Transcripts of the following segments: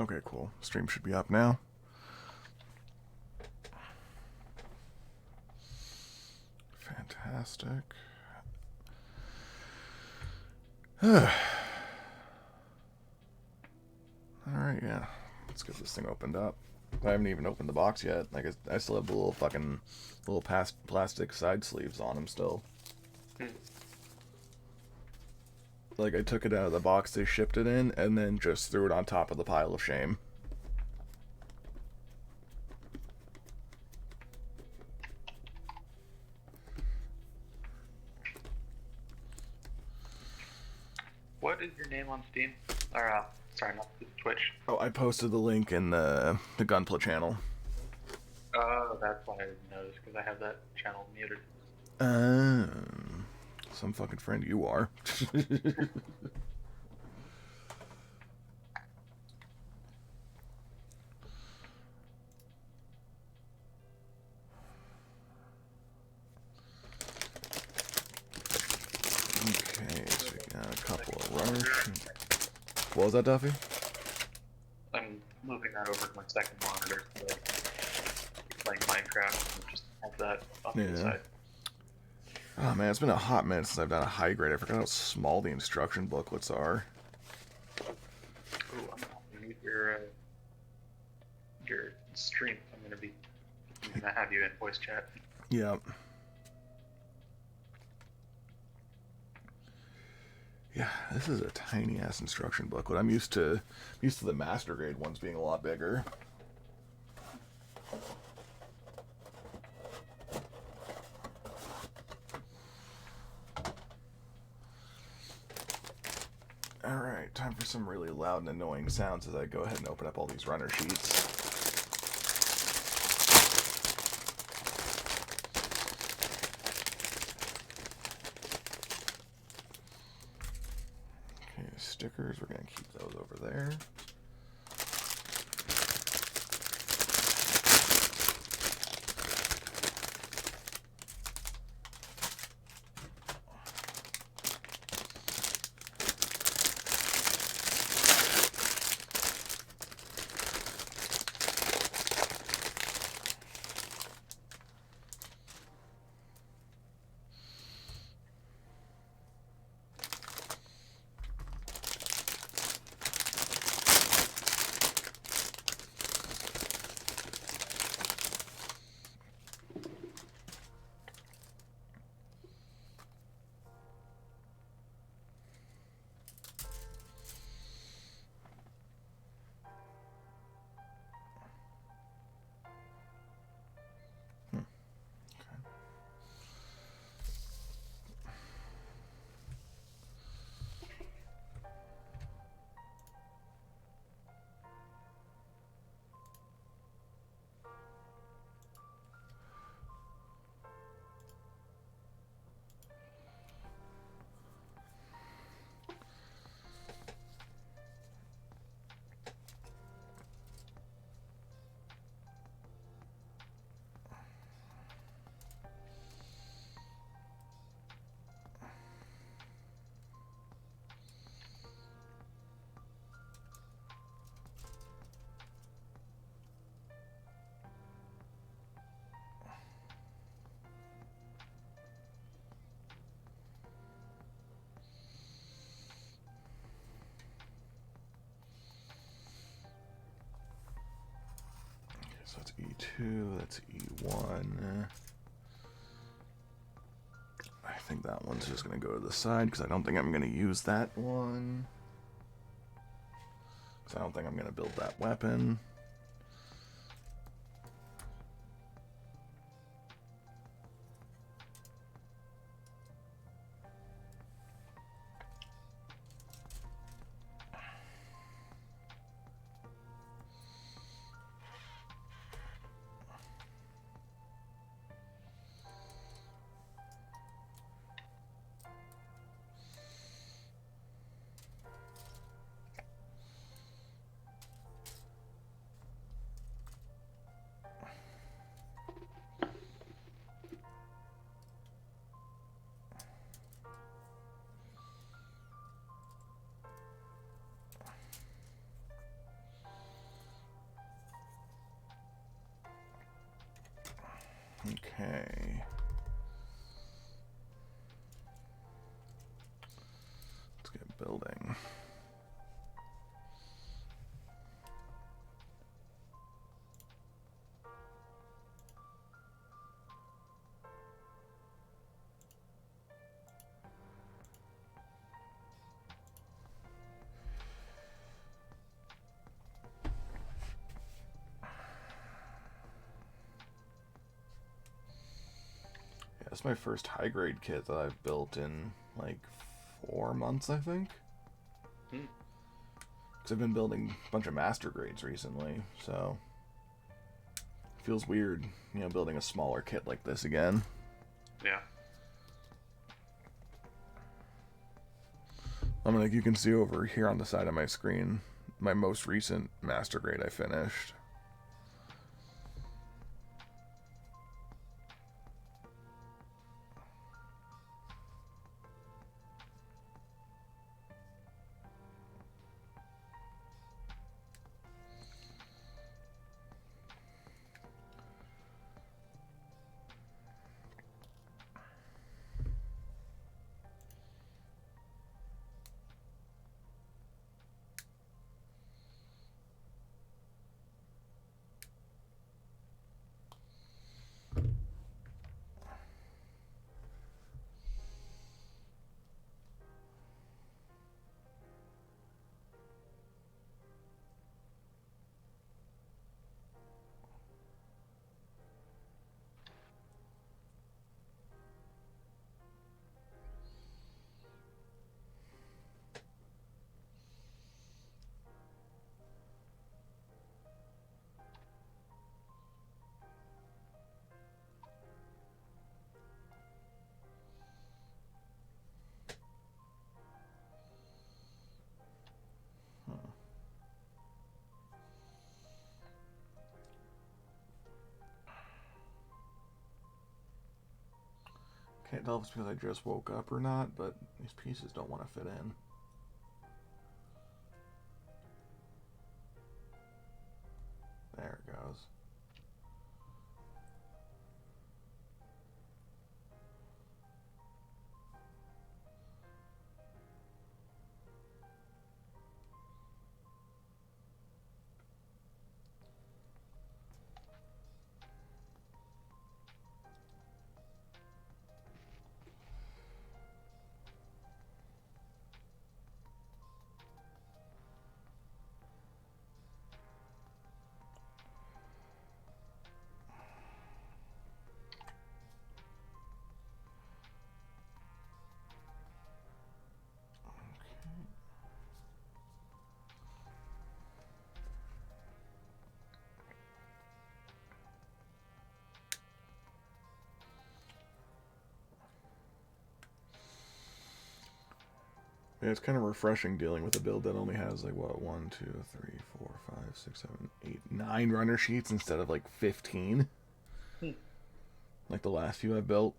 Okay, cool. Stream should be up now. Fantastic. Alright, yeah. Let's get this thing opened up. I haven't even opened the box yet. Like, I still have the little plastic side sleeves on them still. Like, I took it out of the box they shipped it in, and then just threw it on top of the pile of shame. What is your name on Steam? Or, sorry, not Twitch. Oh, I posted the link in the Gunpla channel. Oh, that's why I didn't notice, because I have that channel muted. Some fucking friend you are. Okay, so we got a couple of runners. What was that, Duffy? I'm moving that over to my second monitor so that I can playing Minecraft and just have that off to the side. Oh man, it's been a hot minute since I've done a high grade. I forgot how small the instruction booklets are. Ooh, I'm gonna need your stream. I'm gonna have you in voice chat. Yep. Yeah, this is a tiny ass instruction booklet. I'm used to the master grade ones being a lot bigger. Alright, time for some really loud and annoying sounds as I go ahead and open up all these runner sheets. Okay, stickers, we're going to keep those over there. So that's E2, that's E1. I think that one's just going to go to the side because I don't think I'm going to use that one. Because I don't think I'm going to build that weapon. Okay. Let's get building. That's my first high grade kit that I've built in like 4 months, I think. Because I've been building a bunch of master grades recently, so it feels weird, you know, building a smaller kit like this again. Yeah. I mean, like you can see over here on the side of my screen, my most recent master grade I finished. Can't tell if it's because I just woke up or not, but these pieces don't want to fit in. There it goes. Yeah, it's kind of refreshing dealing with a build that only has like what 1, 2, 3, 4, 5, 6, 7, 8, 9 runner sheets instead of like 15. Like the last few I built.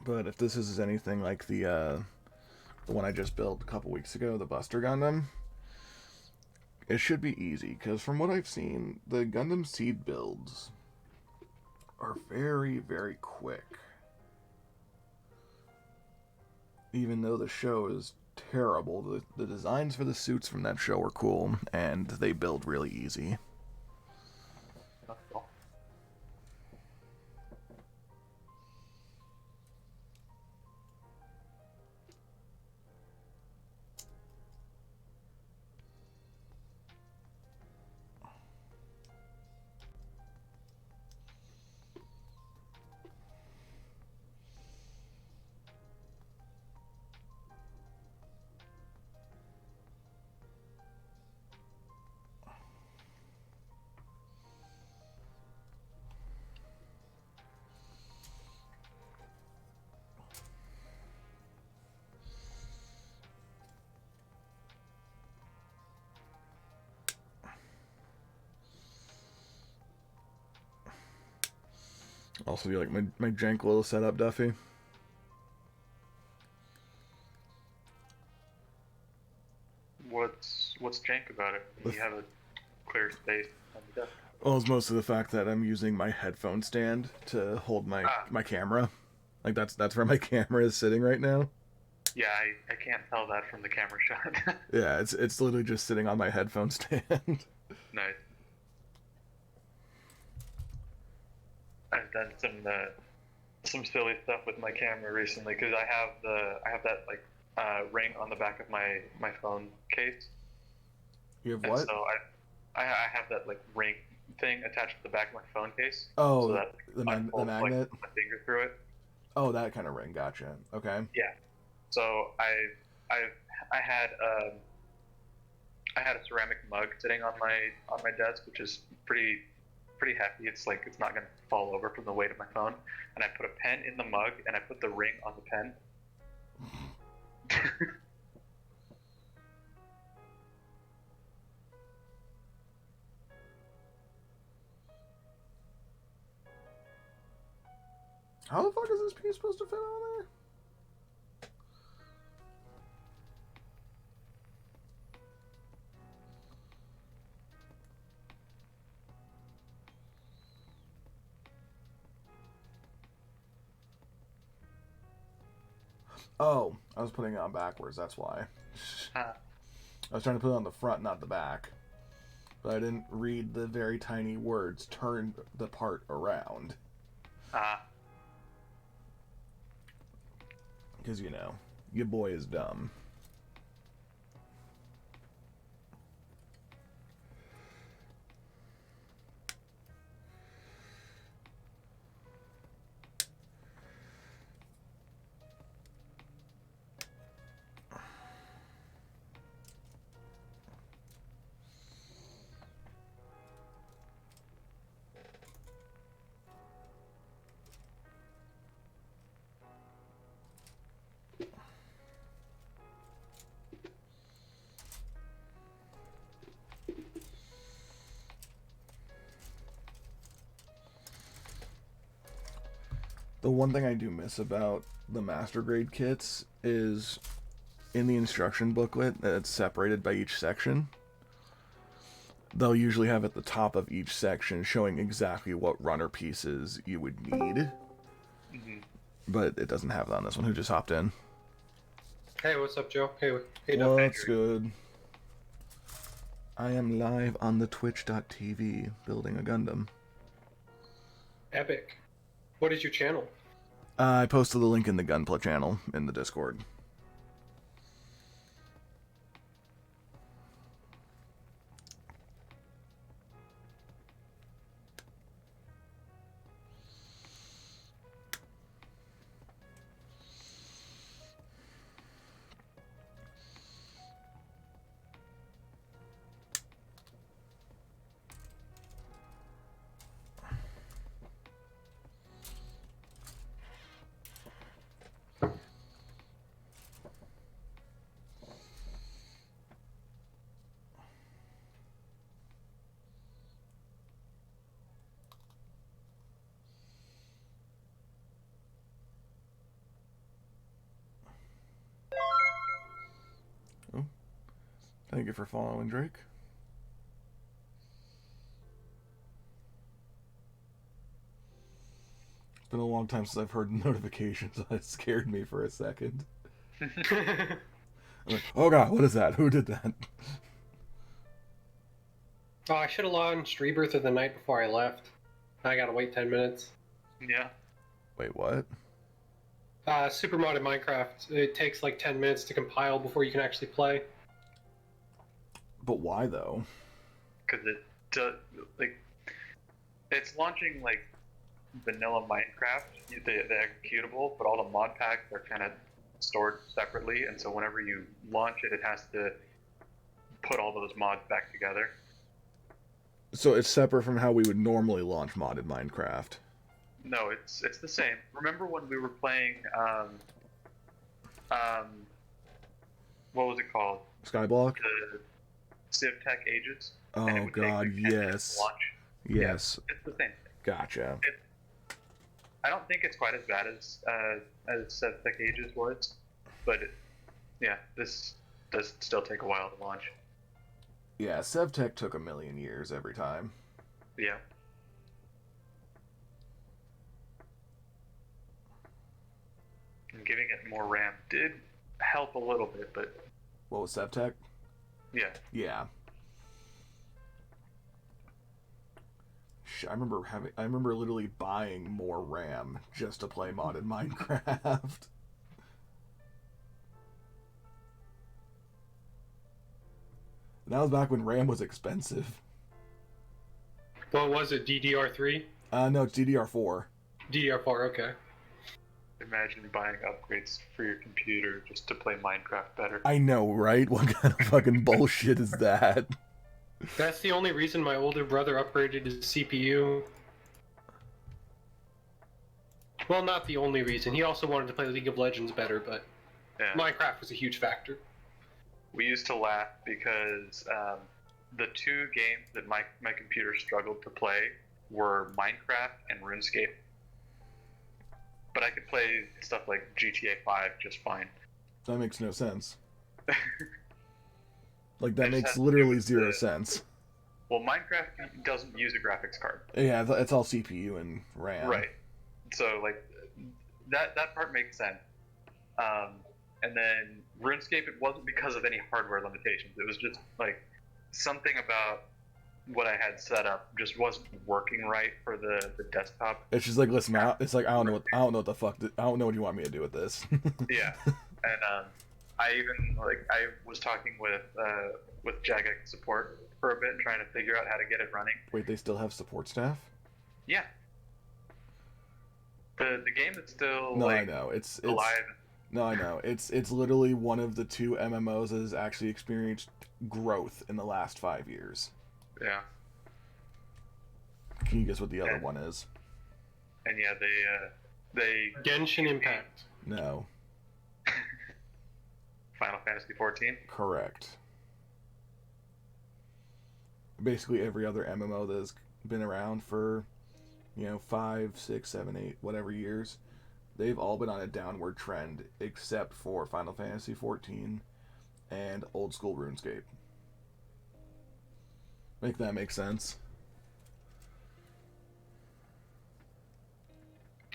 But if this is anything like the one I just built a couple weeks ago, the Buster Gundam, it should be easy, because from what I've seen, the Gundam Seed builds are very, very quick. Even though the show is terrible, the designs for the suits from that show are cool, and they build really easy. That's cool. Also, do you like my jank little setup, Duffy? What's jank about it? You have a clear space on the desk. Well, it's mostly the fact that I'm using my headphone stand to hold my camera. Like that's where my camera is sitting right now. Yeah, I can't tell that from the camera shot. Yeah, it's literally just sitting on my headphone stand. Nice. I've done some silly stuff with my camera recently because I have that like ring on the back of my phone case. You have And what? so I have that like ring thing attached to the back of my phone case. Oh, so that the magnet. Like, put my finger through it. Oh, that kind of ring. Gotcha. Okay. Yeah. So I had I had a ceramic mug sitting on my desk, which is pretty hefty. It's like it's not gonna fall over from the weight of my phone. And I put a pen in the mug, and I put the ring on the pen. How the fuck is this piece supposed to fit on there? Oh, I was putting it on backwards, that's why. I was trying to put it on the front, not the back. But I didn't read the very tiny words, turn the part around. Because, you know, your boy is dumb. The one thing I do miss about the master grade kits is in the instruction booklet that it's separated by each section. They'll usually have at the top of each section showing exactly what runner pieces you would need. Mm-hmm. But it doesn't have it on this one. Who just hopped in? Hey, what's up, Joe? Hey, What's good? I am live on the twitch.tv building a Gundam. Epic. What is your channel? I posted the link in the Gunpla channel in the Discord. Oh, thank you for following, Drake. It's been a long time since I've heard notifications. It scared me for a second. I'm like, oh god, what is that? Who did that? Oh, I should have launched Rebirth of the night before I left. I gotta wait 10 minutes. Yeah. Wait, what? Super modded Minecraft. It takes like 10 minutes to compile before you can actually play. But why though? Because it's launching like vanilla Minecraft, the executable, but all the mod packs are kind of stored separately, and so whenever you launch it, it has to put all those mods back together. So it's separate from how we would normally launch modded Minecraft. No, it's the same. Remember when we were playing what was it called? Skyblock? The Civ Tech Ages. Oh god, yes. Yes. Yeah, it's the same thing. Gotcha. I don't think it's quite as bad as Civ Tech Ages was, but yeah, this does still take a while to launch. Yeah, SevTech took a million years every time. Yeah. And giving it more RAM did help a little bit, but What was SevTech? yeah. Yeah. I remember literally buying more RAM just to play modded Minecraft. And that was back when RAM was expensive. What was it, DDR3? No, it's DDR4. DDR4, okay. Imagine buying upgrades for your computer just to play Minecraft better. I know, right? What kind of fucking bullshit is that? That's the only reason my older brother upgraded his CPU. Well, not the only reason. He also wanted to play League of Legends better, but Yeah. Minecraft was a huge factor. We used to laugh because the two games that my computer struggled to play were Minecraft and RuneScape. But I could play stuff like GTA 5 just fine. That makes no sense. Like, that It makes has to literally do with zero the- sense. Well, Minecraft doesn't use a graphics card. Yeah, it's all CPU and RAM. Right. So, like, that part makes sense. And then RuneScape, it wasn't because of any hardware limitations. It was just, like, something about what I had set up just wasn't working right for the desktop. It's just like, listen, it's like I don't know what the fuck. I don't know what you want me to do with this. Yeah. And I was talking with Jagex support for a bit, trying to figure out how to get it running. Wait, they still have support staff? Yeah. The game is still No, like I know. It's alive. No, I know. It's literally one of the two MMOs that has actually experienced growth in the last 5 years. Yeah. Can you guess what the other one is? And yeah, they Genshin Impact. No. Final Fantasy 14. Correct. Basically every other MMO that has been around for, 5, 6, 7, 8, whatever years, they've all been on a downward trend except for Final Fantasy 14 and old school RuneScape. Make that make sense?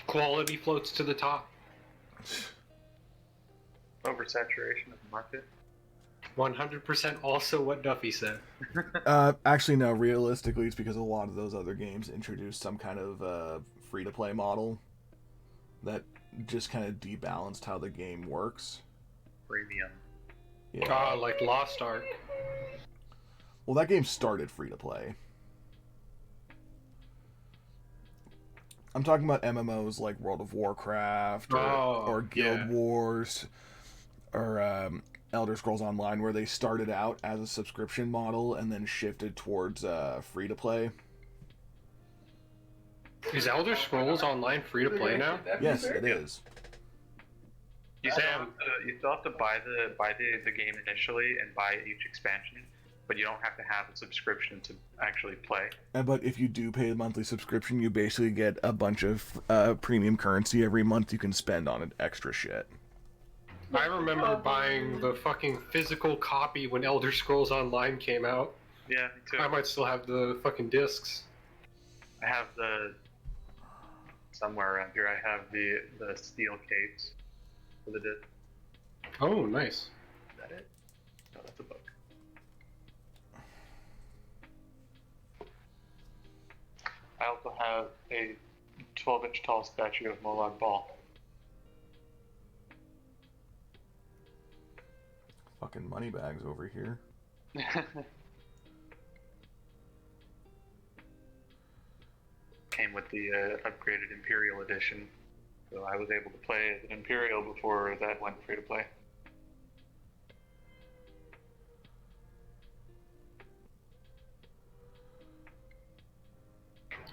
Quality floats to the top. Oversaturation of the market. 100% also what Duffy said. Actually, no. Realistically, it's because a lot of those other games introduced some kind of free-to-play model that just kind of debalanced how the game works. Premium. Yeah. Like Lost Ark. Well, that game started free-to-play. I'm talking about MMOs like World of Warcraft or Guild Wars or Elder Scrolls Online, where they started out as a subscription model and then shifted towards free-to-play. Is Elder Scrolls Online free to play now? Yes, it is. You still have to buy the game initially and buy each expansion, but you don't have to have a subscription to actually play. But if you do pay a monthly subscription, you basically get a bunch of premium currency every month you can spend on extra shit. I remember buying the fucking physical copy when Elder Scrolls Online came out. Yeah, me too. I might still have the fucking discs. I have somewhere around here. I have the steel case for the disc. Oh, nice. Is that it? No, that's a book. I also have a 12-inch tall statue of Molag Bal. Fucking money bags over here. Came with the upgraded Imperial edition, so I was able to play as an Imperial before that went free to play.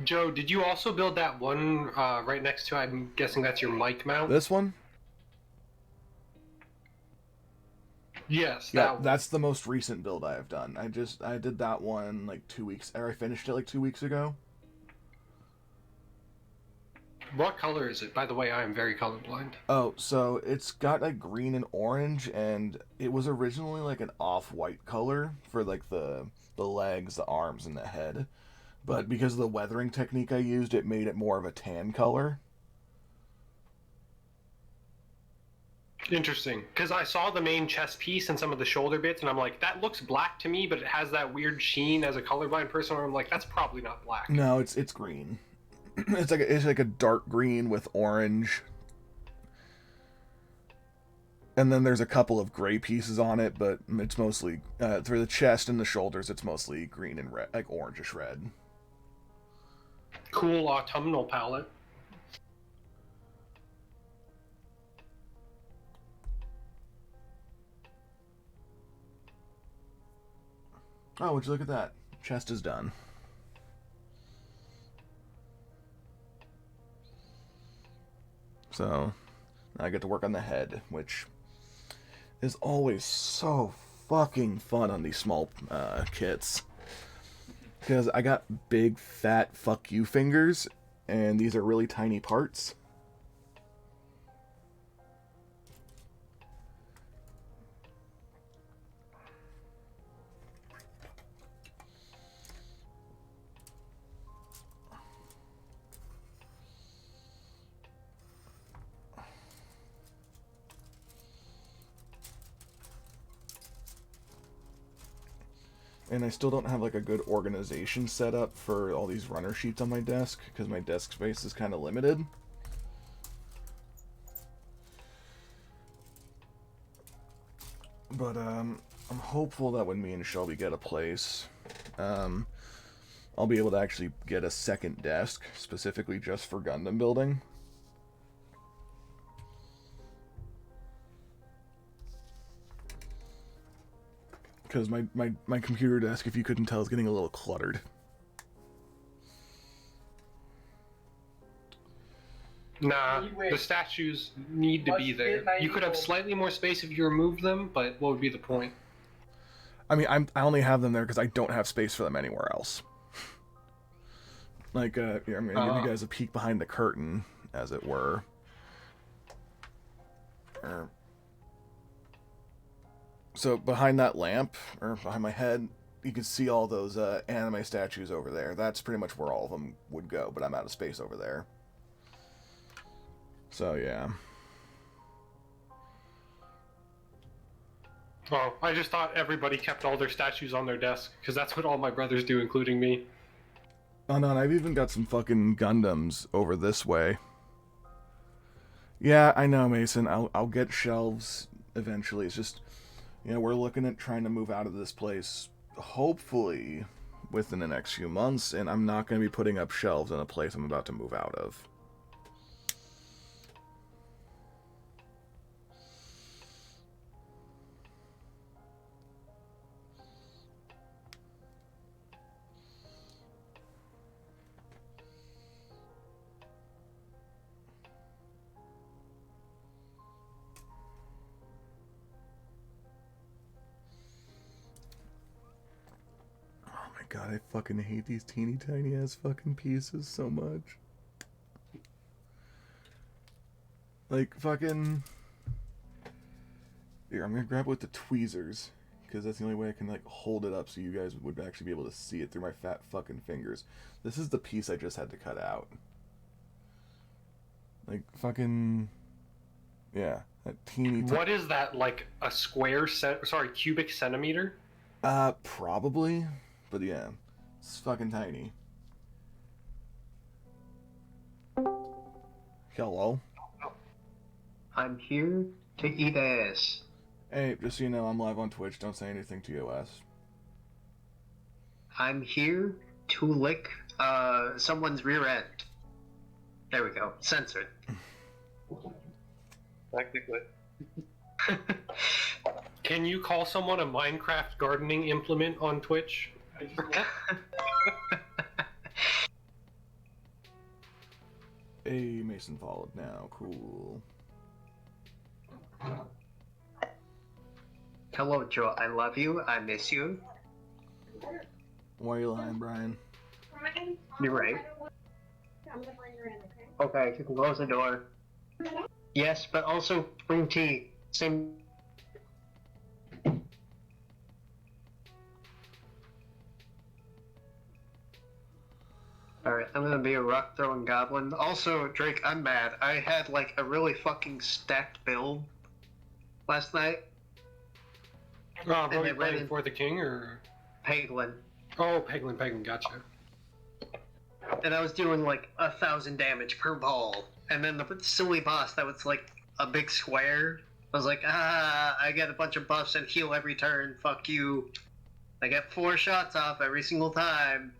Joe, did you also build that one right next to, I'm guessing that's your mic mount? This one? Yes, Yeah, that one. that's the most recent build I have done. I did that one like 2 weeks, or I finished it like 2 weeks ago. What color is it? By the way, I am very colorblind. Oh, so it's got like green and orange, and it was originally like an off-white color for like the legs, the arms, and the head. But because of the weathering technique I used, it made it more of a tan color. Interesting, because I saw the main chest piece and some of the shoulder bits, and I'm like, that looks black to me, but it has that weird sheen as a colorblind person where I'm like, that's probably not black. No, it's green. It's like a dark green with orange. And then there's a couple of gray pieces on it, but it's mostly through the chest and the shoulders. It's mostly green and red, like orangish red. Cool autumnal palette. Oh, would you look at that? Chest is done. So, now I get to work on the head, which is always so fucking fun on these small kits. Because I got big, fat, fuck you fingers, and these are really tiny parts. And I still don't have like a good organization set up for all these runner sheets on my desk because my desk space is kind of limited. But I'm hopeful that when me and Shelby get a place, I'll be able to actually get a second desk specifically just for Gundam building. Because my computer desk, if you couldn't tell, is getting a little cluttered. Nah, the statues need to be there. You could have slightly more space if you removed them, but what would be the point? I mean, I only have them there because I don't have space for them anywhere else. Like, I'm going to give you guys a peek behind the curtain, as it were. So behind that lamp, or behind my head, you can see all those anime statues over there. That's pretty much where all of them would go, but I'm out of space over there. So, yeah. Oh, I just thought everybody kept all their statues on their desk, because that's what all my brothers do, including me. Oh, no, and I've even got some fucking Gundams over this way. Yeah, I know, Mason. I'll get shelves eventually. It's just, you know, we're looking at trying to move out of this place, hopefully, within the next few months, and I'm not going to be putting up shelves in a place I'm about to move out of. God, I fucking hate these teeny tiny ass fucking pieces so much. Like, fucking... Here, I'm gonna grab it with the tweezers, because that's the only way I can, like, hold it up so you guys would actually be able to see it through my fat fucking fingers. This is the piece I just had to cut out. Like, fucking... Yeah, that teeny... What is that, like, a square cubic centimeter? Probably. But yeah, it's fucking tiny. Hello? I'm here to eat ass. Hey, just so you know, I'm live on Twitch. Don't say anything to TOS. I'm here to lick someone's rear end. There we go. Censored. Technically. Can you call someone a Minecraft gardening implement on Twitch? Hey, Mason followed now. Cool. Hello, Joe. I love you. I miss you. Why are you lying, Brian? You're right. Okay, you can close the door. Yes, but also bring tea. Same. Alright, I'm gonna be a rock throwing goblin. Also, Drake, I'm mad. I had like a really fucking stacked build last night. Are you playing for the king or? Peglin. Oh, Peglin, gotcha. And I was doing like 1,000 damage per ball. And then the silly boss that was like a big square. I was like, I get a bunch of buffs and heal every turn. Fuck you. I get 4 shots off every single time.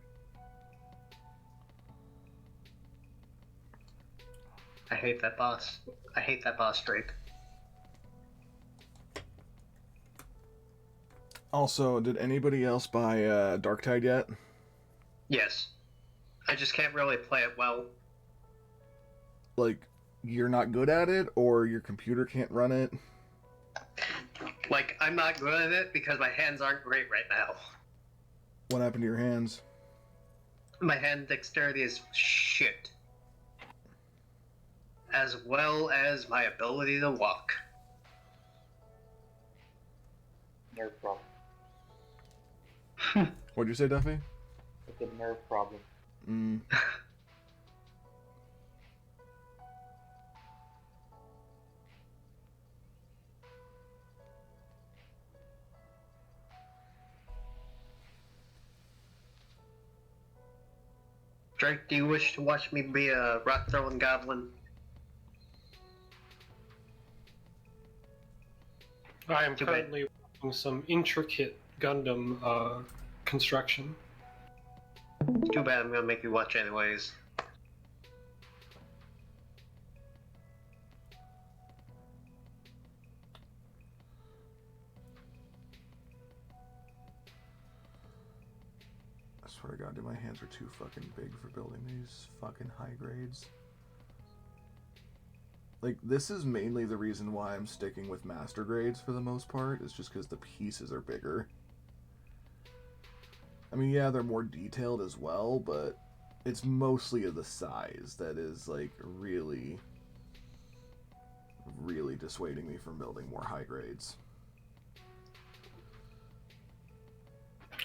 I hate that boss. I hate that boss, Drake. Also, did anybody else buy Darktide yet? Yes. I just can't really play it well. Like, you're not good at it, or your computer can't run it? Like, I'm not good at it because my hands aren't great right now. What happened to your hands? My hand dexterity is shit. As well as my ability to walk. Nerve problem. What'd you say, Duffy? It's a nerve problem. Drake, do you wish to watch me be a rock-throwing goblin? I am currently working some intricate Gundam construction. Too bad, I'm gonna make you watch anyways. I swear to God, dude, my hands are too fucking big for building these fucking high grades. Like, this is mainly the reason why I'm sticking with master grades for the most part, is just because the pieces are bigger. I mean, yeah, they're more detailed as well, but it's mostly of the size that is, like, really, really dissuading me from building more high grades.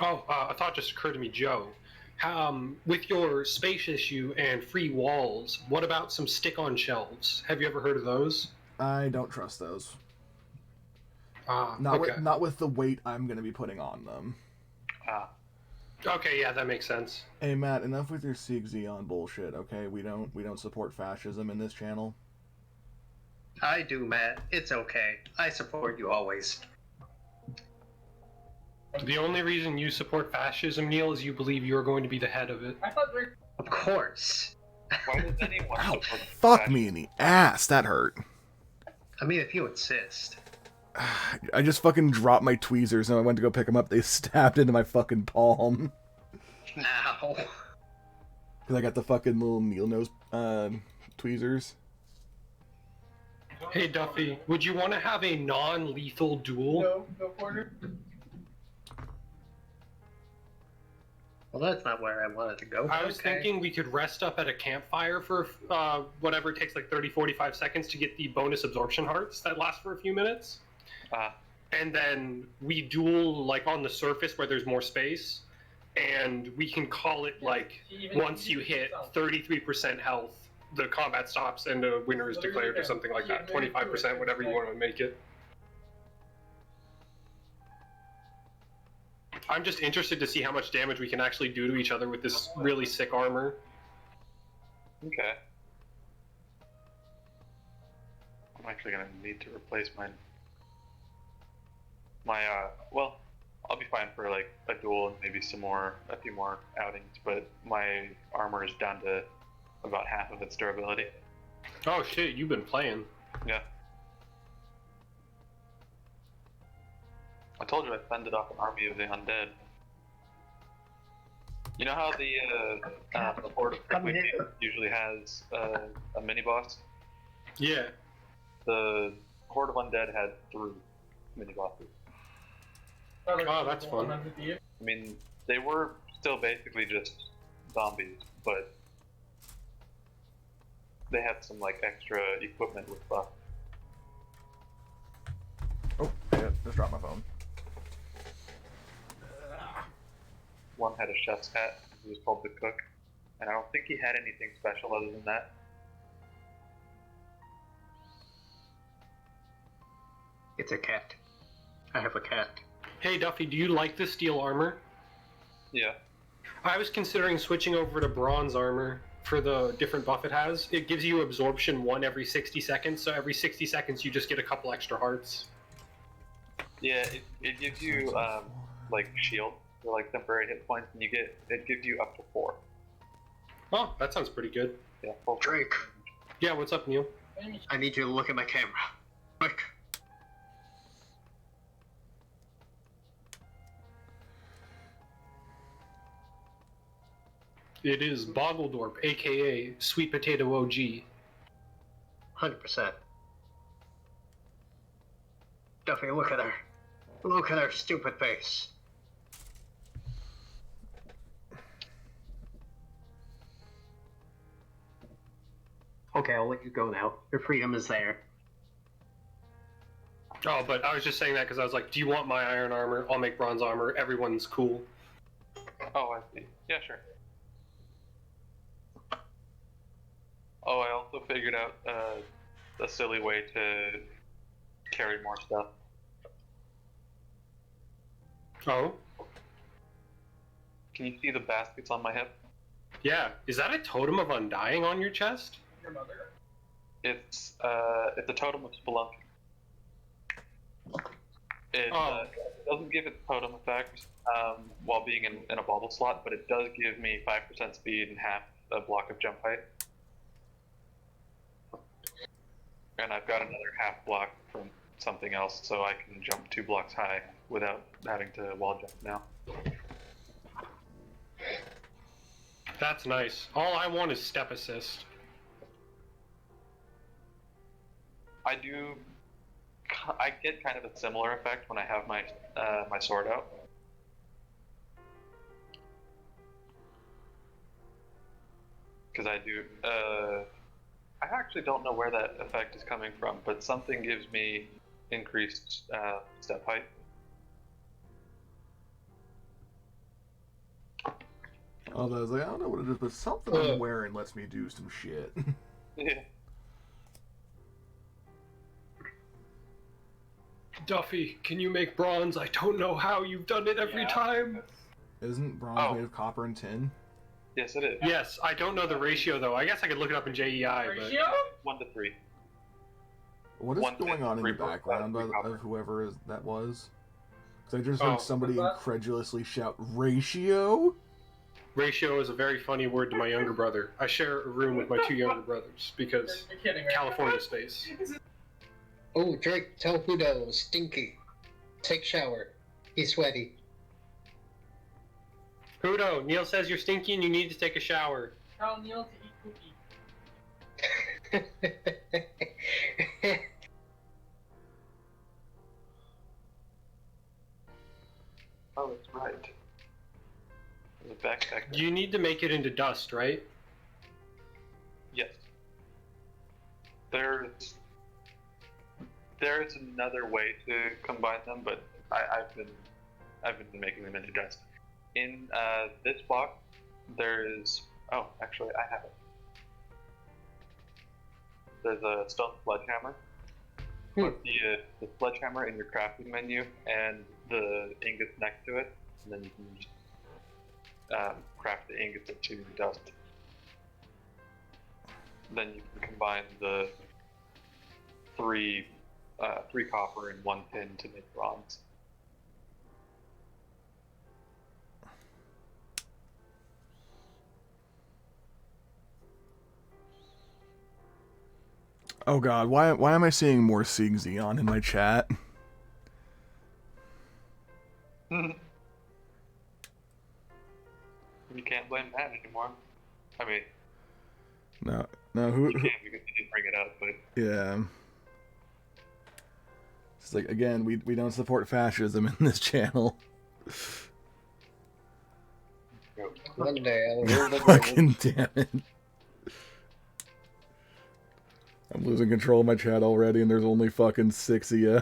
Oh, a thought just occurred to me, Joe. With your space issue and free walls, what about some stick-on shelves? Have you ever heard of those? I don't trust those. Okay. Not with the weight I'm going to be putting on them. Okay, yeah, that makes sense. Hey Matt, enough with your Sieg Xeon bullshit, okay? We don't support fascism in this channel. I do, Matt. It's okay. I support you always. The only reason you support fascism, Neil, is you believe you're going to be the head of it. Of course. Why does anyone Ow, support fuck fascism? me in the ass, that hurt. I mean, if you insist. I just fucking dropped my tweezers and I went to go pick them up, they stabbed into my fucking palm. Ow. Because I got the fucking little needle nose tweezers. Hey, Duffy, would you want to have a non-lethal duel? No corner. Well, that's not where I wanted to go. I was thinking we could rest up at a campfire for whatever it takes, like 30-45 seconds to get the bonus absorption hearts that last for a few minutes. And then we duel like on the surface where there's more space, and we can call it like once you hit 33% health, the combat stops and a winner is declared or something like that. 25%, whatever you want to make it. I'm just interested to see how much damage we can actually do to each other with this really sick armor. Okay. I'm actually gonna need to replace mine. Well, I'll be fine for like a duel and maybe a few more outings, but my armor is down to about half of its durability. Oh shit, you've been playing. Yeah. I told you I fended off an army of the undead. You know how the Horde of Prickly usually has a mini boss? Yeah. The Horde of Undead had 3 mini bosses. Oh, that's fun. I mean, they were still basically just zombies, but they had some like extra equipment with buff. Oh, yeah, just dropped my phone. One had a chef's hat. He was called the cook, and I don't think he had anything special other than that. It's a cat. I have a cat. Hey Duffy, do you like the steel armor? Yeah. I was considering switching over to bronze armor for the different buff it has. It gives you absorption 1 every 60 seconds, so every 60 seconds you just get a couple extra hearts. Yeah, it gives you like shield for like temporary hit points, and it gives you up to 4. Oh, that sounds pretty good. Yeah, full Drake, Yeah, what's up, Neil? I need you to look at my camera. Quick. It is Boggledorp, aka Sweet Potato OG. 100%. Duffy, look at her. Look at her stupid face. Okay, I'll let you go now. Your freedom is there. Oh, but I was just saying that because I was like, do you want my iron armor? I'll make bronze armor. Everyone's cool. Oh, I see. Yeah, sure. Oh, I also figured out a silly way to carry more stuff. Oh? Can you see the baskets on my hip? Yeah. Is that a totem of undying on your chest? It's a totem of spelunking. It doesn't give it totem effect while being in a bauble slot, but it does give me 5% speed and half a block of jump height. And I've got another half block from something else, so I can jump 2 blocks high without having to wall jump now. That's nice. All I want is step assist. I get kind of a similar effect when I have my my sword out. Because I do. I actually don't know where that effect is coming from, but something gives me increased step height. Although I was like, I don't know what it is, but something I'm wearing lets me do some shit. Yeah. Duffy, can you make bronze? I don't know how. You've done it every time. Isn't bronze made of copper and tin? Yes, it is. Yes, I don't know the ratio though. I guess I could look it up in JEI. Ratio? 1 to 3. What is One going thing, on in the 3, 4, 5, background 3 of copper. whoever that was? Because I just Oh, heard somebody what's that? incredulously shout, "Ratio?" Ratio is a very funny word to my younger brother. I share a room with my 2 younger brothers because You're kidding, right? California space. Oh, Drake, tell Pluto, stinky. Take shower. He's sweaty. Hudo, Neil says you're stinky and you need to take a shower. Tell Neil to eat cookie. Oh, that's right. There's a backpack there. You need to make it into dust, right? Yes. There's another way to combine them, but I've been making them into dust. In this box, there is. Oh, actually, I have it. There's a stone sledgehammer. Put the sledgehammer in your crafting menu and the ingots next to it, and then you can just craft the ingots into dust. Then you can combine the three copper and 1 tin to make bronze. Oh god, why am I seeing more Sig Xeon in my chat? You can't blame that anymore. I mean, No, who? you can because you didn't bring it up, but Yeah. It's like, again, we don't support fascism in this channel. One day I'll rule the world. Fucking damn it. I'm losing control of my chat already, and there's only fucking 6 of you.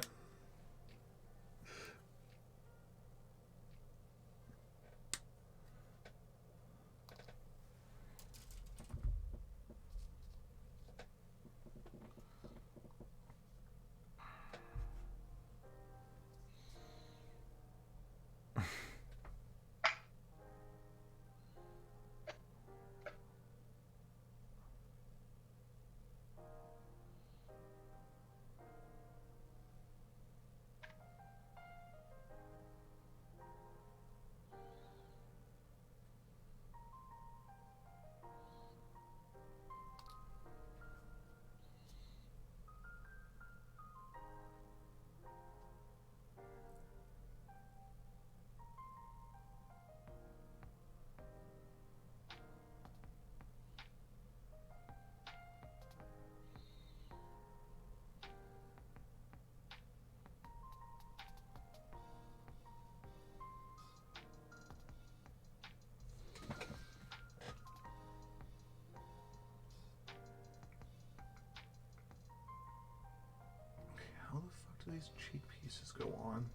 How the fuck do these cheek pieces go on?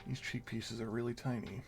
These cheek pieces are really tiny.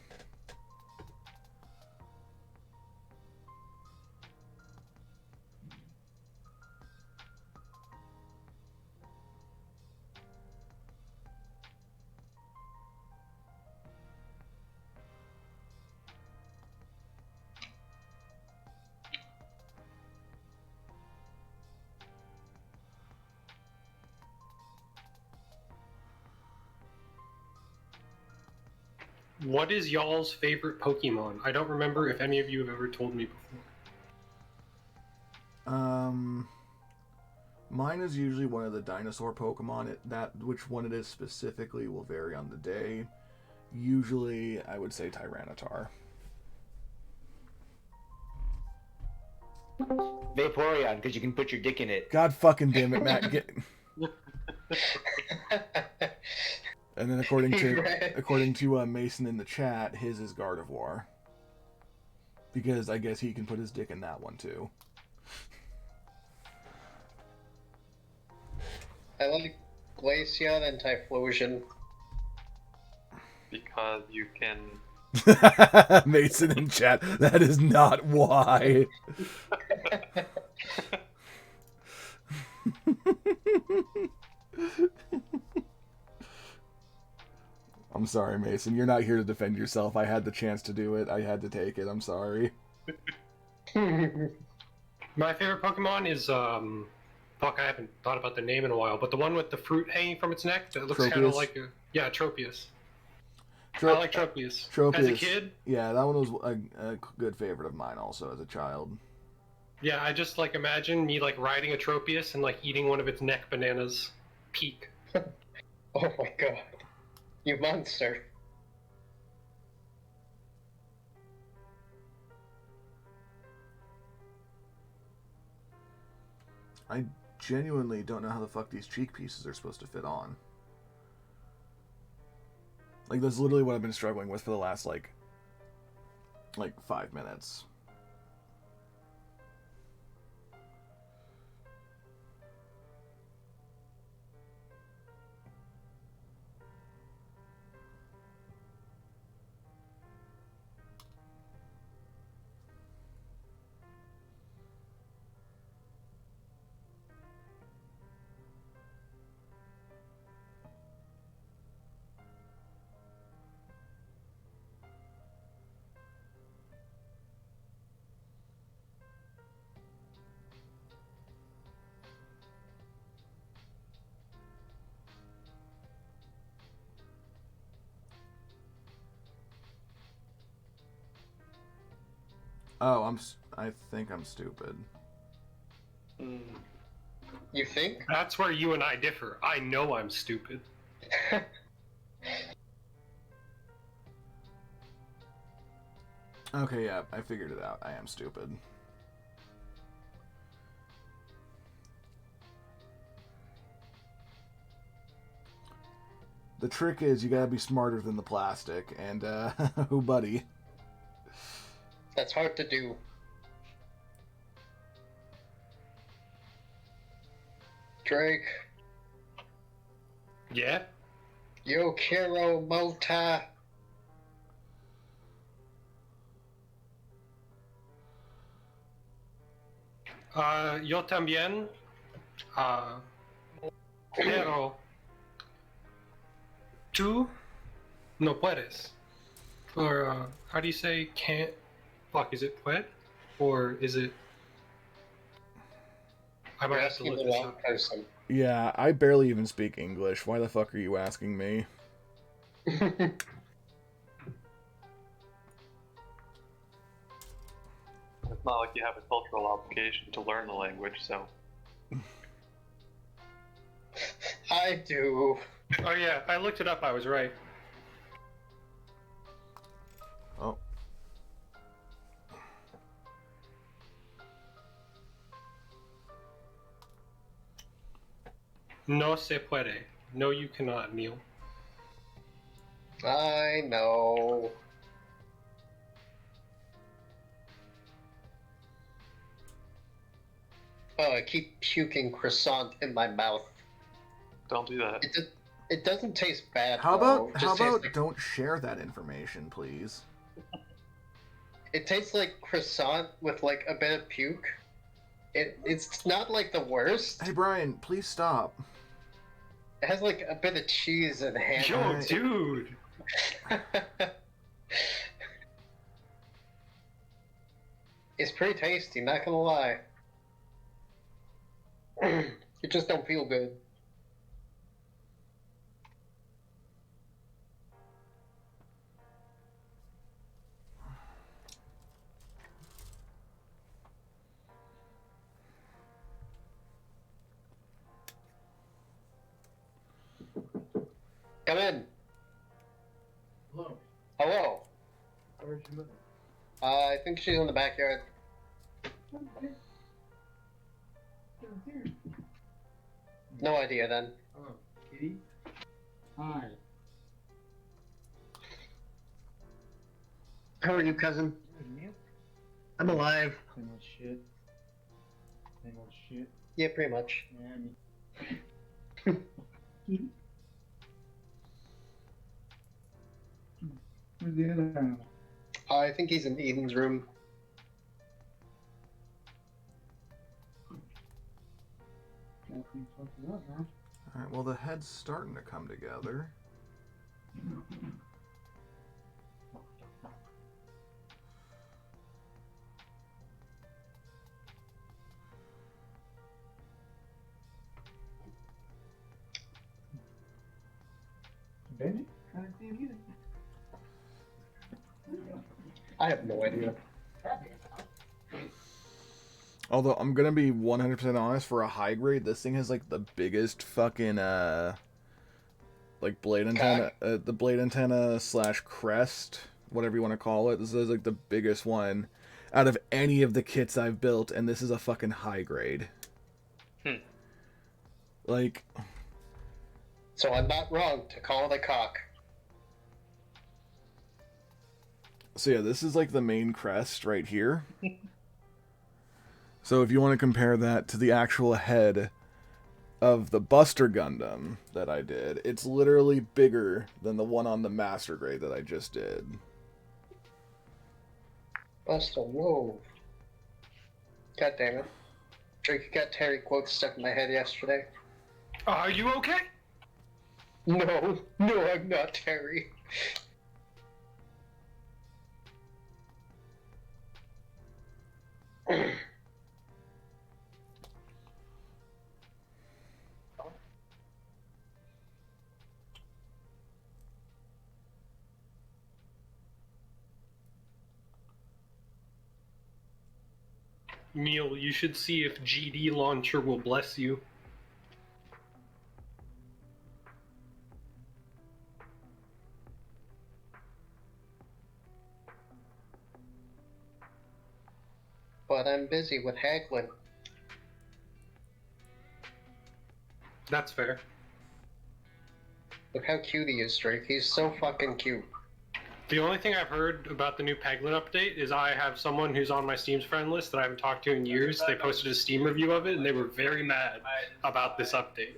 What is y'all's favorite Pokemon? I don't remember if any of you have ever told me before. Mine is usually one of the dinosaur Pokemon. Which one it is specifically will vary on the day. Usually, I would say Tyranitar. Vaporeon, because you can put your dick in it. God fucking damn it, Matt. And then according to Mason in the chat, his is Gardevoir. Because I guess he can put his dick in that one too. I like Glaceon and Typhlosion. Because you can. Mason in chat, that is not why. I'm sorry, Mason. You're not here to defend yourself. I had the chance to do it. I had to take it. I'm sorry. My favorite Pokemon is fuck, I haven't thought about the name in a while, but the one with the fruit hanging from its neck that looks kind of like a Tropius. I like Tropius. As a kid, yeah, that one was a good favorite of mine also as a child. Yeah, I just like imagine me like riding a Tropius and like eating one of its neck bananas. Peak. Oh my god. You monster. I genuinely don't know how the fuck these cheek pieces are supposed to fit on. Like, that's literally what I've been struggling with for the last, like 5 minutes. Oh, I think I'm stupid. You think? That's where you and I differ. I know I'm stupid. Okay, yeah, I figured it out. I am stupid. The trick is you gotta be smarter than the plastic, and, oh buddy. That's hard to do. Drake, Yeah? yo quiero mota. Yo también. Pero tú no puedes. Or how do you say can't? Fuck, is it puede? Or is it? I might You're have to asking look the this wrong up. person. Yeah, I barely even speak English. Why the fuck are you asking me? It's not like you have a cultural obligation to learn the language, so. I do. Oh yeah, I looked it up. I was right. Oh. No se puede. No, you cannot, Neil. I know. Oh, I keep puking croissant in my mouth. Don't do that. It doesn't taste bad. How though. about It just tastes like, don't share that information, please? it tastes like croissant with like a bit of puke. It's not like the worst. Hey Brian, please stop. It has like a bit of cheese and ham. Yo, dude. It's pretty tasty, not gonna lie. It just don't feel good. Come in. Hello. Hello. Where's your mother? I think she's in the backyard. Okay. Downstairs. No idea then. Oh, Kitty. Hi. How are you, cousin? Good, Neil. I'm alive. Same old shit. Same old shit. Yeah, pretty much. Yeah, I mean. Kitty. Where's the other animal? I think he's in Eden's room. Everything fucked up, huh? Alright, well the head's starting to come together. Benji? I didn't see him either. I have no idea. Although I'm gonna be 100% honest, for a high grade, this thing has like the biggest fucking like blade antenna, the blade antenna / crest, whatever you want to call it. This is like the biggest one out of any of the kits I've built, and this is a fucking high grade. Like, So I'm not wrong to call it a cock. so yeah, this is like the main crest right here. So if you want to compare that to the actual head of the Buster Gundam that I did, it's literally bigger than the one on the Master Grade that I just did. Buster, whoa. God damn it. Drake got Terry quotes stuck in my head yesterday. Are you okay? No, I'm not Terry. Neil, you should see if GD Launcher will bless you. But I'm busy with haggling. That's fair. Look how cute he is, Drake. He's so fucking cute. The only thing I've heard about the new Peglin update is I have someone who's on my Steam's friend list that I haven't talked to in years. They posted a Steam review of it, and they were very mad about this update.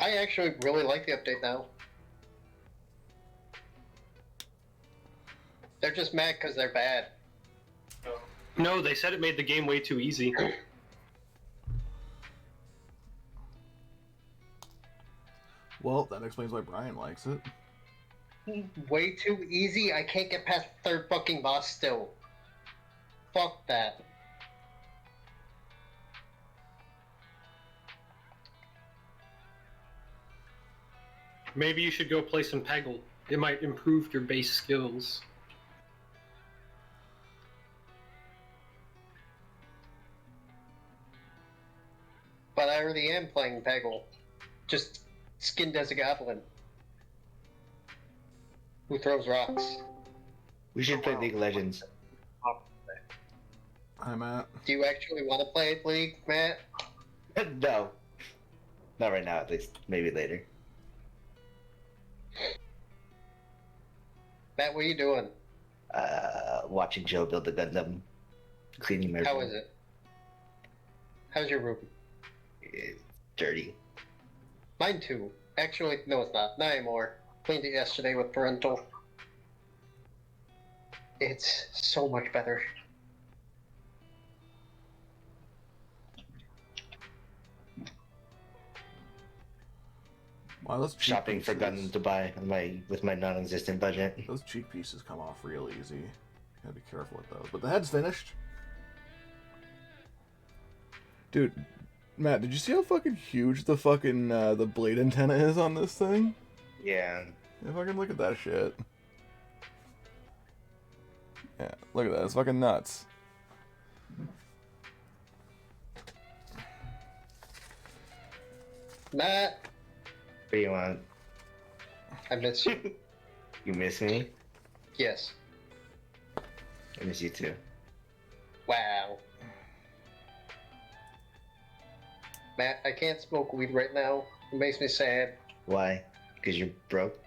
I actually really like the update now. They're just mad because they're bad. No, they said it made the game way too easy. Well, that explains why Brian likes it. Way too easy? I can't get past the third fucking boss still. Fuck that. Maybe you should go play some Peggle. It might improve your base skills. But I already am playing Peggle. Just skinned as a goblin. Who throws rocks. We should play League of Legends. Hi, Matt. Do you actually want to play League, Matt? No. Not right now, at least. Maybe later. Matt, what are you doing? Watching Joe build the Gundam. Cleaning my How room. is it? How's your room? It's dirty. Mine too. Actually, no it's not. Not anymore. Cleaned it yesterday with parental. It's so much better. Wow, those cheek Shopping for pieces- Gundam to buy with my non-existent budget. Those cheek pieces come off real easy. Gotta be careful with those. But the head's finished. Dude, Matt, did you see how fucking huge the fucking the blade antenna is on this thing? Yeah. Yeah, fucking look at that shit. Yeah, look at that. It's fucking nuts. Matt, What do you want? I miss you. You miss me? Yes. I miss you too. Wow. Matt, I can't smoke weed right now. It makes me sad. Why? Because you're broke?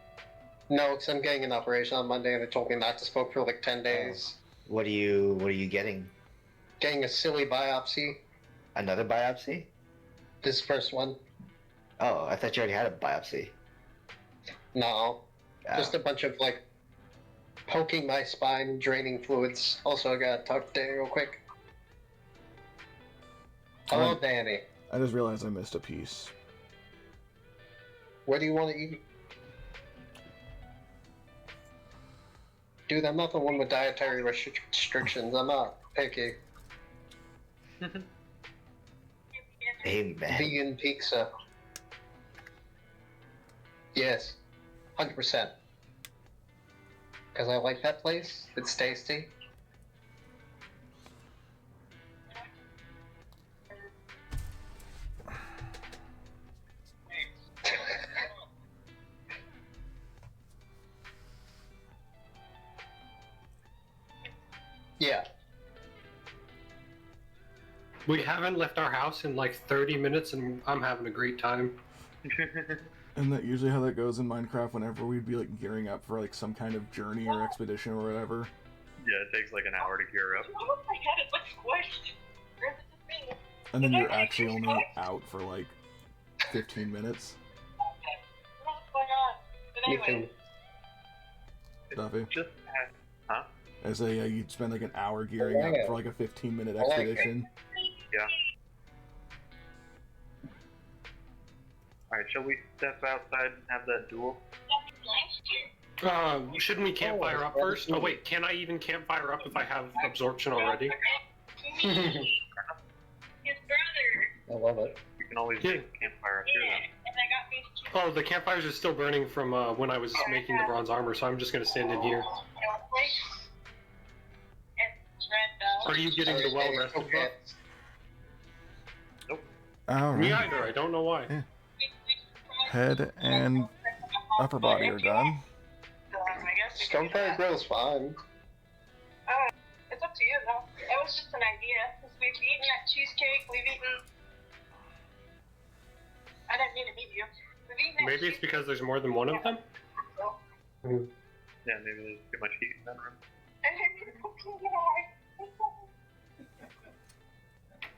No, because I'm getting an operation on Monday and they told me not to smoke for like 10 days. What are you getting? Getting a silly biopsy. Another biopsy? This first one. Oh, I thought you already had a biopsy. No. Oh. Just a bunch of like poking my spine, draining fluids. Also, I gotta talk to Danny real quick. Hello, Danny. I just realized I missed a piece. Where do you want to eat? Dude, I'm not the one with dietary restrictions. I'm not picky. Hey, man. Vegan pizza. Yes, 100%. Because I like that place. It's tasty. Yeah. We haven't left our house in like 30 minutes and I'm having a great time. Isn't that usually how that goes in Minecraft whenever we'd be like gearing up for like some kind of journey or expedition or whatever? Yeah, it takes like an hour to gear up. Oh my god, it looks squished. Where's the thing? And then you're actually only out for like 15 minutes. What's going on? But Me anyway, too. Duffy. Just I say you'd spend like an hour gearing up for like a 15-minute I like it. expedition. yeah. All right, shall we step outside and have that duel? Shouldn't we campfire up first? Oh wait, can I even campfire up if I have absorption already? his brother. I love it. We can always Yeah. make a campfire up here Yeah, then. and I got these two. Oh, the campfires are still burning from when I was making the bronze armor, so I'm just gonna stand in here. Are you getting the well rested buff? Me Alright. either, I don't know why. Head and upper body are done. Stonefire Grill's fine. It's up to you though. It was just an idea. 'Cause we've eaten that cheesecake, we've eaten... I didn't mean to meet you. We've eaten that Maybe it's because there's more than one of them? Yeah, maybe there's too much heat in that room.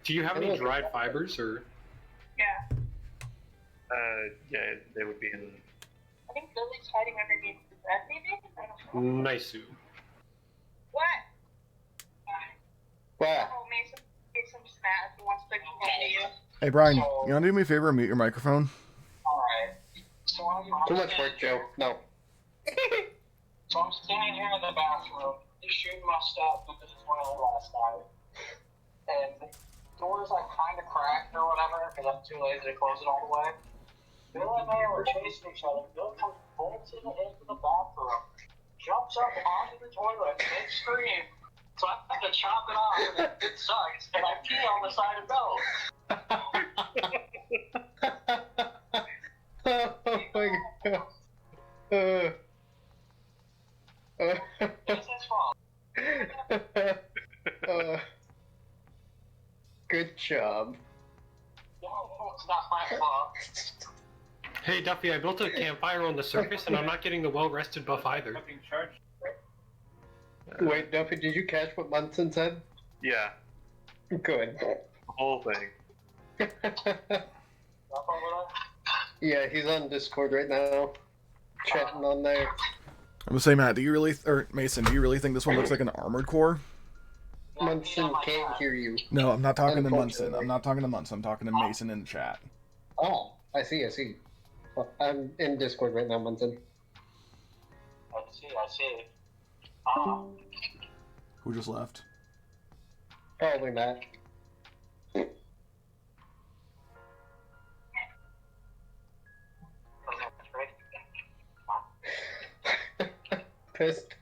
Do you have any dried fibers, or? Yeah. Yeah, they would be in. I think Billy's hiding underneath the bed, maybe? I don't know. Nice. What? What? Oh, Mason's mad. He wants to complain to you. Hey, Brian, you want to do me a favor and mute your microphone? Alright. So Too much work, Joe. No. So I'm standing here in the bathroom, just shooting my stuff because it's went out last night. And the door's like kind of cracked or whatever because I'm too lazy to close it all the way. Bill and I were chasing each other. Bill comes bolting into the bathroom, jumps up onto the toilet, midstream. So I have to chop it off, and it sucks. And I pee on the side of Bill. Oh my god. It's his fault. Good job. No, it's not my fault. Hey, Duffy, I built a campfire on the surface, and I'm not getting the well-rested buff either. Wait, Duffy, did you catch what Munson said? Yeah, Good. the whole thing. Yeah, he's on Discord right now. Chatting on there. I'm gonna say, Matt, do you really, or Mason, do you really think this one looks like an armored core? Munson can't hear you. No, I'm not talking to Munson. Unfortunately. I'm not talking to Munson. I'm talking to Mason in the chat. Oh, I see. Well, I'm in Discord right now, Munson. I see. Who just left? Probably Matt. Pissed.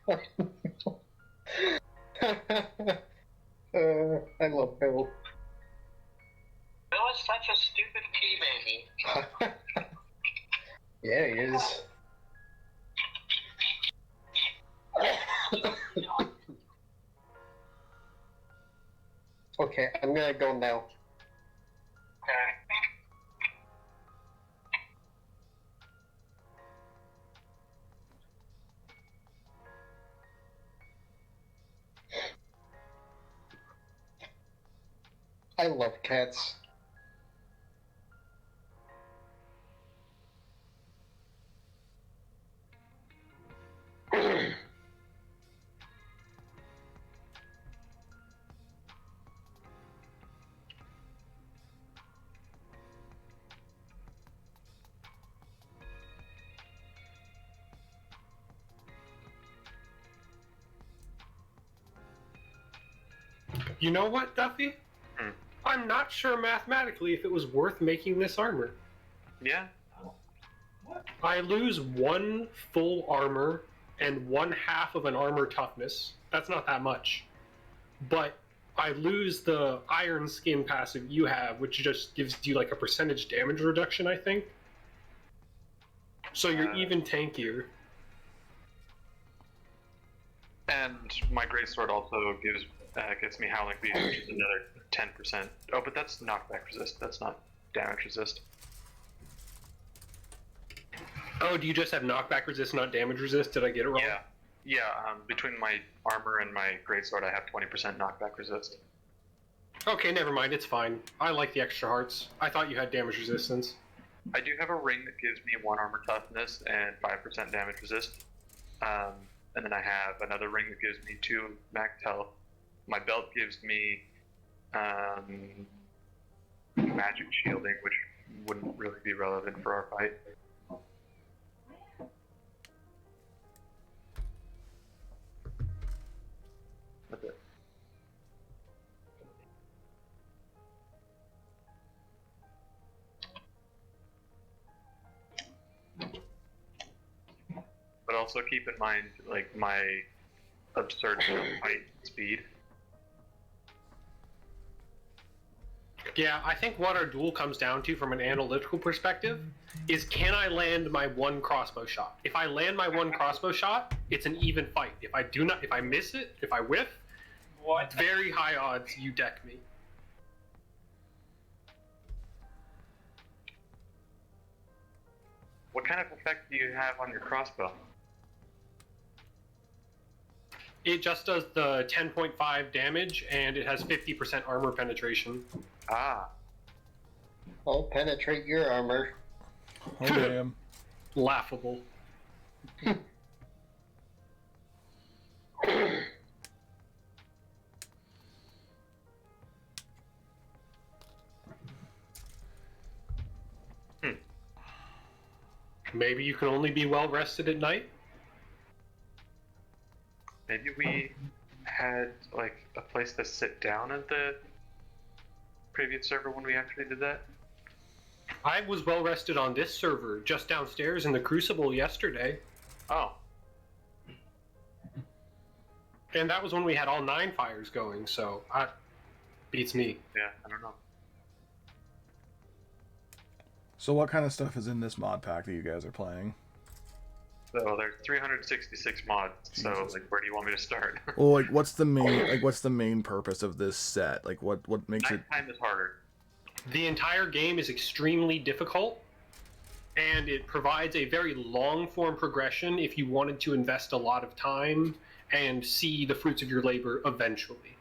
I love Bill. Bill is such a stupid pea baby. Yeah, he is. Okay, I'm gonna go now. Okay. I love cats. You know what, Duffy? Hmm. I'm not sure mathematically if it was worth making this armor. Yeah. I lose 1 full armor and 1/2 of an armor toughness. That's not that much. But I lose the iron skin passive you have, which just gives you like a percentage damage reduction, I think. So you're even tankier. And my greatsword also gets me Howling Beast, which is another 10%. Oh, but that's knockback resist. That's not damage resist. Oh, do you just have knockback resist, not damage resist? Did I get it wrong? Yeah. Between my armor and my greatsword, I have 20% knockback resist. Okay, never mind. It's fine. I like the extra hearts. I thought you had damage resistance. I do have a ring that gives me 1 armor toughness and 5% damage resist. And then I have another ring that gives me 2 max health. My belt gives me magic shielding, which wouldn't really be relevant for our fight. That's it. But also keep in mind, like, my absurd fight speed. Yeah, I think what our duel comes down to from an analytical perspective is, can I land my 1 crossbow shot? If I land my 1 crossbow shot, it's an even fight. If I miss it, if I whiff, it's very high odds you deck me. What kind of effect do you have on your crossbow? It just does the 10.5 damage, and it has 50% armor penetration. Ah. I'll penetrate your armor. Oh, damn. Laughable. Maybe you can only be well rested at night? Maybe we had like a place to sit down at the previous server when we actually did that. I was well rested on this server, just downstairs in the Crucible yesterday. Oh. And that was when we had all 9 fires going, so beats me. Yeah, I don't know. So what kind of stuff is in this mod pack that you guys are playing? So there's 366 mods. So Jesus. like, where do you want me to start? Well, like, what's the main purpose of this set? Like, what makes it? Nighttime is harder. The entire game is extremely difficult, and it provides a very long-form progression if you wanted to invest a lot of time and see the fruits of your labor eventually.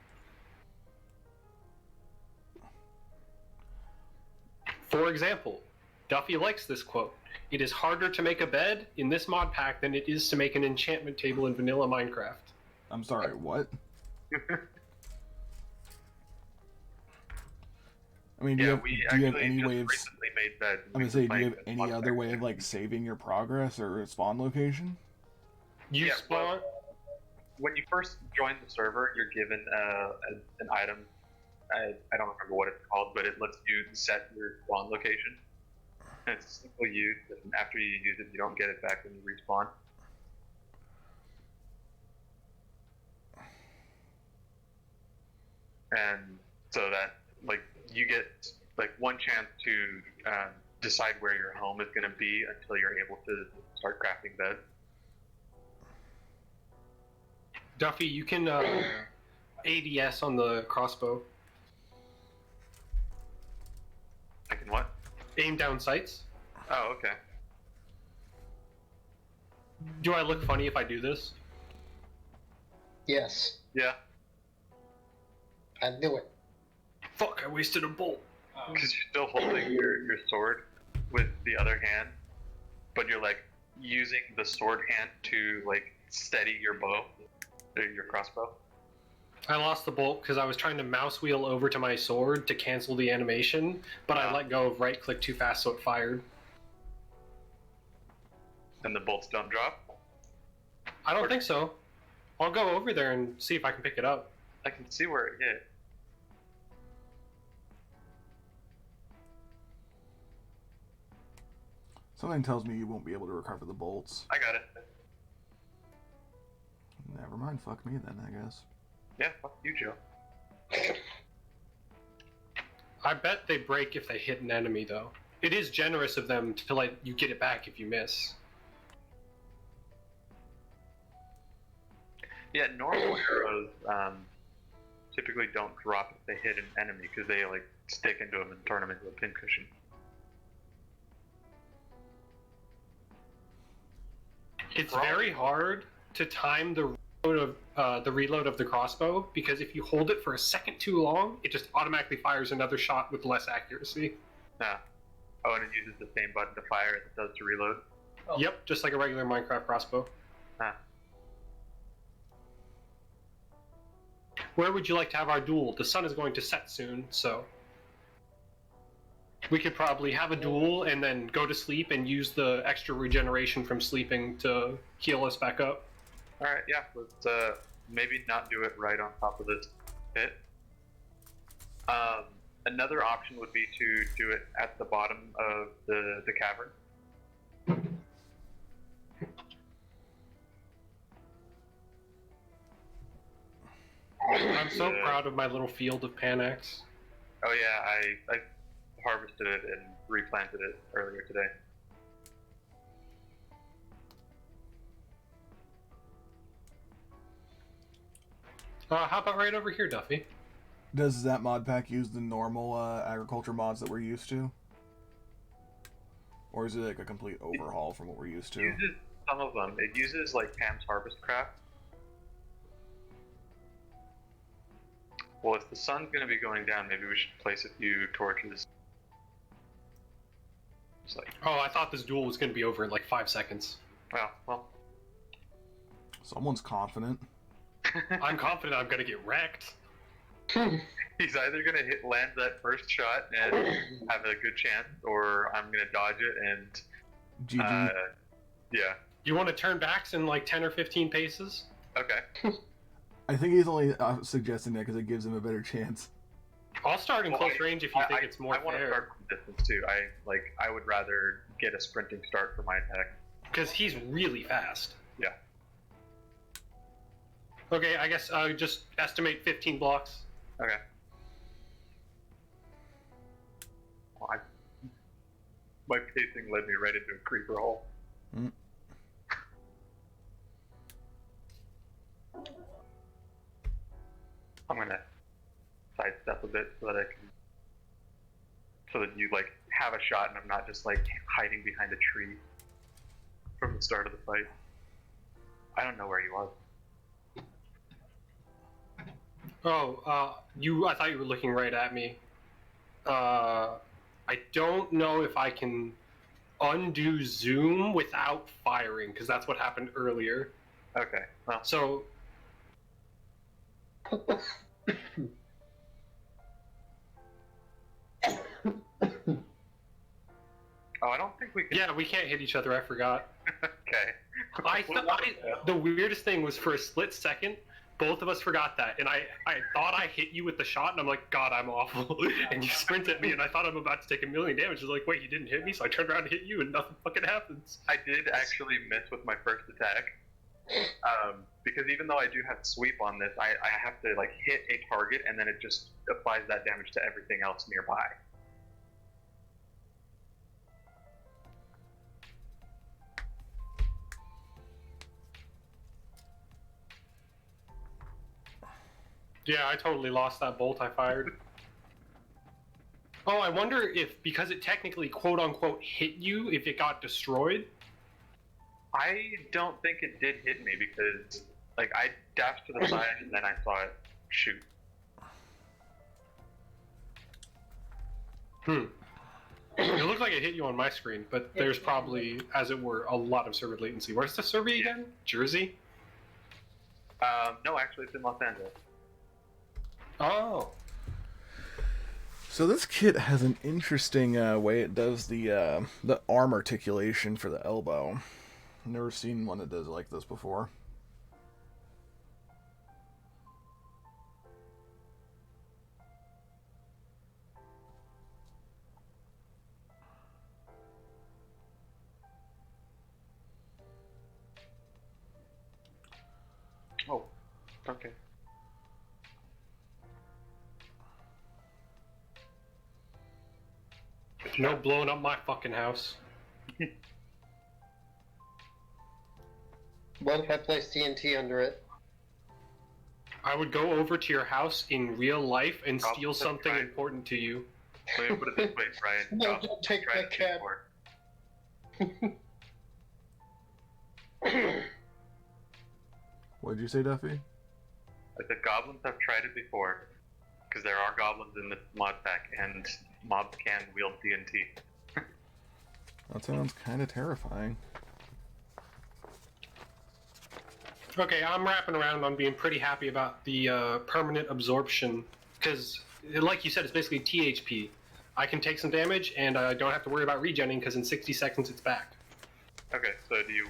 For example, Duffy likes this quote. It is harder to make a bed in this mod pack than it is to make an enchantment table in vanilla Minecraft. I'm sorry, what? I mean, do you have any way of? Recently made beds. I'm gonna say, do you have any other way of like saving your progress or spawn location? You spawn. Well, when you first join the server, you're given an item. I don't remember what it's called, but it lets you set your spawn location. And it's simple use, and after you use it, you don't get it back when you respawn. And so that, like, you get like one chance to decide where your home is going to be until you're able to start crafting beds. Duffy, you can ADS on the crossbow. I can what? Aim down sights. Oh, okay. Do I look funny if I do this? Yes, Yeah, I knew it. Fuck, I wasted a bolt. because you're still holding your sword with the other hand, but you're like using the sword hand to like steady your bow, or your crossbow. I lost the bolt because I was trying to mouse wheel over to my sword to cancel the animation, but I let go of right click too fast so it fired. And the bolts don't drop? I don't think so. I'll go over there and see if I can pick it up. I can see where it hit. Something tells me you won't be able to recover the bolts. I got it. Never mind, fuck me then, I guess. Yeah, fuck you, Joe. I bet they break if they hit an enemy, though. It is generous of them to let you get it back if you miss. Yeah, normal arrows typically don't drop if they hit an enemy because they like stick into them and turn them into a pincushion. It's very hard to time the reload of the crossbow because if you hold it for a second too long, it just automatically fires another shot with less accuracy. Nah. Oh, and it uses the same button to fire as it does to reload? Oh. Yep, just like a regular Minecraft crossbow. Ah. Where would you like to have our duel? The sun is going to set soon, so we could probably have a duel and then go to sleep and use the extra regeneration from sleeping to heal us back up. Alright, yeah, let's maybe not do it right on top of this pit. Another option would be to do it at the bottom of the cavern. I'm so proud of my little field of Panax. Oh yeah, I harvested it and replanted it earlier today. How about right over here, Duffy? Does that mod pack use the normal agriculture mods that we're used to? Or is it like a complete overhaul from what we're used It to? uses some of them. It uses like Pam's Harvest Craft. Well, if the sun's gonna be going down, maybe we should place a few torches. It's like, Oh, I thought this duel was going to be over in like 5 seconds. well. Someone's confident. I'm confident I'm going to get wrecked. He's either gonna land that first shot and have a good chance, or I'm gonna dodge it and GG. yeah. You want to turn backs in like 10 or 15 paces? Okay. I think he's only suggesting that because it gives him a better chance. I'll start in close range if you think it's more I want to fair. start from distance too. I would rather get a sprinting start for my attack. Because he's really fast. Yeah. Okay, I guess just estimate 15 blocks. Okay. Well, my pacing led me right into a creeper hole. Mm. I'm gonna sidestep a bit so that so that you like have a shot and I'm not just like hiding behind a tree from the start of the fight. I don't know where you are. Oh, I thought you were looking right at me. I don't know if I can undo zoom without firing, because that's what happened earlier. Okay. Well, So, oh, I don't think we can. yeah, we can't hit each other, I forgot. Okay. The weirdest thing was for a split second, both of us forgot that, and I thought I hit you with the shot, and I'm like, God, I'm awful. And you sprint at me, and I thought I'm about to take 1,000,000 damage. I was like, wait, you didn't hit me? So I turned around and hit you, and nothing fucking happens. I did actually miss with my first attack. Because even though I do have sweep on this, I have to like hit a target and then it just applies that damage to everything else nearby. Yeah, I totally lost that bolt I fired. Oh, I wonder if, because it technically quote-unquote hit you, if it got destroyed? I don't think it did hit me because like I dashed to the side and then I saw it shoot. It looked like it hit you on my screen, but there's probably, as it were, a lot of server latency. Where's the server again? Jersey? No, actually it's in Los Angeles. Oh. So this kit has an interesting way it does the arm articulation for the elbow. I've never seen one that does it like this before. Oh, okay. No blowing up my fucking house. What if I place TNT under it? I would go over to your house in real life and Oh, steal that's something right. important to you. Let me put it this way, Brian. No, Goblins don't take tried my it cat. before. What did you say, Duffy? I said goblins have tried it before, because there are goblins in this mod pack, and mobs can wield TNT. That sounds kind of terrifying. Okay, I'm wrapping around on being pretty happy about the permanent absorption, because, like you said, it's basically THP. I can take some damage, and I don't have to worry about regenning, because in 60 seconds it's back. Okay, so do you,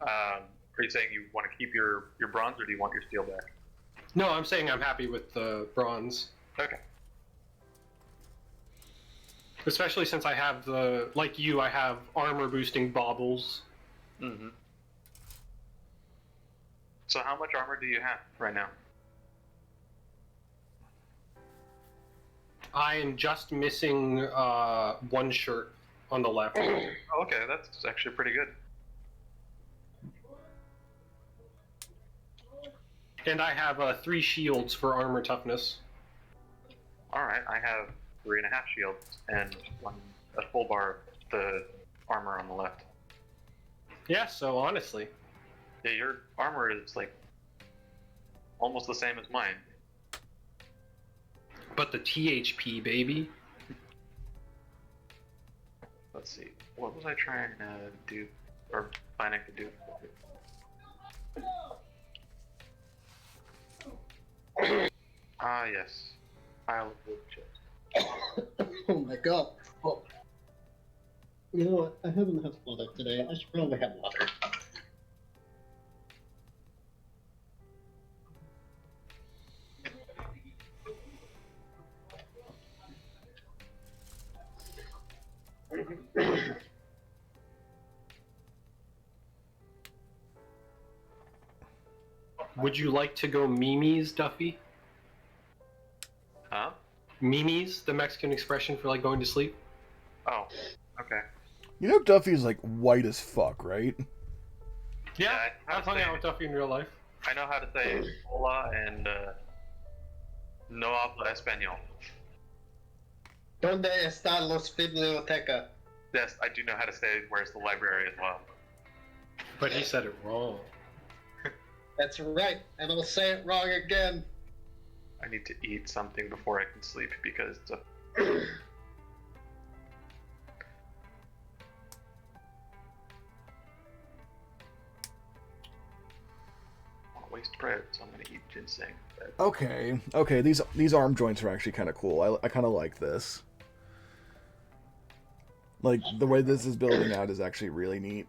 are you saying you want to keep your bronze, or do you want your steel back? No, I'm saying I'm happy with the bronze. Okay. Especially since I have like you, I have armor boosting baubles. Mm-hmm. So how much armor do you have right now? I am just missing one shirt on the left. Oh, okay, that's actually pretty good. And I have 3 shields for armor toughness. Alright, I have 3.5 shields and a full bar of the armor on the left. Yeah, so honestly. Yeah, your armor is like almost the same as mine. but the THP, baby. Let's see. What was I trying to do, or planning to do? Ah, yes. Pile of wood chips. Oh my god. Oh. You know what? I haven't had water today. I should probably have water. Would you like to go Mimi's, Duffy? Huh? Mimi's, the Mexican expression for like going to sleep. Oh, okay. You know Duffy's like white as fuck, right? Yeah, I I've hung out with Duffy in real life. I know how to say hola and no habla español. ¿Dónde están los biblioteca? Yes, I do know how to say where's the library as well. But he said it wrong. That's right, and I'll say it wrong again. I need to eat something before I can sleep because it's a... I want to waste bread, so I'm going to eat ginseng. Okay. These arm joints are actually kind of cool. I kind of like this. Like the way this is building out is actually really neat.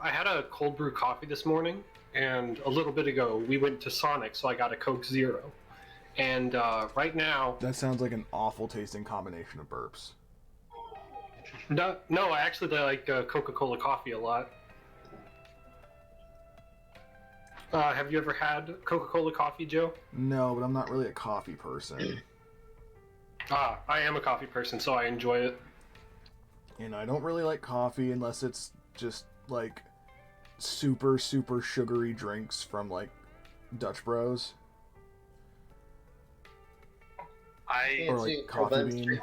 I had a cold brew coffee this morning, and a little bit ago we went to Sonic, so I got a Coke Zero. And right now, That sounds like an awful tasting combination of burps. no, I actually like Coca-Cola coffee a lot. Have you ever had Coca-Cola coffee, Joe? No, but I'm not really a coffee person. I am a coffee person, so I enjoy it. And I don't really like coffee unless it's just like super sugary drinks from like Dutch Bros. Or like coffee bean.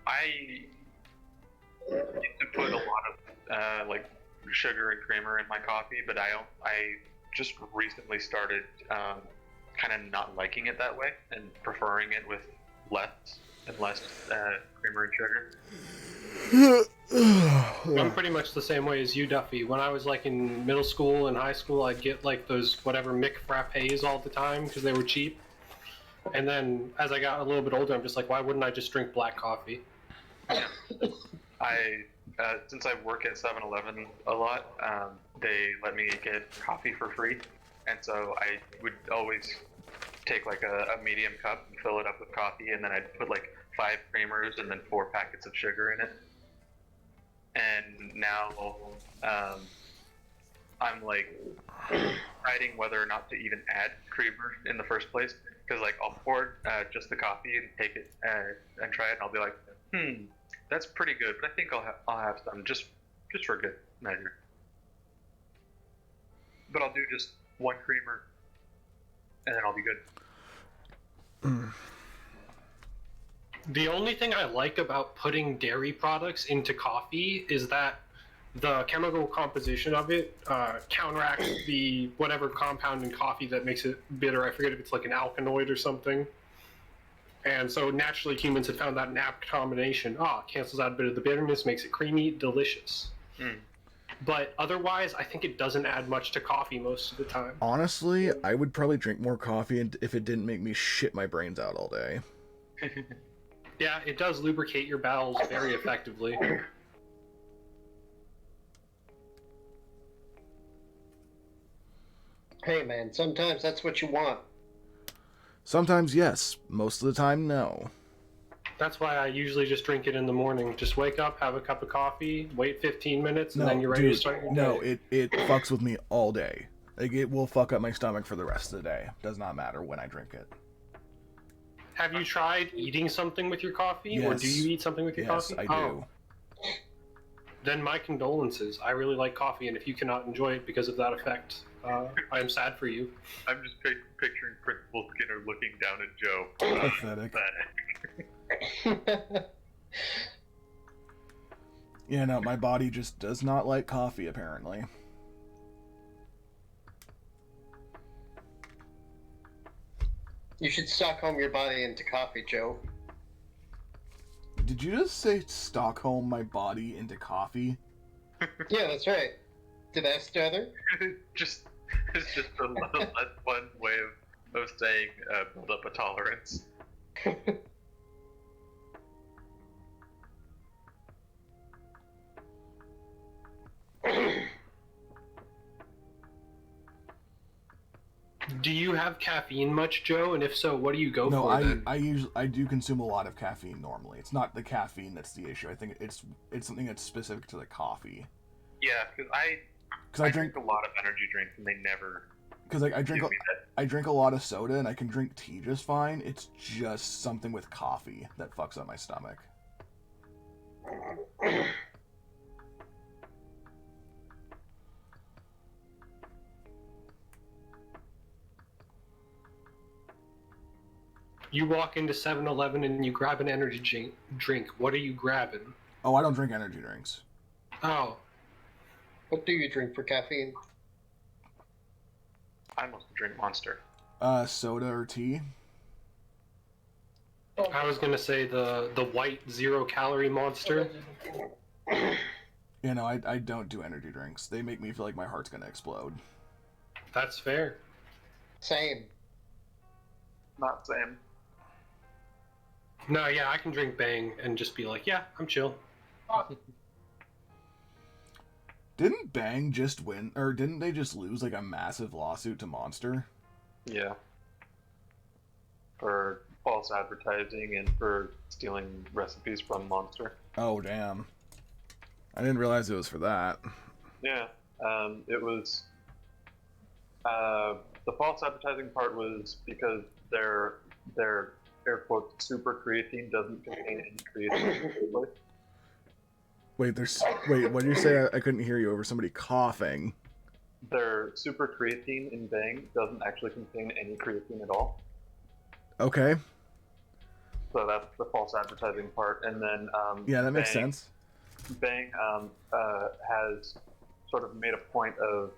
I used to put a lot of like sugar and creamer in my coffee, but I just recently started kind of not liking it that way and preferring it with less creamer and sugar. I'm pretty much the same way as you, Duffy. When I was like in middle school and high school, I'd get like those whatever Mick frappes all the time because they were cheap. And then as I got a little bit older, I'm just like, why wouldn't I just drink black coffee? Since I work at 7-Eleven a lot, they let me get coffee for free, and so I would always take like a medium cup and fill it up with coffee, and then I'd put like 5 creamers and then 4 packets of sugar in it. And now I'm like deciding whether or not to even add creamer in the first place, because like I'll pour just the coffee and take it and try it, and I'll be like, that's pretty good, but I think I'll have some just for good measure. But I'll do just 1 creamer, and then I'll be good. The only thing I like about putting dairy products into coffee is that the chemical composition of it counteracts the whatever compound in coffee that makes it bitter. I forget if it's like an alkaloid or something. And so naturally humans have found that an apt combination. Cancels out a bit of the bitterness, makes it creamy, delicious. But otherwise, I think it doesn't add much to coffee most of the time. Honestly, I would probably drink more coffee if it didn't make me shit my brains out all day. Yeah, it does lubricate your bowels very effectively. Hey man, sometimes that's what you want. Sometimes yes, most of the time no. That's why I usually just drink it in the morning. Just wake up, have a cup of coffee, wait 15 minutes, and then you're ready to start your day. No, it fucks with me all day. Like, it will fuck up my stomach for the rest of the day. Does not matter when I drink it. Have you tried eating something with your coffee? Yes. Or do you eat something with your coffee? Yes, I do. Then my condolences. I really like coffee, and if you cannot enjoy it because of that effect, I am sad for you. I'm just picturing Principal Skinner looking down at Joe. Pathetic. Yeah, no, my body just does not like coffee, apparently. You should Stockholm your body into coffee, Joe. Did you just say Stockholm my body into coffee? Yeah, that's right. Did I stutter? It's just a less fun way of saying build up a tolerance. Do you have caffeine much, Joe? And if so, what do you go for then? I do consume a lot of caffeine normally. It's not the caffeine that's the issue. I think it's something that's specific to the coffee. Yeah, because I drink a lot of energy drinks and they never. Because I drink a lot of soda and I can drink tea just fine. It's just something with coffee that fucks up my stomach. You walk into 7-Eleven and you grab an energy drink. What are you grabbing? Oh, I don't drink energy drinks. Oh. What do you drink for caffeine? I mostly drink Monster. Soda or tea. I was gonna say the white 0-calorie Monster. You know, I don't do energy drinks. They make me feel like my heart's gonna explode. That's fair. Same. Not same. No, yeah, I can drink Bang and just be like, yeah, I'm chill. Didn't Bang just win, or didn't they just lose like a massive lawsuit to Monster? Yeah. For false advertising and for stealing recipes from Monster. Oh, damn. I didn't realize it was for that. Yeah. It was... the false advertising part was because their air quotes super creatine doesn't contain any creatine. Wait, what did you say? I couldn't hear you over somebody coughing. Their super creatine in Bang doesn't actually contain any creatine at all. Okay. So that's the false advertising part. And then yeah, that makes sense. Bang has sort of made a point of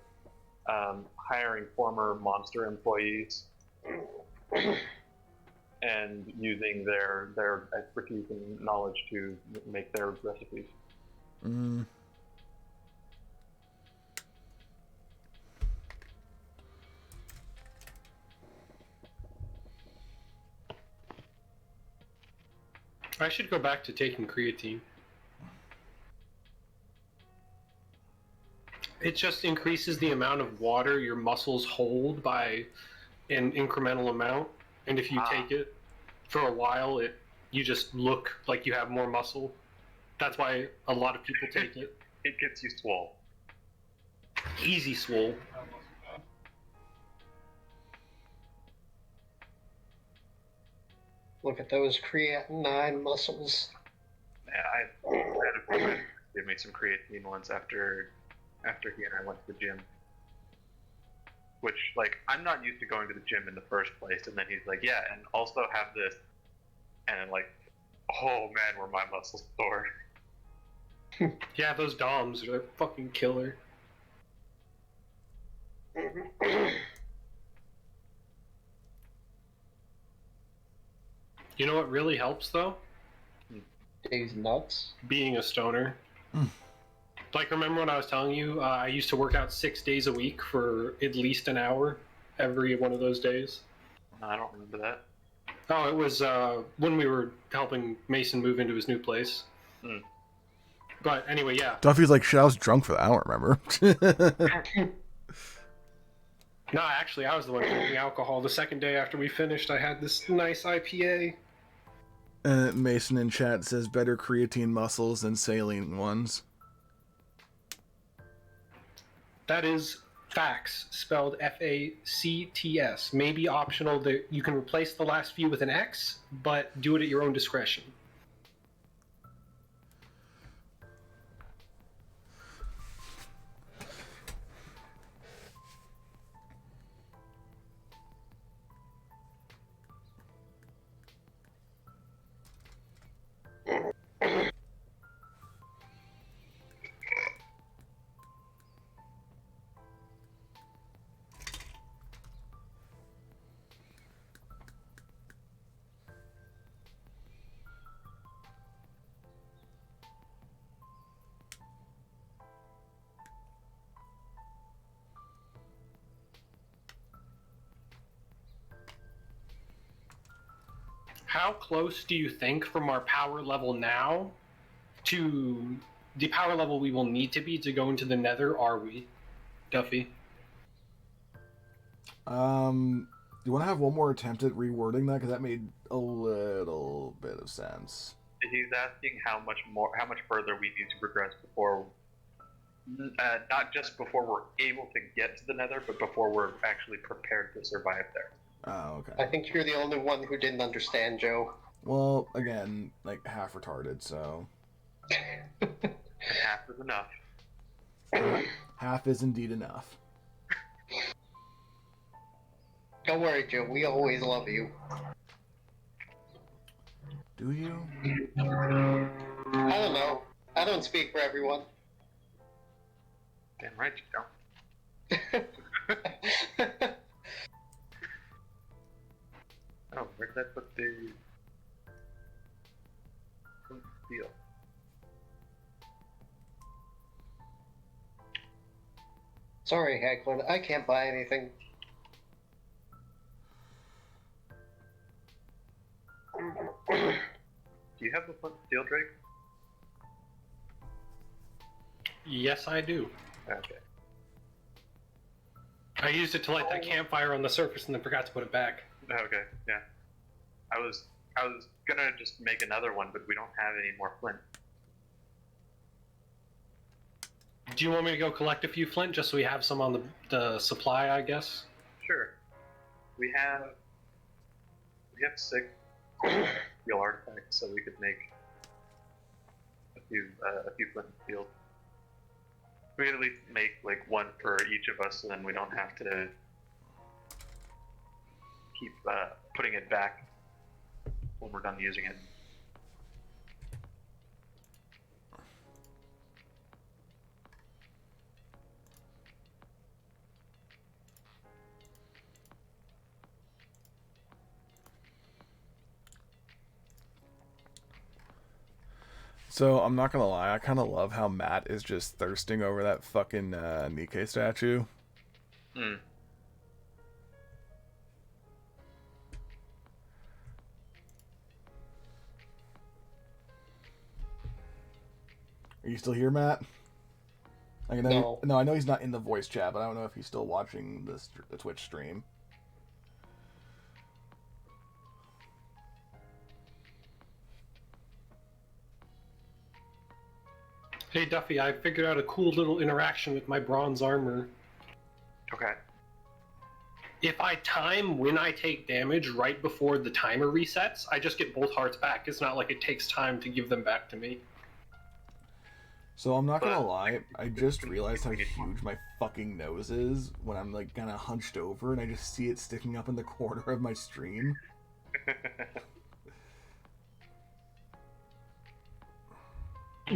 hiring former Monster employees and using their expertise and knowledge to make their recipes. Mm. I should go back to taking creatine. It just increases the amount of water your muscles hold by an incremental amount. And if you take it for a while, you just look like you have more muscle. That's why a lot of people take it. It gets you swole. Easy swole. Look at those creatinine muscles. Yeah, I had a friend give me some creatine once after he and I went to the gym. Which, like, I'm not used to going to the gym in the first place, and then he's like, yeah, and also have this. And I'm like, oh man, were my muscles sore. Yeah, those DOMs, they're fucking killer. You know what really helps, though? These nuts. Being a stoner. Like, remember when I was telling you I used to work out 6 days a week for at least an hour every one of those days? No, I don't remember that. Oh, it was when we were helping Mason move into his new place. But anyway, yeah. Duffy's like, shit, I was drunk for that. I don't remember. No, actually, I was the one drinking alcohol. The second day after we finished, I had this nice IPA. Mason in chat says better creatine muscles than saline ones. That is facts, spelled F-A-C-T-S. Maybe optional that you can replace the last few with an X, but do it at your own discretion. How close do you think from our power level now to the power level we will need to be to go into the nether are we, Duffy? Do you want to have one more attempt at rewording that? Because that made a little bit of sense. He's asking how much further we need to progress before, not just before we're able to get to the nether, but before we're actually prepared to survive there. Oh, okay. I think you're the only one who didn't understand, Joe. Well, again, like half retarded, so. Half is enough. Half is indeed enough. Don't worry, Joe. We always love you. Do you? I don't know. I don't speak for everyone. Damn right you don't. Oh, where did I put the steel? Sorry, Hagland. I can't buy anything. Do you have the flint steel, Drake? Yes, I do. Okay. I used it to light that campfire on the surface and then forgot to put it back. Okay, yeah. I was gonna just make another one, but we don't have any more flint. Do you want me to go collect a few flint just so we have some on the supply, I guess? Sure. We have 6 steel artifacts, so we could make a few flint and steel. We could at least make like one for each of us, so then we don't have to keep putting it back when we're done using it. So, I'm not gonna lie, I kind of love how Matt is just thirsting over that fucking Nikkei statue. Hmm. Are you still here, Matt? I know No. I know he's not in the voice chat, but I don't know if he's still watching the Twitch stream. Hey Duffy, I figured out a cool little interaction with my bronze armor. Okay. If I time when I take damage right before the timer resets, I just get both hearts back. It's not like it takes time to give them back to me. So I'm not gonna lie, I just realized how huge my fucking nose is when I'm like kinda hunched over and I just see it sticking up in the corner of my stream.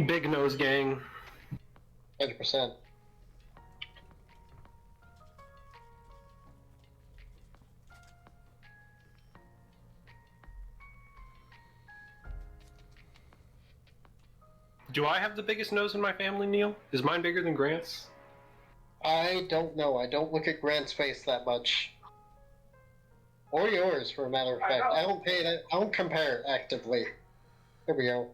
Big nose gang. 100%. Do I have the biggest nose in my family, Neil? Is mine bigger than Grant's? I don't know. I don't look at Grant's face that much. Or yours, for a matter of fact. I don't pay that. I don't compare actively. There we go.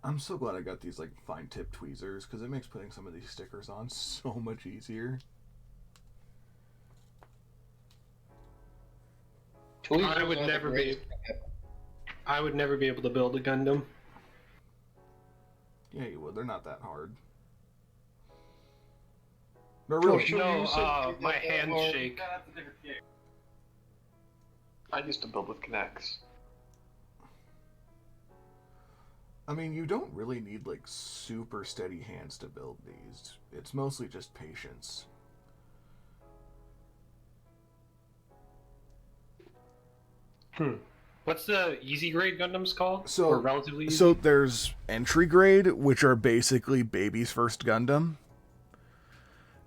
I'm so glad I got these like fine tip tweezers because it makes putting some of these stickers on so much easier. I would never be able to build a Gundam. Yeah, you would. They're not that hard. They're really. No, my hands shake. I used to build with Kinects. I mean, you don't really need like super steady hands to build these. It's mostly just patience. What's the easy grade Gundams called? So, or relatively easy? So there's entry grade, which are basically baby's first Gundam.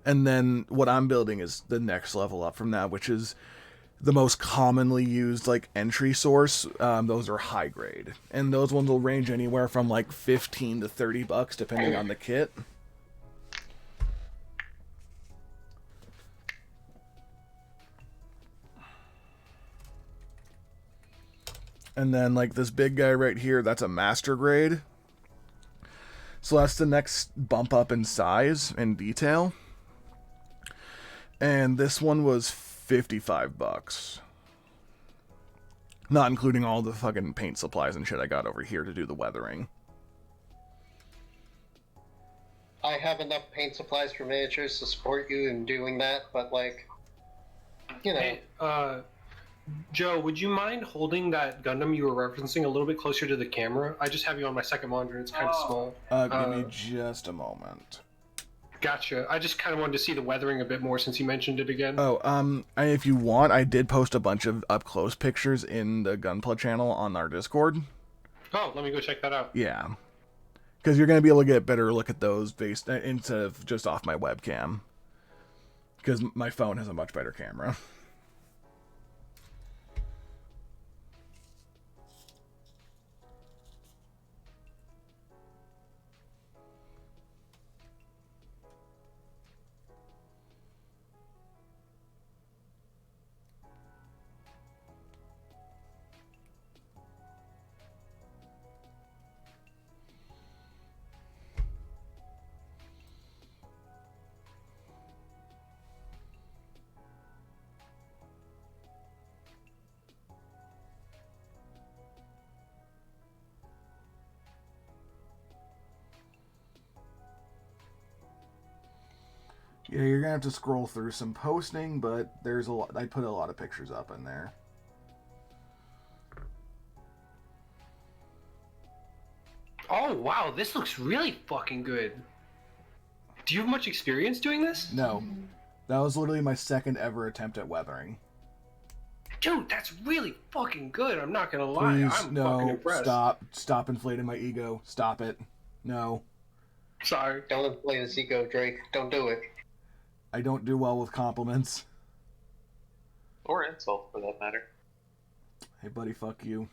And then what I'm building is the next level up from that, which is the most commonly used like entry source. Those are high grade, and those ones will range anywhere from like $15 to $30 depending on the kit. And then like this big guy right here, that's a master grade. So that's the next bump up in size and detail. And this one was $55. Not including all the fucking paint supplies and shit I got over here to do the weathering. I have enough paint supplies for miniatures to support you in doing that, but like, you know. Hey, Joe, would you mind holding that Gundam you were referencing a little bit closer to the camera? I just have you on my second monitor. It's kind of small. Give me just a moment. Gotcha. I just kind of wanted to see the weathering a bit more since you mentioned it again. Oh, if you want, I did post a bunch of up-close pictures in the Gunpla channel on our Discord. Oh, let me go check that out. Yeah. Because you're going to be able to get a better look at those based instead of just off my webcam. Because my phone has a much better camera. Yeah, you're gonna have to scroll through some posting, but there's a lot. I put a lot of pictures up in there. Oh, wow, this looks really fucking good. Do you have much experience doing this? No. That was literally my second ever attempt at weathering. Dude, that's really fucking good. I'm not gonna lie. Please, I'm fucking impressed. Stop inflating my ego. Stop it. No. Sorry. Don't inflate his ego, Drake. Don't do it. I don't do well with compliments. Or insults, for that matter. Hey, buddy, fuck you.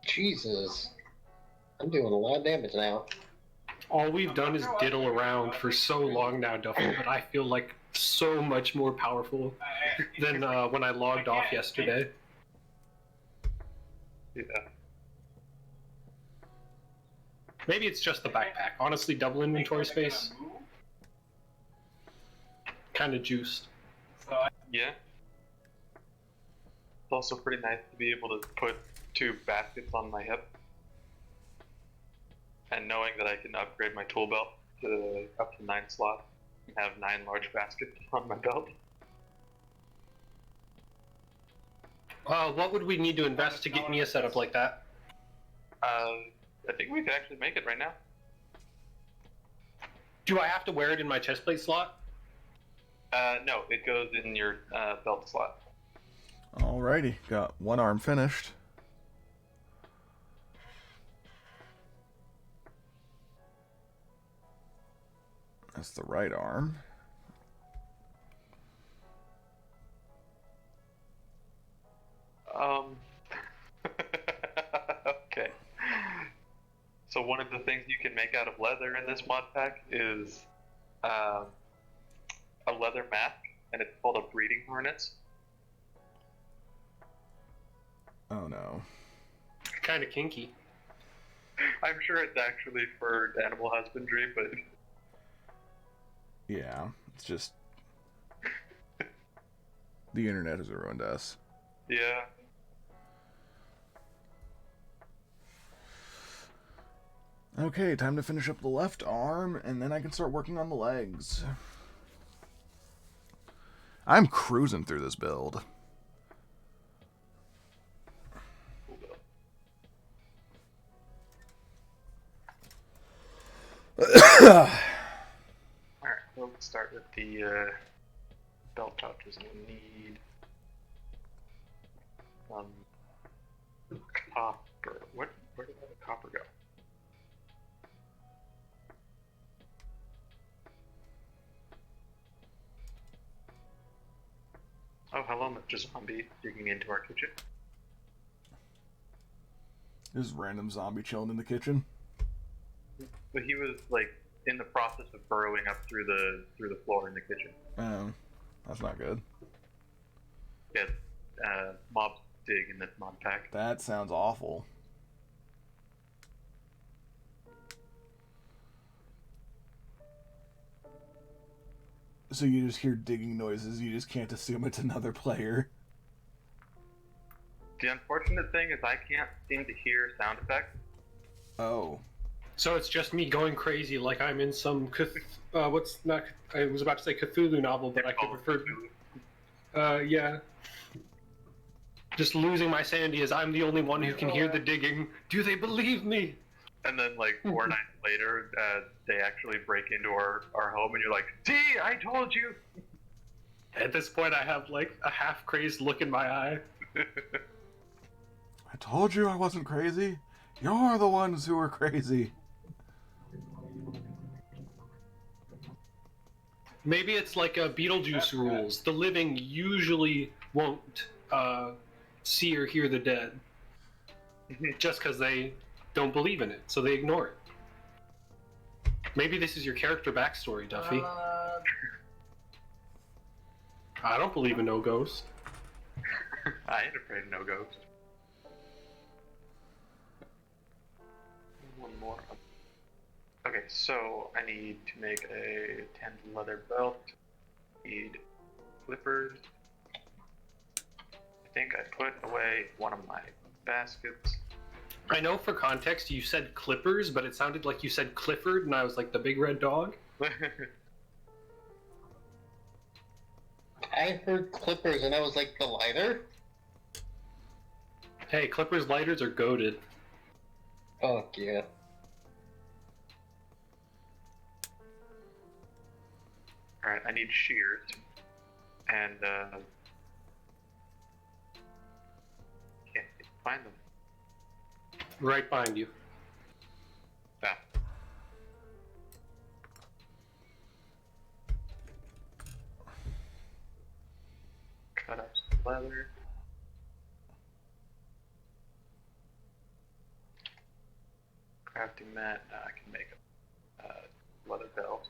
Jesus. I'm doing a lot of damage now. All we've done is diddle around for so long now, Duffel, but I feel like so much more powerful than when I logged off yesterday. Yeah. Maybe it's just the backpack. Honestly, double inventory space. Kind of juiced. Yeah. It's also pretty nice to be able to put 2 baskets on my hip. And knowing that I can upgrade my tool belt to up to 9 slots and have 9 large baskets on my belt. What would we need to invest to get me a setup like that? I think we could actually make it right now. Do I have to wear it in my chestplate slot? No, it goes in your belt slot. Alrighty, got one arm finished. That's the right arm. Okay. So one of the things you can make out of leather in this mod pack is a leather mask, and it's called a breeding harness. Oh no. Kind of kinky. I'm sure it's actually for animal husbandry, but Yeah, it's just the internet has ruined us. yeah. Okay, time to finish up the left arm, and then I can start working on the legs. I'm cruising through this build. Alright, well, let's start with the belt pouches. We'll need copper. Where did all the copper go? Oh, hello, Mr. Zombie, digging into our kitchen. This random zombie chilling in the kitchen. But he was like in the process of burrowing up through the floor in the kitchen. That's not good. Yeah, mobs dig in this mod pack. That sounds awful. So you just hear digging noises, you just can't assume it's another player. The unfortunate thing is I can't seem to hear sound effects. Oh. So it's just me going crazy like I'm in some I was about to say Cthulhu novel, but I could prefer yeah. Just losing my sanity as I'm the only one who can hear the digging. Do they believe me? And then like 4 nights later, they actually break into our home and you're like, T, I told you! At this point I have like a half crazed look in my eye. I told you I wasn't crazy. You're the ones who were crazy. Maybe it's like a Beetlejuice rules. The living usually won't see or hear the dead. Just because they don't believe in it, so they ignore it. Maybe this is your character backstory, Duffy. I don't believe in no ghost. I ain't afraid of no ghost. One more. Okay, so I need to make a 10 leather belt. Need clippers. I think I put away one of my baskets. I know for context you said clippers, but it sounded like you said Clifford, and I was like, the big red dog? I heard clippers and I was like, the lighter? Hey, clippers lighters are goated. Fuck yeah. Alright, I need shears. And, can't find them. Right behind you. Ah. Cut up some leather. Crafting mat. Now I can make a leather belt.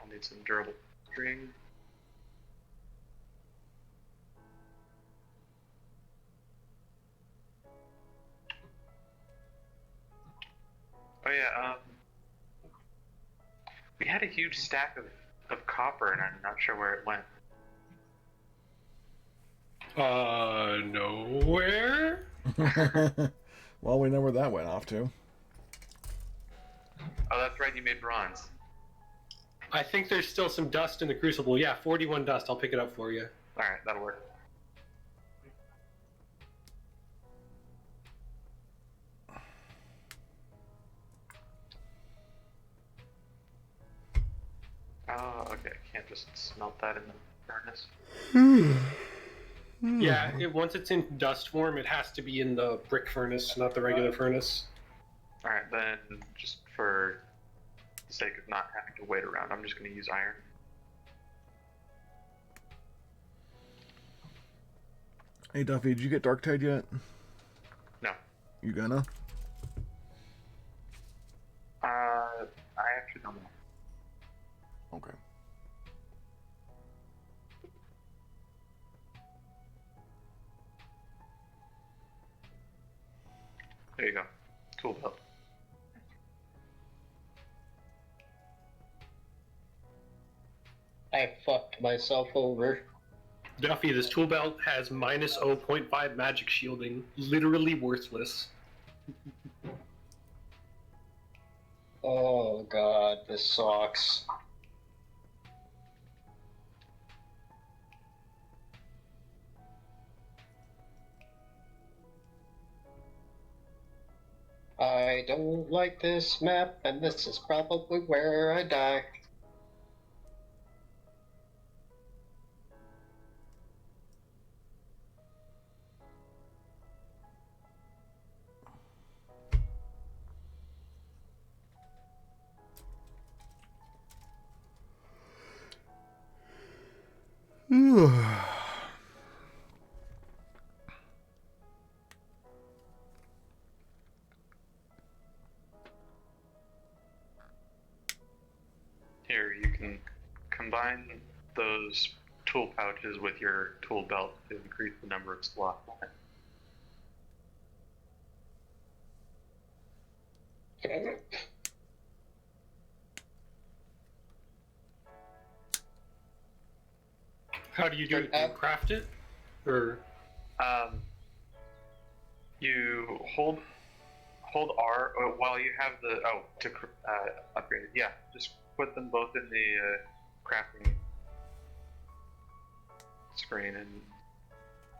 I'll need some durable string. Oh yeah, we had a huge stack of copper and I'm not sure where it went. Nowhere? Well, we know where that went off to. Oh, that's right, you made bronze. I think there's still some dust in the crucible. Yeah, 41 dust. I'll pick it up for you. Alright, that'll work. Oh, okay, I can't just smelt that in the furnace. Yeah, once it's in dust form, it has to be in the brick furnace, not the regular furnace. Alright, then just for the sake of not having to wait around, I'm just going to use iron. Hey Duffy, did you get Dark Tide yet? No. You gonna? I actually don't know. Okay. There you go. Tool belt. I fucked myself over. Duffy, this tool belt has minus 0.5 magic shielding. Literally worthless. Oh god, this sucks. I don't like this map, and this is probably where I die. Here, you can combine those tool pouches with your tool belt to increase the number of slots on it. How do you do it? Do you craft it? Or You hold R while you have the to upgrade it. Yeah, just put them both in the crafting screen and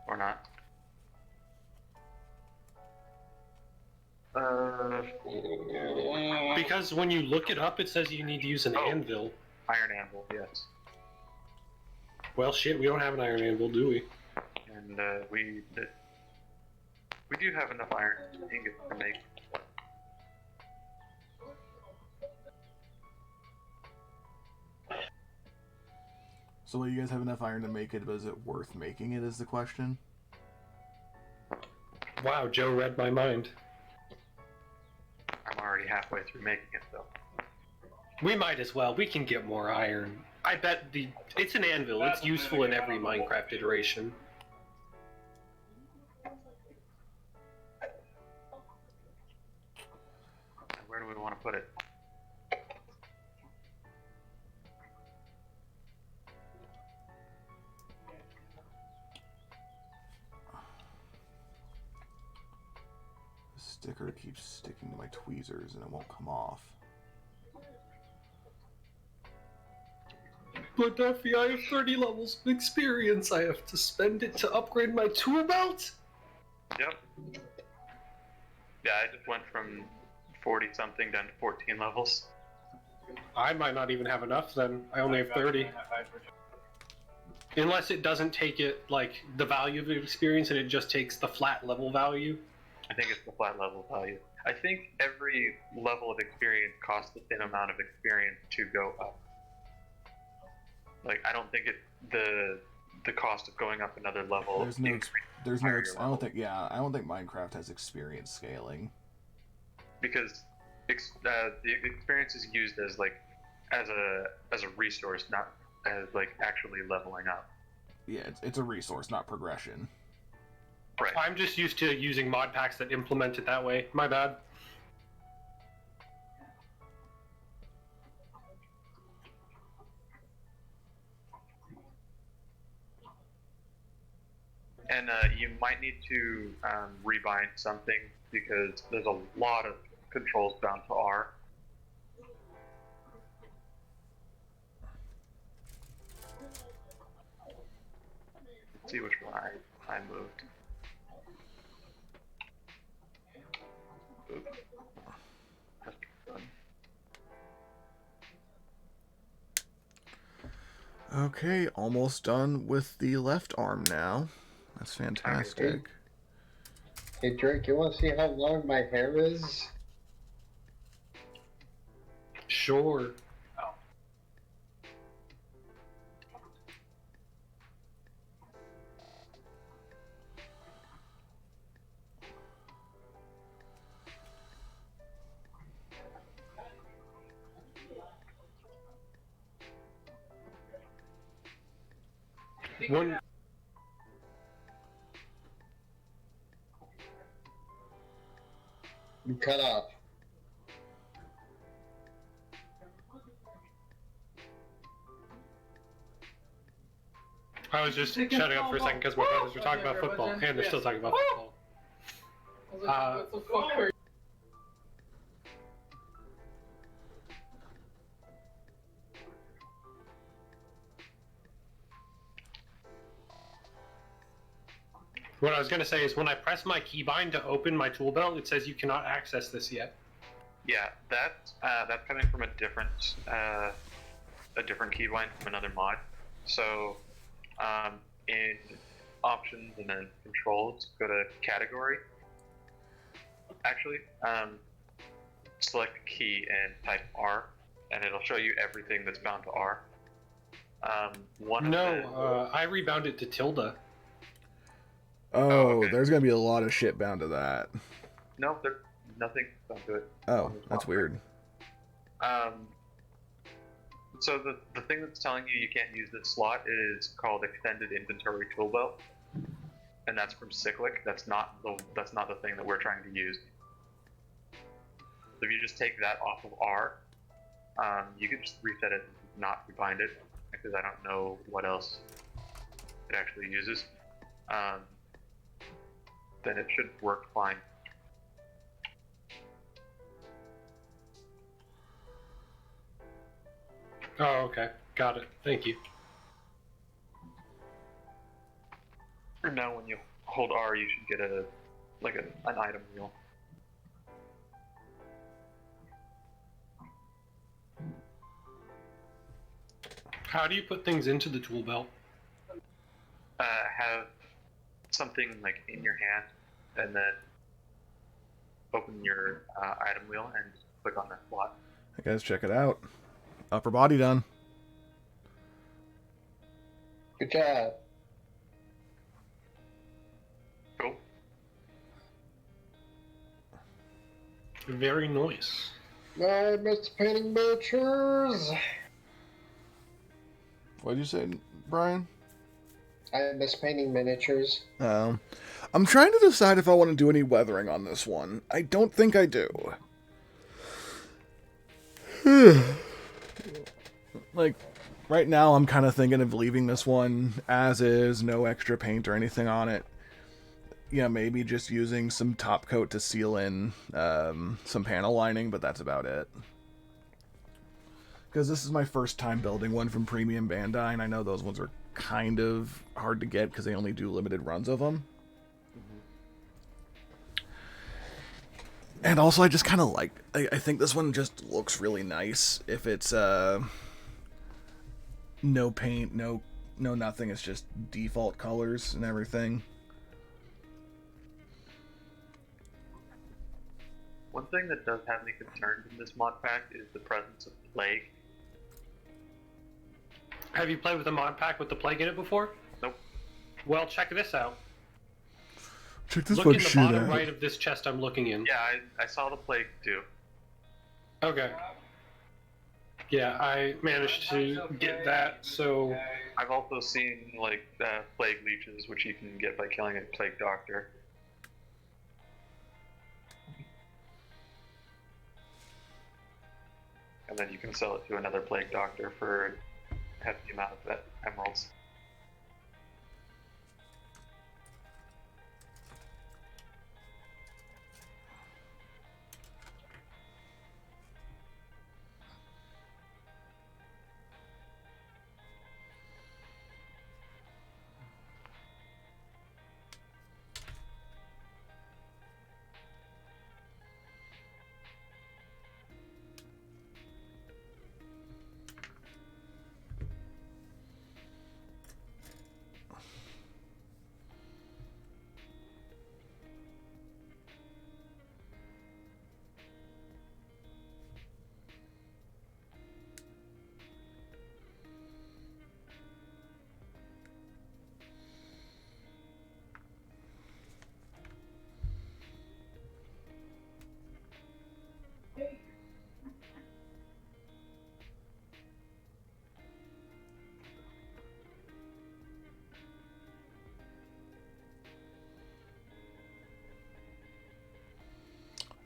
or not. because when you look it up, it says you need to use an anvil. Iron anvil, yes. Well, shit, we don't have an iron anvil, do we? And we do have enough iron ingots to make. So, will you guys have enough iron to make it, but is it worth making it, is the question? Wow, Joe read my mind. I'm already halfway through making it, though. We might as well. We can get more iron. I bet it's an anvil. It's useful in every Minecraft iteration. Where do we want to put it? The sticker keeps sticking to my tweezers and it won't come off. But Duffy, I have 30 levels of experience. I have to spend it to upgrade my tool belt? Yep. Yeah, I just went from 40-something down to 14 levels. I might not even have enough then. I only have 30. Unless it doesn't take it, like, the value of the experience and it just takes the flat level value. I think it's the flat level value. I think every level of experience costs the same amount of experience to go up. Like, I don't think the cost of going up another level. I don't think Minecraft has experience scaling. Because the experience is used as a resource, not as like actually leveling up. Yeah, it's a resource, not progression. Right. I'm just used to using mod packs that implement it that way. My bad. And you might need to rebind something because there's a lot of controls bound to R. Let's see which one I moved. Oop. That's done. Okay, almost done with the left arm now. That's fantastic. Hey Drake, you want to see how long my hair is? Sure. One. You cut off. I was just shutting up for a second because my brothers were talking about football, and they're still talking about football. What I was going to say is when I press my keybind to open my tool belt, it says you cannot access this yet. Yeah, that's coming from a different keybind from another mod. So in options and then controls, go to category. Actually, select key and type R, and it'll show you everything that's bound to R. I rebound it to tilde. Oh, okay. There's gonna be a lot of shit bound to that. No, there's nothing bound to it. Oh, that's weird. So the thing that's telling you can't use this slot is called Extended Inventory Tool Belt, and that's from Cyclic. That's not the thing that we're trying to use. So if you just take that off of R, you can just reset it and not rebind it, because I don't know what else it actually uses. Then it should work fine. Oh, okay. Got it. Thank you. And now when you hold R, you should get an item wheel. How do you put things into the tool belt? Have something like in your hand, and then open your item wheel and click on that slot. Hey guys, check it out. Upper body done. Good job. Cool. Very nice. I miss painting miniatures. What'd you say, Brian? I miss painting miniatures. I'm trying to decide if I want to do any weathering on this one. I don't think I do. Like, right now I'm kind of thinking of leaving this one as is, no extra paint or anything on it. Yeah, maybe just using some top coat to seal in some panel lining, but that's about it. Because this is my first time building one from Premium Bandai, and I know those ones are kind of hard to get because they only do limited runs of them. And also, I just kind of like... I think this one just looks really nice. If it's no paint, no nothing. It's just default colors and everything. One thing that does have me concerned in this mod pack is the presence of plague. Have you played with a mod pack with the plague in it before? Nope. Well, check this out. Check this Look in fucking the shit bottom out. right of this chest I'm looking in. Yeah, I saw the plague too. Okay. Yeah, I managed to get that, so... I've also seen like plague leeches, which you can get by killing a plague doctor. And then you can sell it to another plague doctor for a hefty amount of emeralds.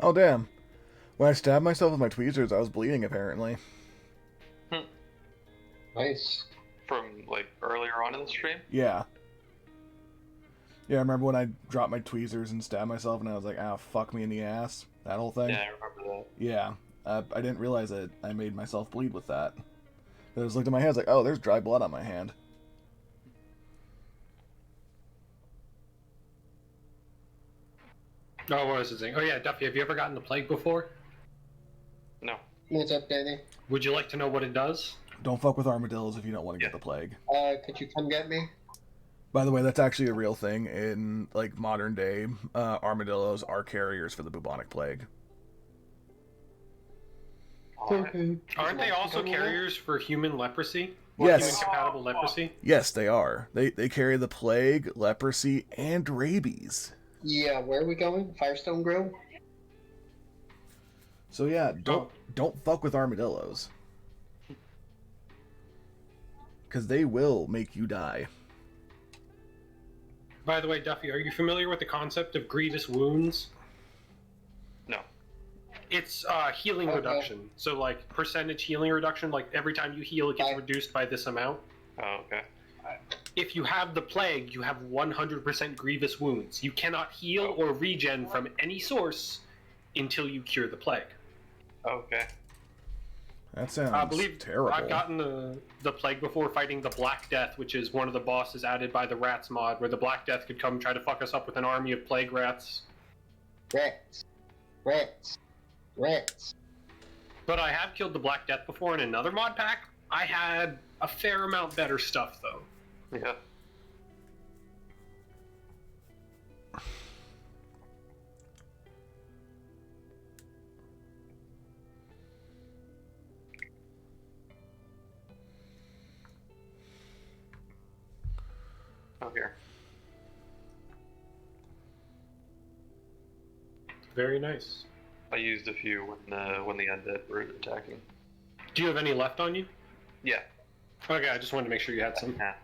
Oh, damn. When I stabbed myself with my tweezers, I was bleeding, apparently. Nice. From like earlier on in the stream. Yeah. Yeah, I remember when I dropped my tweezers and stabbed myself, and I was like, "Ah, fuck me in the ass." That whole thing. Yeah, I remember that. Yeah. I didn't realize that I made myself bleed with that. I just looked at my hands like, oh, there's dry blood on my hand. Oh, what was I saying? Oh yeah, Duffy, have you ever gotten the plague before? No. What's up, Danny? Would you like to know what it does? Don't fuck with armadillos if you don't want to get the plague. Could you come get me? By the way, that's actually a real thing in like modern day. Armadillos are carriers for the bubonic plague. Okay. Aren't they also carriers for human leprosy? Yes. Human compatible leprosy? Yes, they are. They carry the plague, leprosy, and rabies. Yeah, where are we going? Firestone Grill? So yeah, don't fuck with armadillos. Because they will make you die. By the way, Duffy, are you familiar with the concept of grievous wounds? No. It's healing reduction. So, like, percentage healing reduction, like, every time you heal, it gets reduced by this amount. Oh, okay. If you have the plague, you have 100% grievous wounds. You cannot heal or regen from any source until you cure the plague. Okay. That sounds I believe terrible. I've gotten the plague before fighting the Black Death, which is one of the bosses added by the Rats mod, where the Black Death could come and try to fuck us up with an army of plague rats. Rats. Rats. Rats. But I have killed the Black Death before in another mod pack. I had a fair amount better stuff, though. Yeah. Oh, here. Very nice. I used a few when the undead were attacking. Do you have any left on you? Yeah. Okay, I just wanted to make sure you had some. Yeah.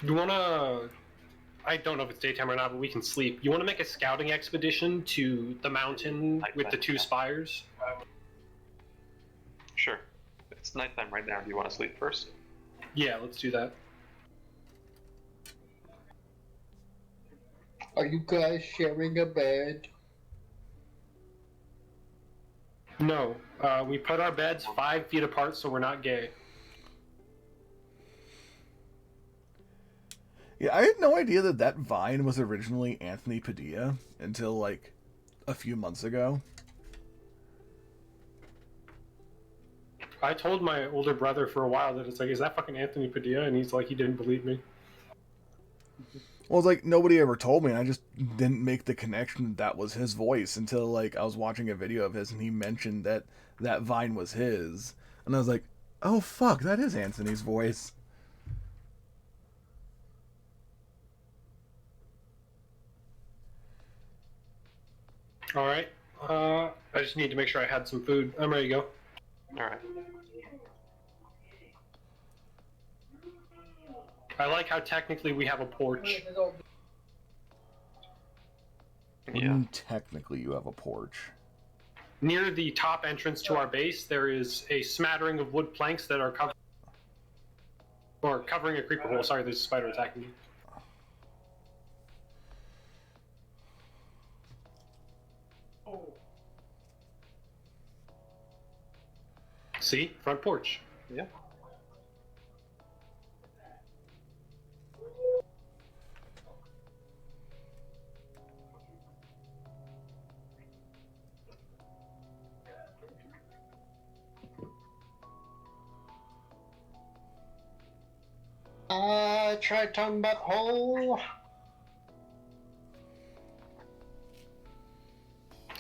You wanna... I don't know if it's daytime or not, but we can sleep. You wanna make a scouting expedition to the mountain with the two spires? Sure. It's nighttime right now. Do you want to sleep first? Yeah, let's do that. Are you guys sharing a bed? No, we put our beds 5 feet apart so we're not gay. Yeah, I had no idea that vine was originally Anthony Padilla until like a few months ago. I told my older brother for a while that it's like, is that fucking Anthony Padilla? And he's like, he didn't believe me. Well, it's like nobody ever told me, and I just didn't make the connection that was his voice until like I was watching a video of his and he mentioned that vine was his, and I was like, oh fuck, that is Anthony's voice. All right. I just need to make sure I had some food. I'm ready to go. All right. I like how technically we have a porch. Yeah. Technically, you have a porch. Near the top entrance to our base, there is a smattering of wood planks that are covering a creeper hole. Sorry, there's a spider attacking me. See? Front porch. Yeah. I tried talking about the hole.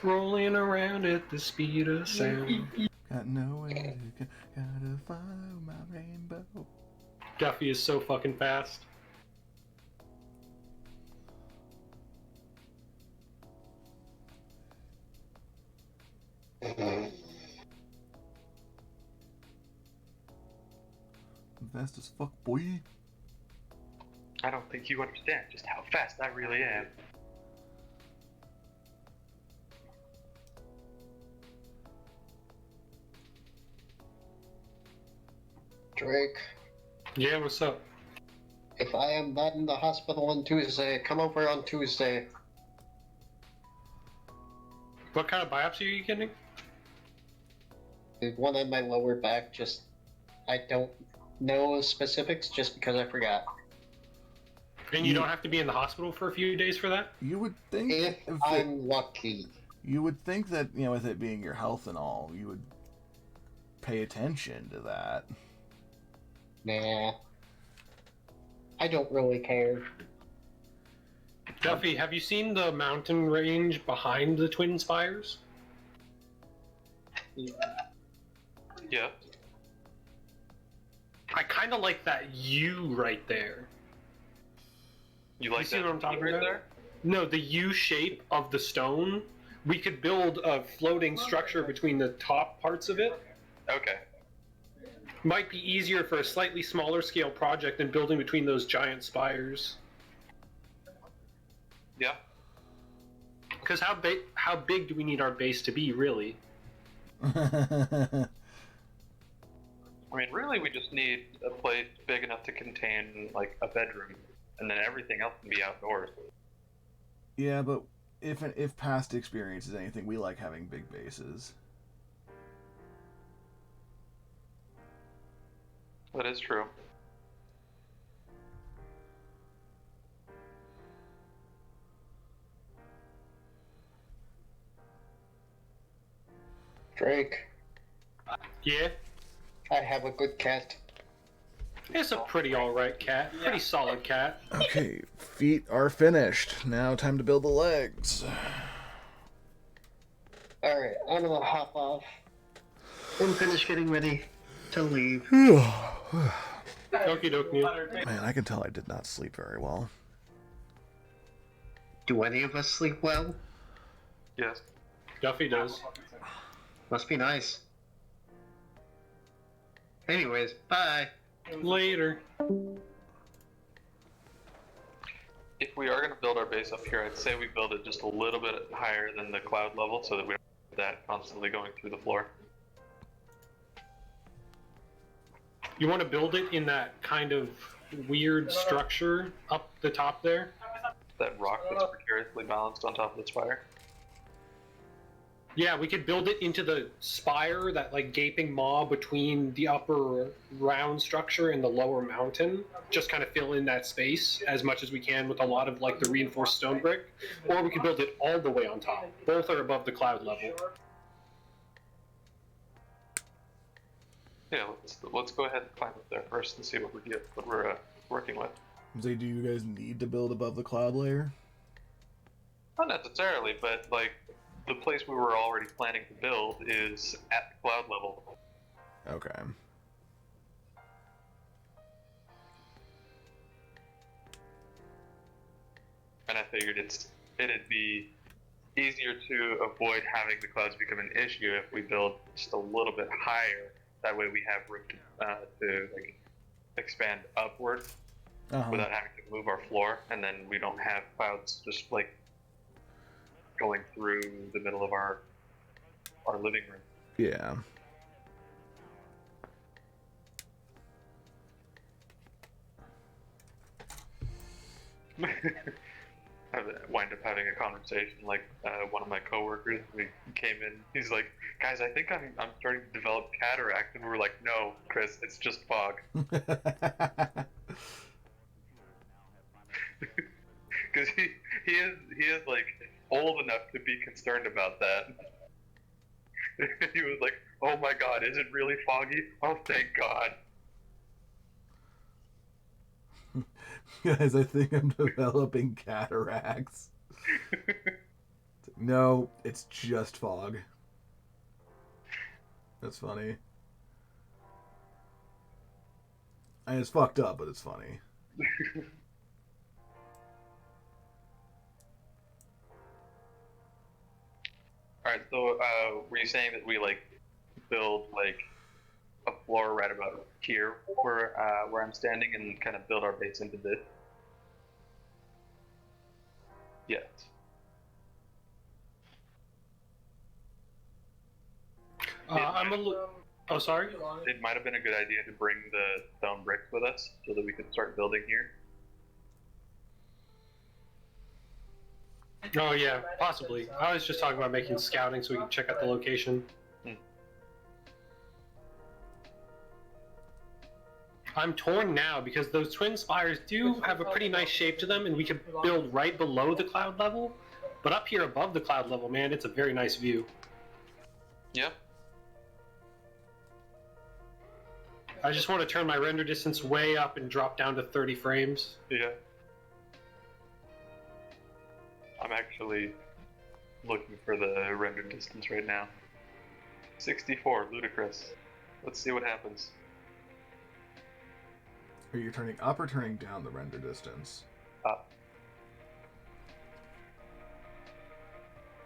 Rolling around at the speed of sound. Got nowhere to go, gotta follow my rainbow. Duffy is so fucking fast. I'm fast as fuck, boy. I don't think you understand just how fast I really am. Drake, Yeah, what's up? if I am not in the hospital on Tuesday, come over on Tuesday. What kind of biopsy are you getting? The one on my lower back, just I don't know specifics just because I forgot. And you don't have to be in the hospital for a few days for that? You would think If I'm lucky. you would think that, you know, with it being your health and all, you would pay attention to that. Nah. I don't really care. Duffy, have you seen the mountain range behind the Twin Spires? Yeah. I kind of like that U right there. You like see that what I'm talking right about? there? No, the U shape of the stone. We could build a floating structure between the top parts of it. Okay. Might be easier for a slightly smaller scale project than building between those giant spires. Yeah. Because how big do we need our base to be, really? I mean, really, we just need a place big enough to contain, like, a bedroom, and then everything else can be outdoors. Yeah, but if past experience is anything, we like having big bases. That is true. Drake, Yeah? I have a good cat. It's a pretty alright cat. Pretty solid cat. Okay, feet are finished. Now time to build the legs. Alright, I'm gonna hop off. I'm finished getting ready to leave. Man, Okie doke, Neil. I can tell I did not sleep very well. Do any of us sleep well? Yes. Duffy does. Must be nice. Anyways, bye. Later. If we are going to build our base up here, I'd say we build it just a little bit higher than the cloud level so that we don't have that constantly going through the floor. You want to build it in that kind of weird structure up the top there? That rock that's precariously balanced on top of the spire. Yeah, we could build it into the spire, that like gaping maw between the upper round structure and the lower mountain. Just kind of fill in that space as much as we can with a lot of like the reinforced stone brick. Or we could build it all the way on top. Both are above the cloud level. Yeah, let's go ahead and climb up there first and see what we're working with. Say, do you guys need to build above the cloud layer? Not necessarily, but like the place we were already planning to build is at the cloud level. Okay. And I figured it'd be easier to avoid having the clouds become an issue if we build just a little bit higher. That way we have room to like expand upward without having to move our floor, and then we don't have clouds just like going through the middle of our living room. Yeah. I wind up having a conversation like one of my coworkers. We came in. He's like, "Guys, I think I'm starting to develop cataract," and we were like, "No, Chris, it's just fog." Because he is like old enough to be concerned about that. He was like, "Oh my God, is it really foggy? Oh, thank God." Guys, I think I'm developing cataracts. No, it's just fog. That's funny. And it's fucked up, but it's funny. Alright, so were you saying that we like build like a floor right about here where I'm standing and kind of build our base into this? Yes. I'm a Oh, sorry? It might have been a good idea to bring the stone bricks with us so that we could start building here. Oh, yeah, possibly. I was just talking about making scouting so we can check out the location. I'm torn now because those twin spires do have a pretty nice shape to them, and we could build right below the cloud level. But up here above the cloud level, man, it's a very nice view. Yep. I just want to turn my render distance way up and drop down to 30 frames. Yeah. I'm actually looking for the render distance right now. 64, ludicrous. Let's see what happens. Are you turning up or turning down the render distance? Up.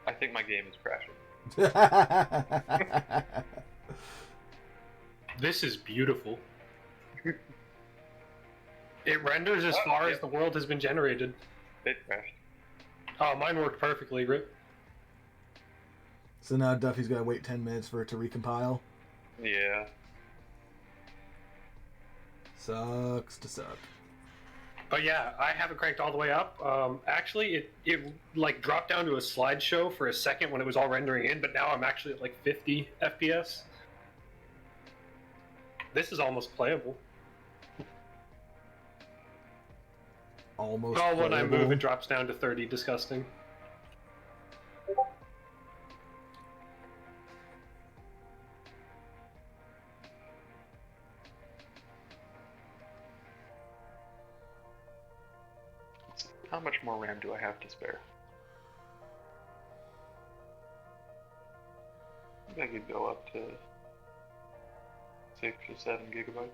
I think my game is crashing. This is beautiful. It renders as far as the world has been generated. It crashed. Oh, mine worked perfectly, Rip. So now Duffy's got to wait 10 minutes for it to recompile. Yeah. Sucks to suck. But yeah, I have it cranked all the way up. Actually, it like dropped down to a slideshow for a second when it was all rendering in, but now I'm actually at like 50 FPS. This is almost playable. Almost Oh, when I playable. move, it drops down to 30. Disgusting. How much more RAM do I have to spare? I think I could go up to 6 or 7 gigabytes.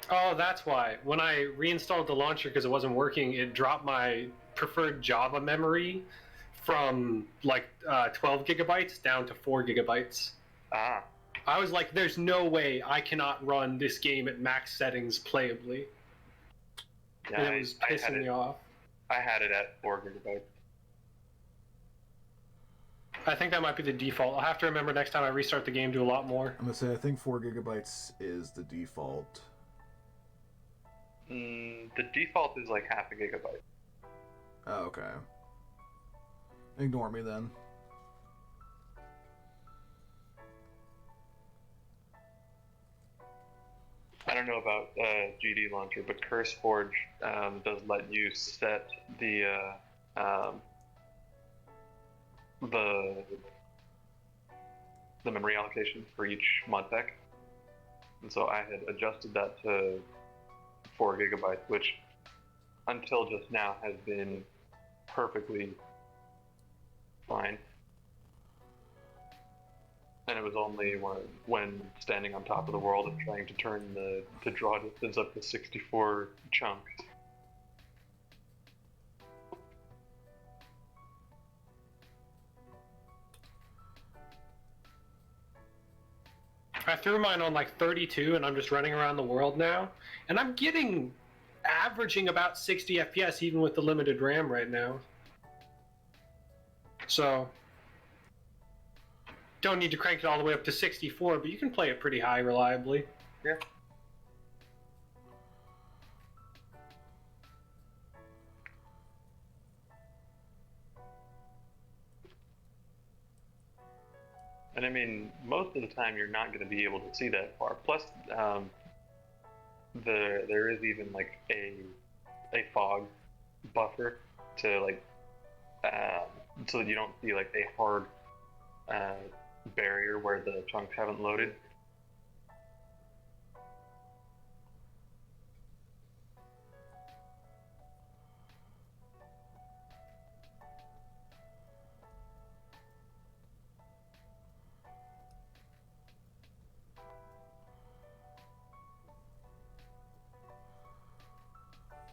Oh, that's why. When I reinstalled the launcher because it wasn't working, it dropped my preferred Java memory from like 12 gigabytes down to 4 gigabytes. Ah. I was like, there's no way I cannot run this game at max settings playably. Yeah, And it was pissing me off. I had it at 4 gigabytes. I think that might be the default. I'll have to remember next time I restart the game, do a lot more. I'm gonna say I think 4 gigabytes is the default. The default is like half a gigabyte. Oh, okay. Ignore me then. I don't know about GD Launcher, but CurseForge does let you set the memory allocation for each mod pack, and so I had adjusted that to 4 gigabytes, which until just now has been perfectly fine. And it was only when standing on top of the world and trying to turn the draw distance up to 64 chunks. I threw mine on like 32 and I'm just running around the world now. And I'm averaging about 60 FPS even with the limited RAM right now. So, don't need to crank it all the way up to 64, but you can play it pretty high reliably. Yeah. And I mean, most of the time you're not going to be able to see that far. Plus, there is even like a fog buffer to like so that you don't see like a hard barrier where the chunks haven't loaded.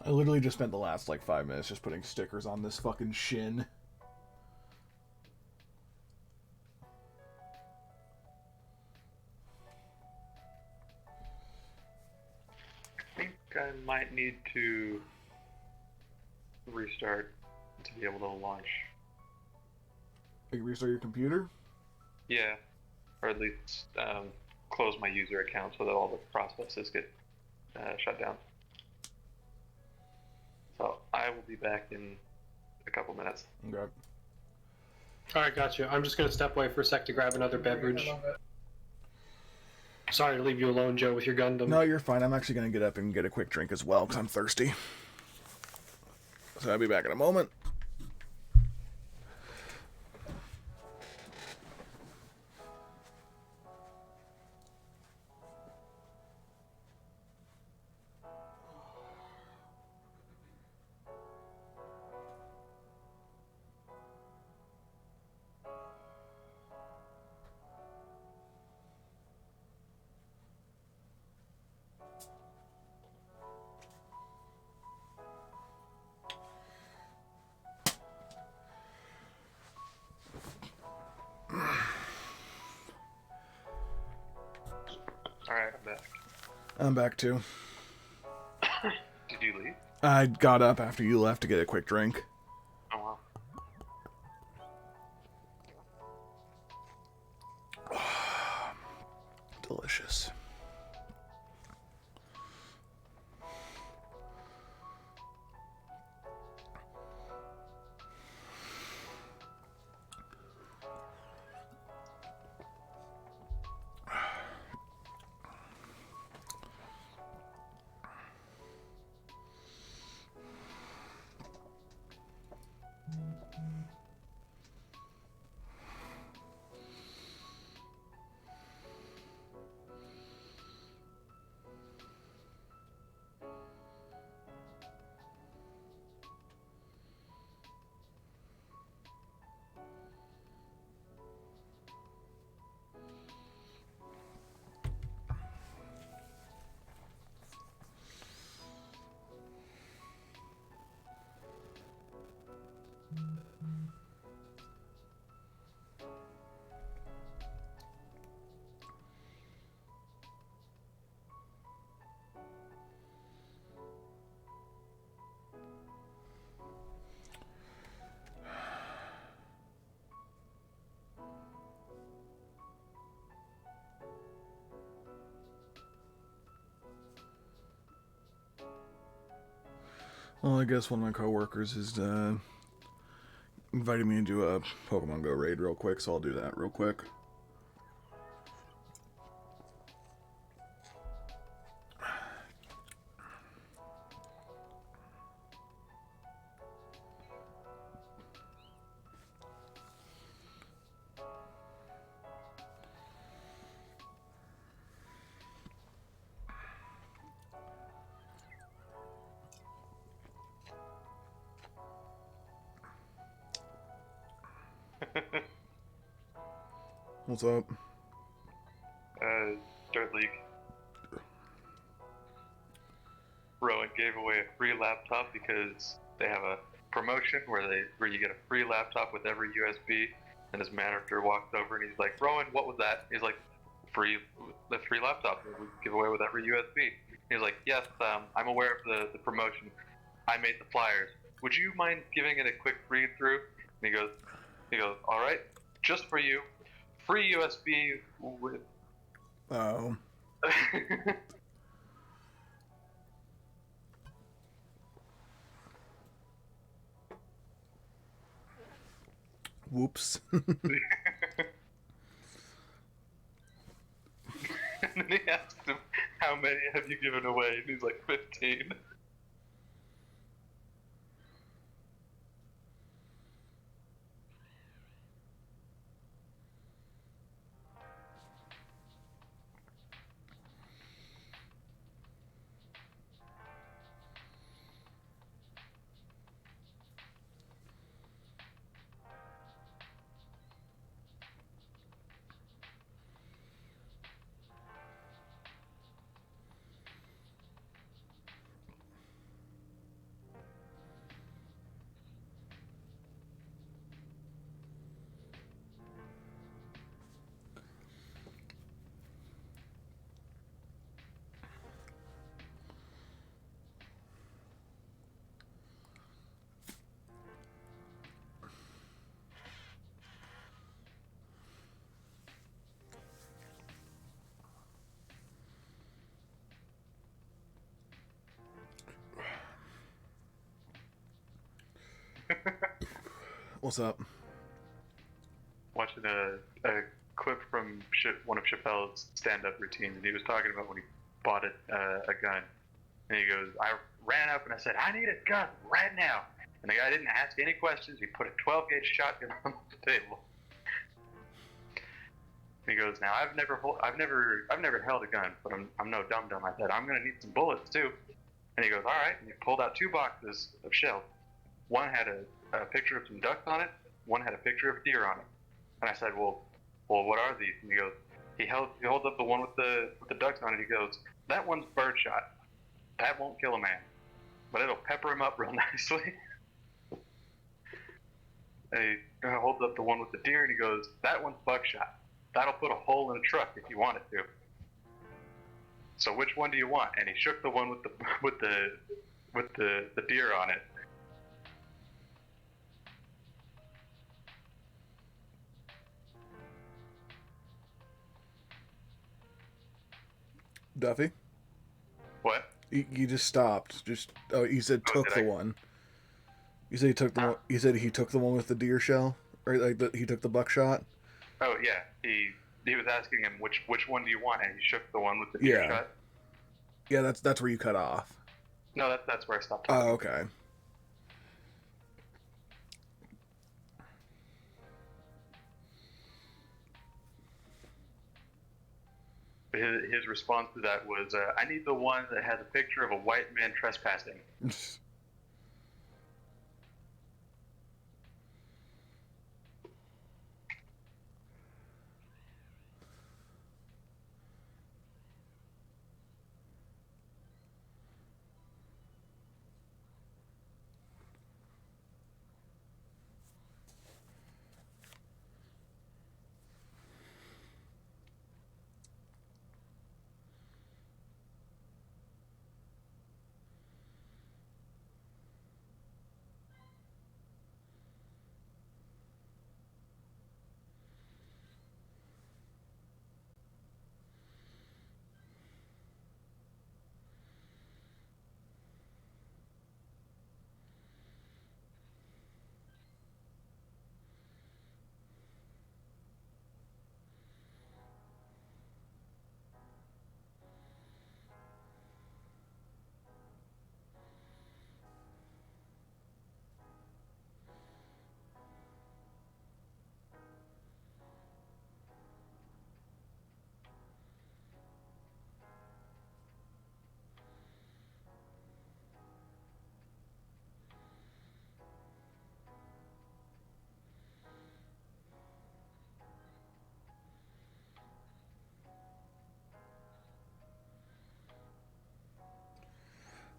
I literally just spent the last, like, 5 minutes just putting stickers on this fucking shin. I think I might need to restart to be able to launch. Like, restart your computer? Yeah, or at least close my user account so that all the processes get shut down. So I will be back in a couple minutes. Okay. Alright, gotcha. I'm just gonna step away for a sec to grab another beverage. Sorry to leave you alone, Joe, with your Gundam. No, you're fine. I'm actually going to get up and get a quick drink as well, because I'm thirsty. So I'll be back in a moment. Alright, I'm back. I'm back too. Did you leave? I got up after you left to get a quick drink. Oh wow. Delicious. Well, I guess one of my coworkers is invited me to do a Pokemon Go raid real quick, so I'll do that real quick. What's up? Dirt League. Rowan gave away a free laptop because they have a promotion where you get a free laptop with every USB. And his manager walked over and he's like, "Rowan, what was that?" He's like, the free laptop that we give away with every USB." He's like, "Yes, I'm aware of the promotion. I made the flyers. Would you mind giving it a quick read through?" And he goes, "All right, just for you, free USB with." Oh. Whoops. And then he asked him, "How many have you given away?" And he's like, 15. What's up? Watching a clip from one of Chappelle's stand-up routines, and he was talking about when he bought a gun, and he goes, "I ran up and I said, I need a gun right now," and the guy didn't ask any questions. He put a 12-gauge shotgun on the table. And he goes, "Now I've never held a gun, but I'm no dum-dum. I said I'm gonna need some bullets too." And he goes, "All right," and he pulled out 2 boxes of shells. One had a picture of some ducks on it. One had a picture of a deer on it. And I said, well, what are these? And he goes, he holds up the one with the ducks on it. He goes, "That one's birdshot. That won't kill a man, but it'll pepper him up real nicely." And he holds up the one with the deer, and he goes, "That one's buckshot. That'll put a hole in a truck if you want it to. So which one do you want?" And he shook the one with the deer on it. Duffy? What? You just stopped. You said took the one. You said he took the one. You said he took the one with the deer shell, or he took the buckshot. Oh yeah, he was asking him which one do you want, and he shook the one with the deer shot. Yeah, that's where you cut off. No, that's where I stopped talking. Oh, okay. His response to that was, "I need the one that has a picture of a white man trespassing."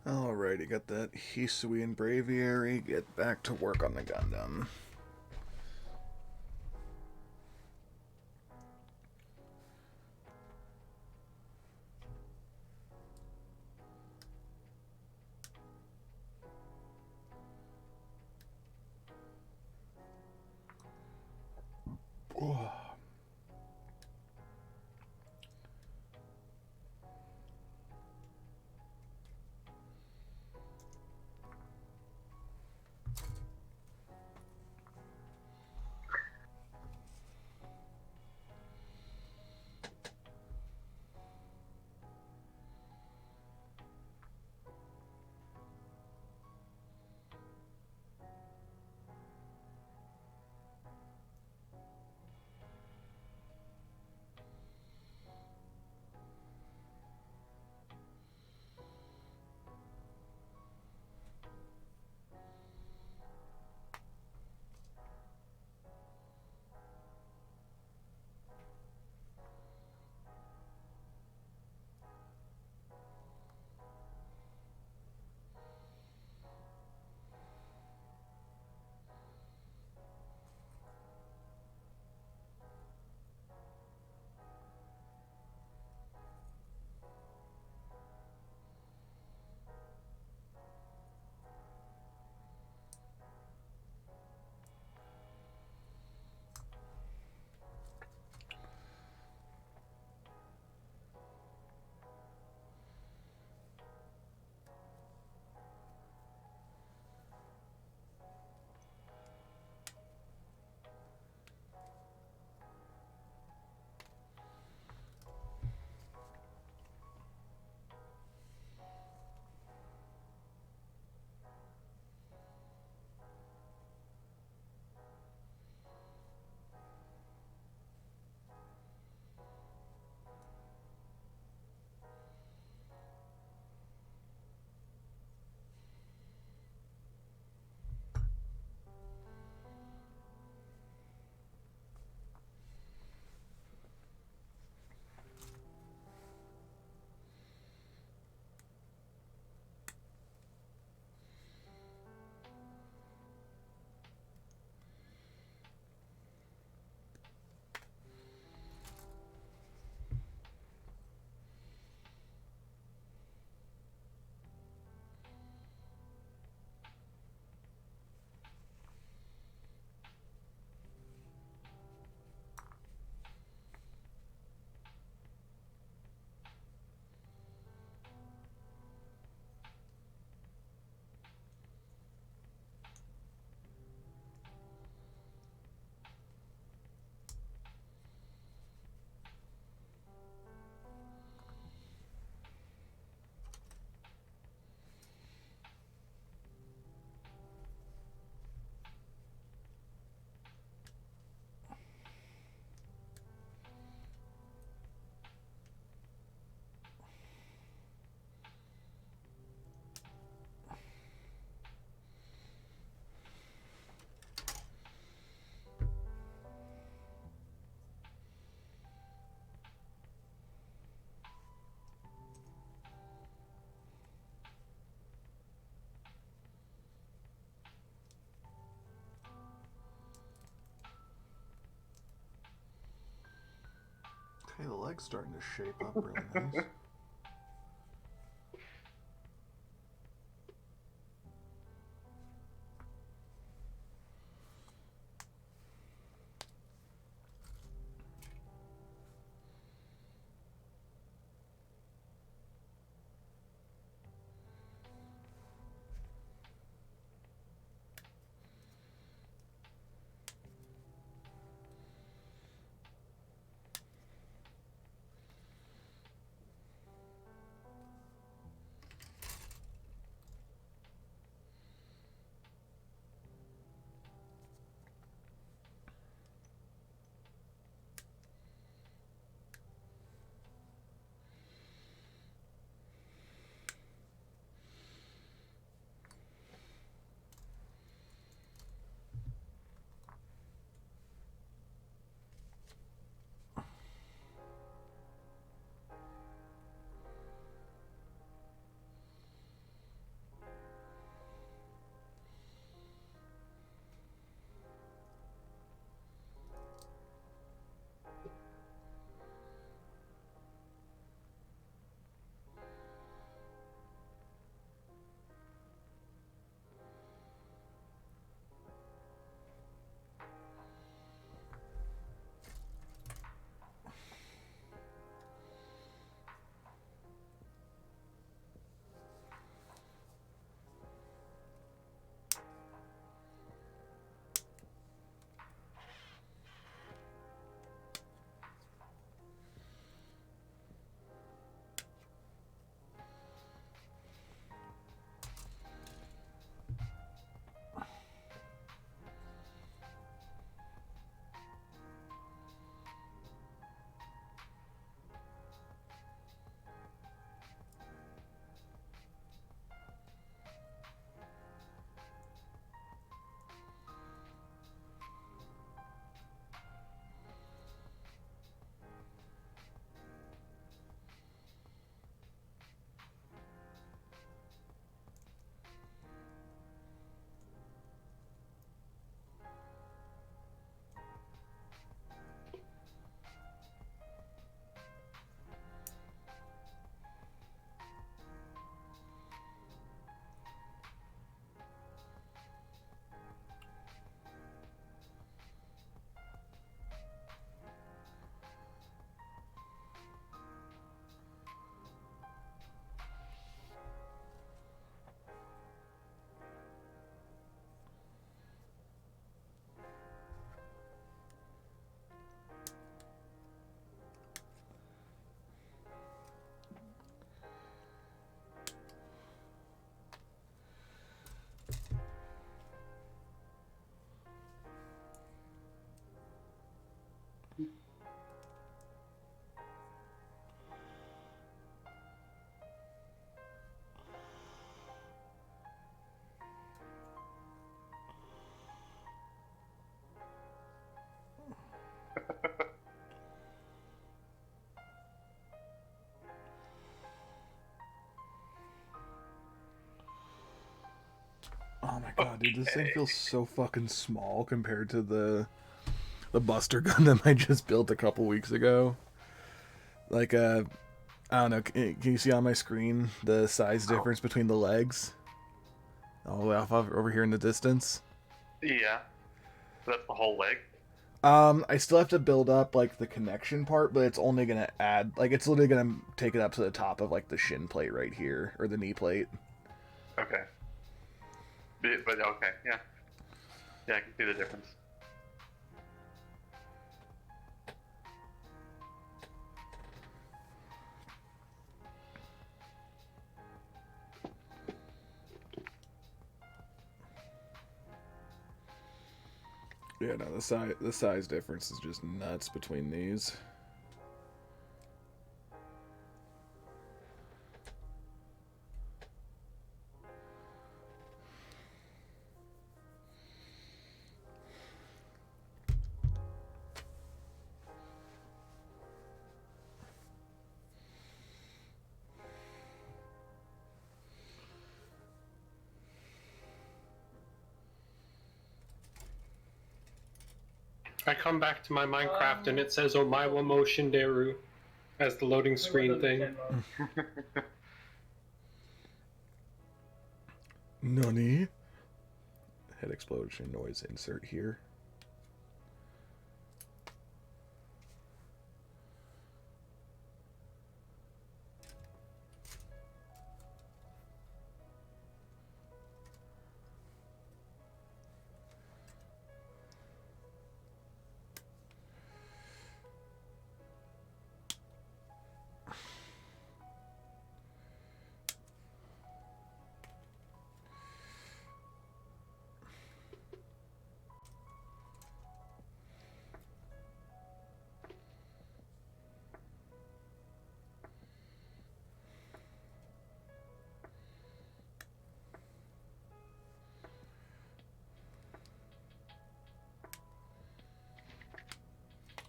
Alrighty, got that Hisui and Braviary. Get back to work on the Gundam. Oh. Okay, the leg's starting to shape up really nice. Oh my god, dude, this thing feels so fucking small compared to the Buster Gundam I just built a couple weeks ago. Like, I don't know, can you see on my screen the size difference between the legs? All the way off over here in the distance? Yeah. That's the whole leg? I still have to build up, like, the connection part, but it's only gonna add, like, it's literally gonna take it up to the top of, like, the shin plate right here, or the knee plate. Okay. But okay, yeah. Yeah, I can see the difference. Yeah, no, the size difference is just nuts between these. I come back to my Minecraft and it says Omaiwa Mo Shinderu as the loading screen thing. Nani? Head explosion noise insert here.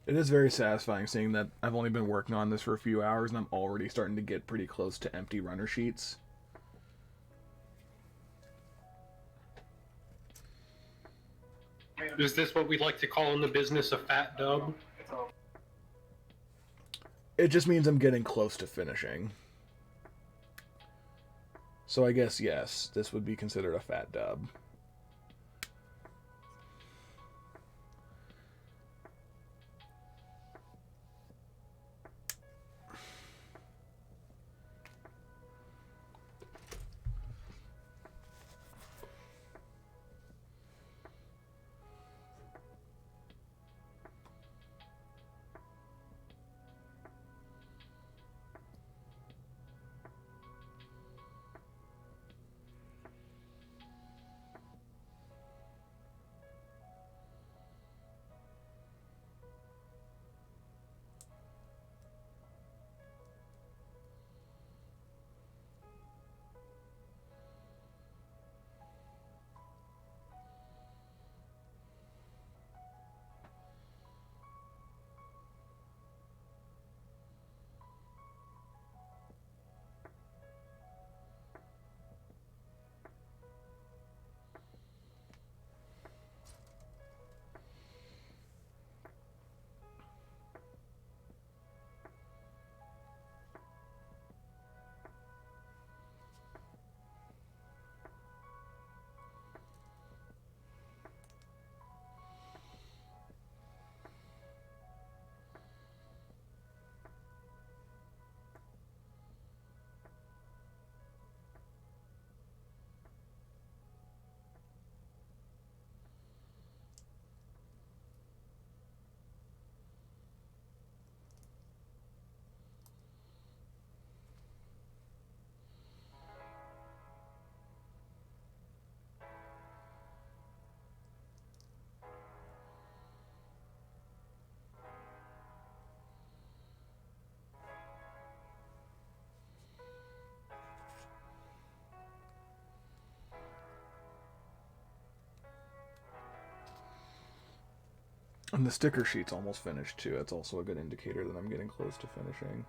It is very satisfying seeing that I've only been working on this for a few hours and I'm already starting to get pretty close to empty runner sheets. Is this what we like to call in the business a fat dub? It just means I'm getting close to finishing. So I guess, yes, this would be considered a fat dub. And the sticker sheet's almost finished too. That's also a good indicator that I'm getting close to finishing.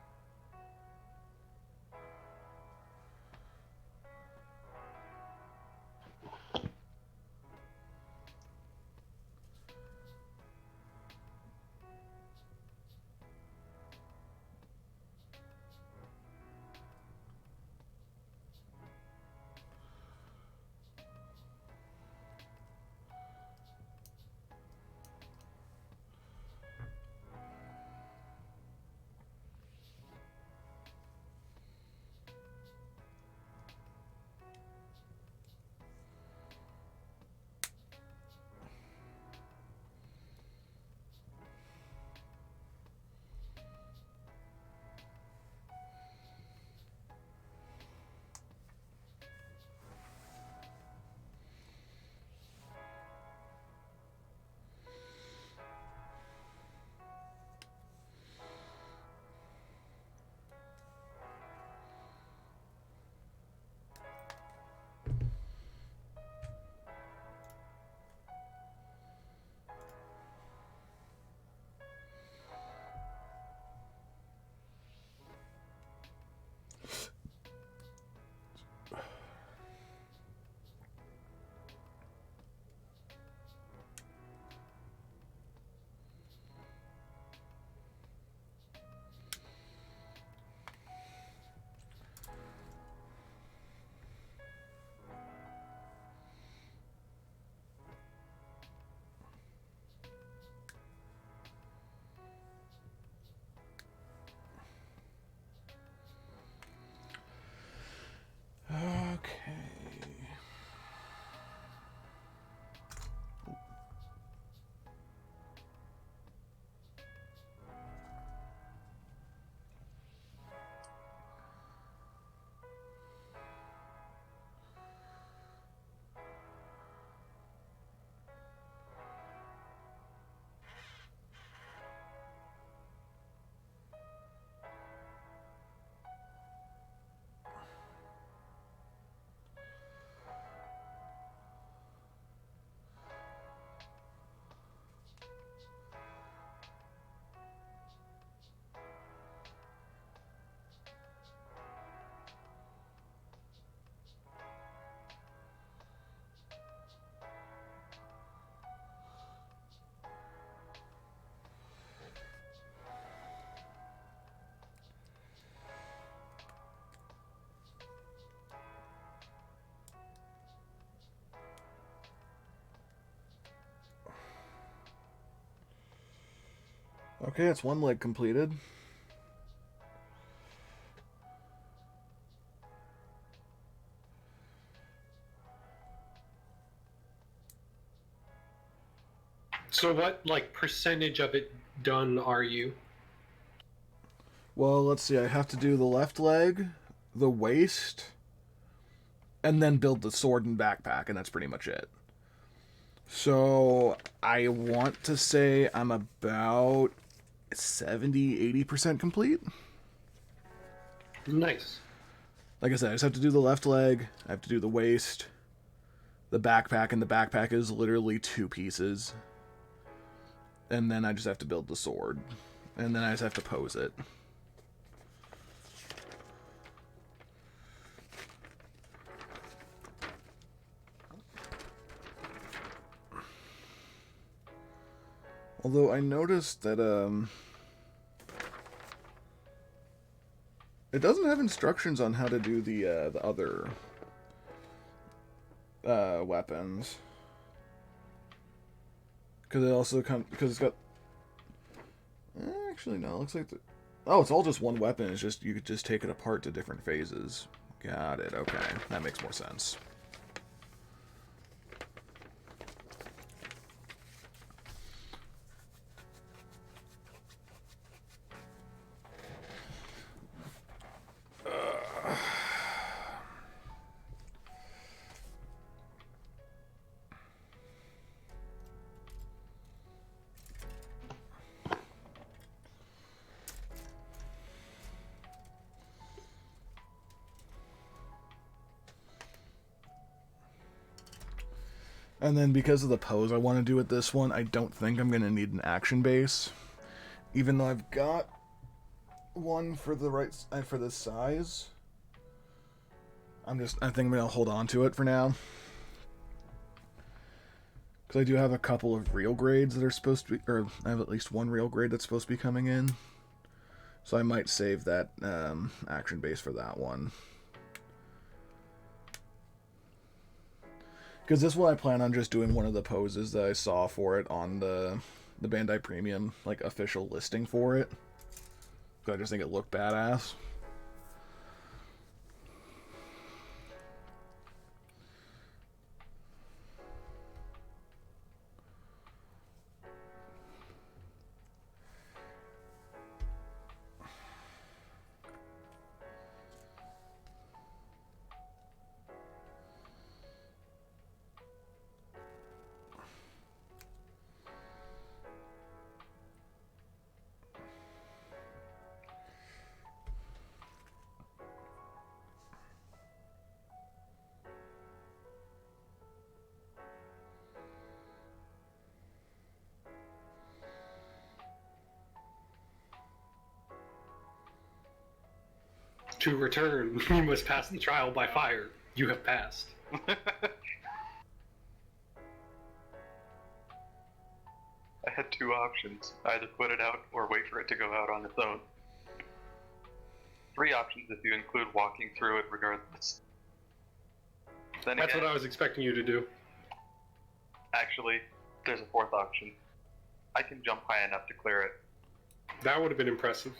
Okay, it's one leg completed. So what, like, percentage of it done are you? Well, let's see. I have to do the left leg, the waist, and then build the sword and backpack, and that's pretty much it. So I want to say I'm about 70-80% complete. Nice. Like I said, I just have to do the left leg, I have to do the waist, the backpack, and the backpack is literally 2 pieces. And then I just have to build the sword. And then I just have to pose it. Although I noticed that, it doesn't have instructions on how to do the other, weapons. Because it also because it's got... Actually, no, it looks like oh, it's all just one weapon. It's just, you could just take it apart to different phases. Got it, okay. That makes more sense. And then because of the pose I want to do with this one, I don't think I'm going to need an action base. Even though I've got one for the right, for this size. I think I'm going to hold on to it for now. Because I do have a couple of real grades that are supposed to be, or I have at least one real grade that's supposed to be coming in. So I might save that action base for that one. Because this one I plan on just doing one of the poses that I saw for it on the Bandai Premium, like, official listing for it. So I just think it looked badass. To return, you must pass the trial by fire. You have passed. I had 2 options. Either put it out or wait for it to go out on its own. 3 options if you include walking through it regardless. Then That's again, what I was expecting you to do. actually, there's a 4th option. I can jump high enough to clear it. That would have been impressive.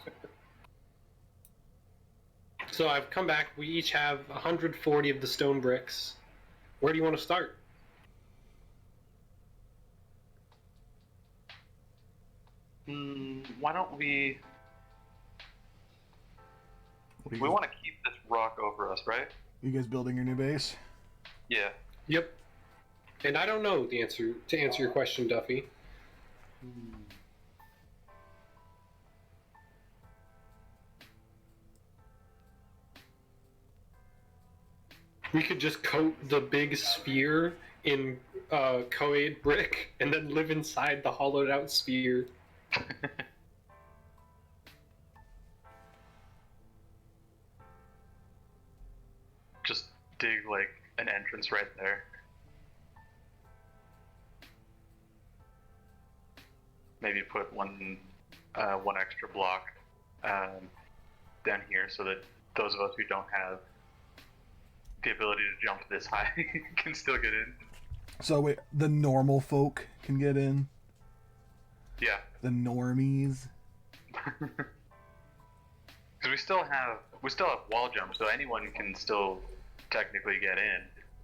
So I've come back. We each have 140 of the stone bricks. Where do you want to start? Why don't we... We want to keep this rock over us, right? You guys building your new base? Yeah. Yep. And I don't know the answer to answer your question, Duffy. We could just coat the big sphere in Koei brick and then live inside the hollowed out sphere. Just dig, like, an entrance right there. Maybe put one extra block down here so that those of us who don't have the ability to jump this high can still get in. So wait, the normal folk can get in? Yeah. The normies. Because we still have wall jump, so anyone can still technically get in,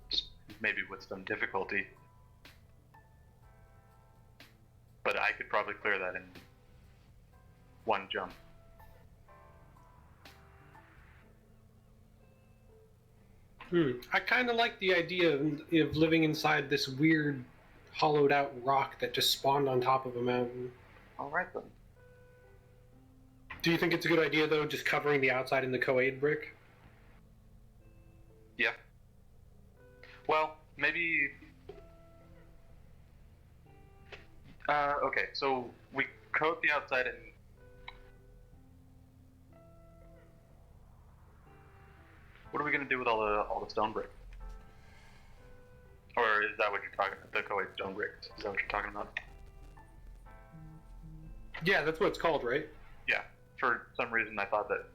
just maybe with some difficulty. But I could probably clear that in one jump. I kind of like the idea of living inside this weird, hollowed out rock that just spawned on top of a mountain. All right then. Do you think it's a good idea, though, just covering the outside in the Koei brick? Yeah. Well, maybe. Okay, so we coat the outside in. What are we gonna do with all the stone brick? Or is that what you're talking about? The Koei stone brick? Is that what you're talking about? Yeah, that's what it's called, right? Yeah. For some reason, I thought that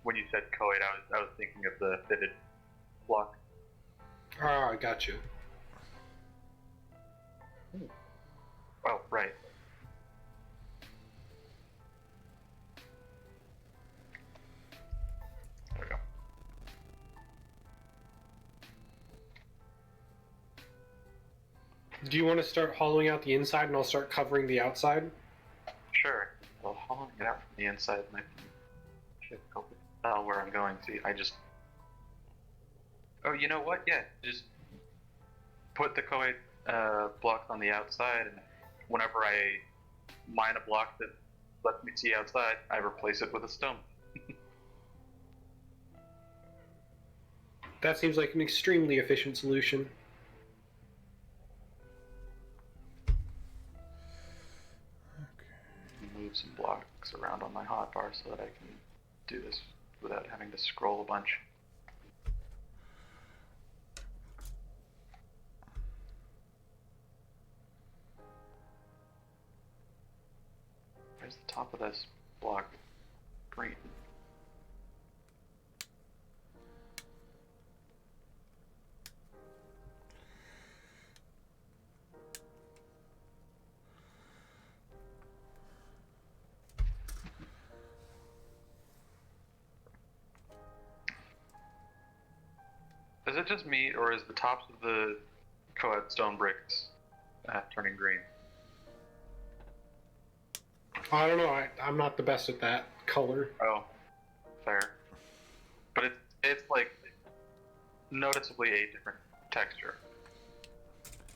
when you said Koei, I was thinking of the fitted block. Oh, I got you. Oh, right. There we go. Do you want to start hollowing out the inside and I'll start covering the outside? Sure. Well, hollowing it out from the inside might be where I'm going. See, I just. Oh, you know what? Yeah, just put the Koei blocks on the outside, and whenever I mine a block that lets me see outside, I replace it with a stone. That seems like an extremely efficient solution. Move some blocks around on my hotbar so that I can do this without having to scroll a bunch. Where's the top of this block? Green. Is it just me, or is the tops of the co-ed stone bricks turning green? I don't know. I'm not the best at that color. Oh, fair. But it's like noticeably a different texture.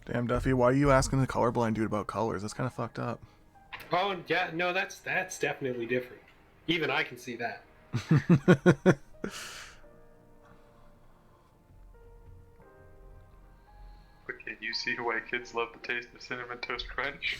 Damn, Duffy, why are you asking the colorblind dude about colors? That's kind of fucked up. Oh yeah, no, that's definitely different. Even I can see that. But can you see why kids love the taste of Cinnamon Toast Crunch?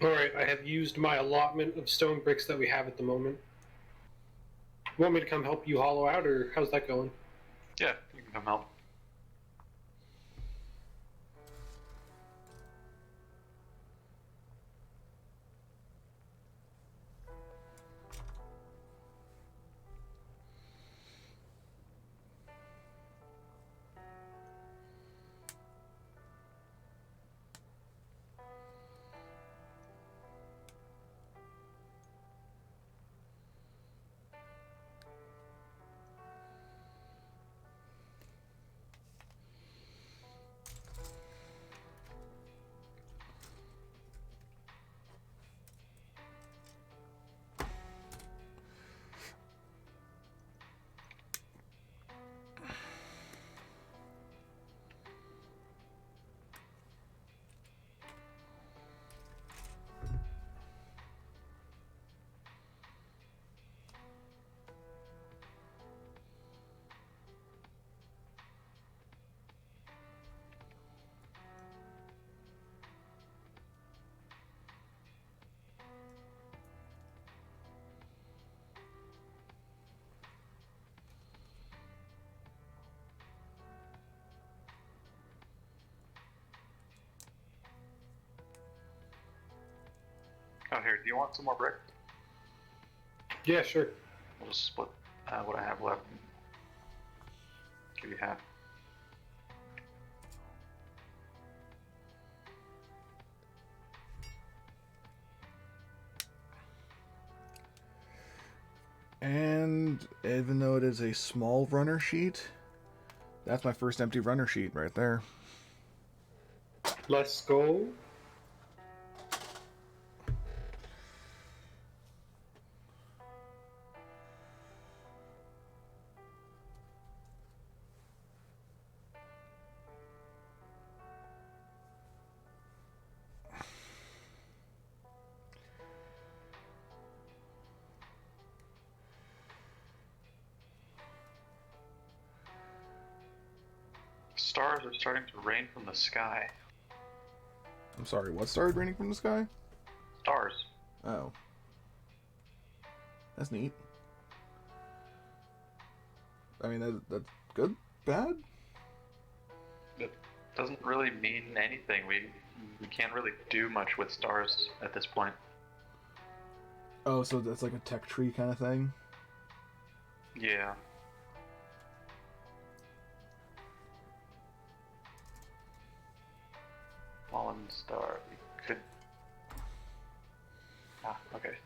Alright, I have used my allotment of stone bricks that we have at the moment. You want me to come help you hollow out, or how's that going? Yeah, you can come help. Oh, here, do you want some more brick? Yeah, sure. We'll just split what I have left. Give you half. And even though it is a small runner sheet, that's my first empty runner sheet right there. Let's go. Stars are starting to rain from the sky. I'm sorry, what started raining from the sky? Stars. Oh. That's neat. I mean, that's good? Bad? It doesn't really mean anything. We can't really do much with stars at this point. Oh, so that's like a tech tree kind of thing? Yeah. Fallen star. We could. Ah, okay.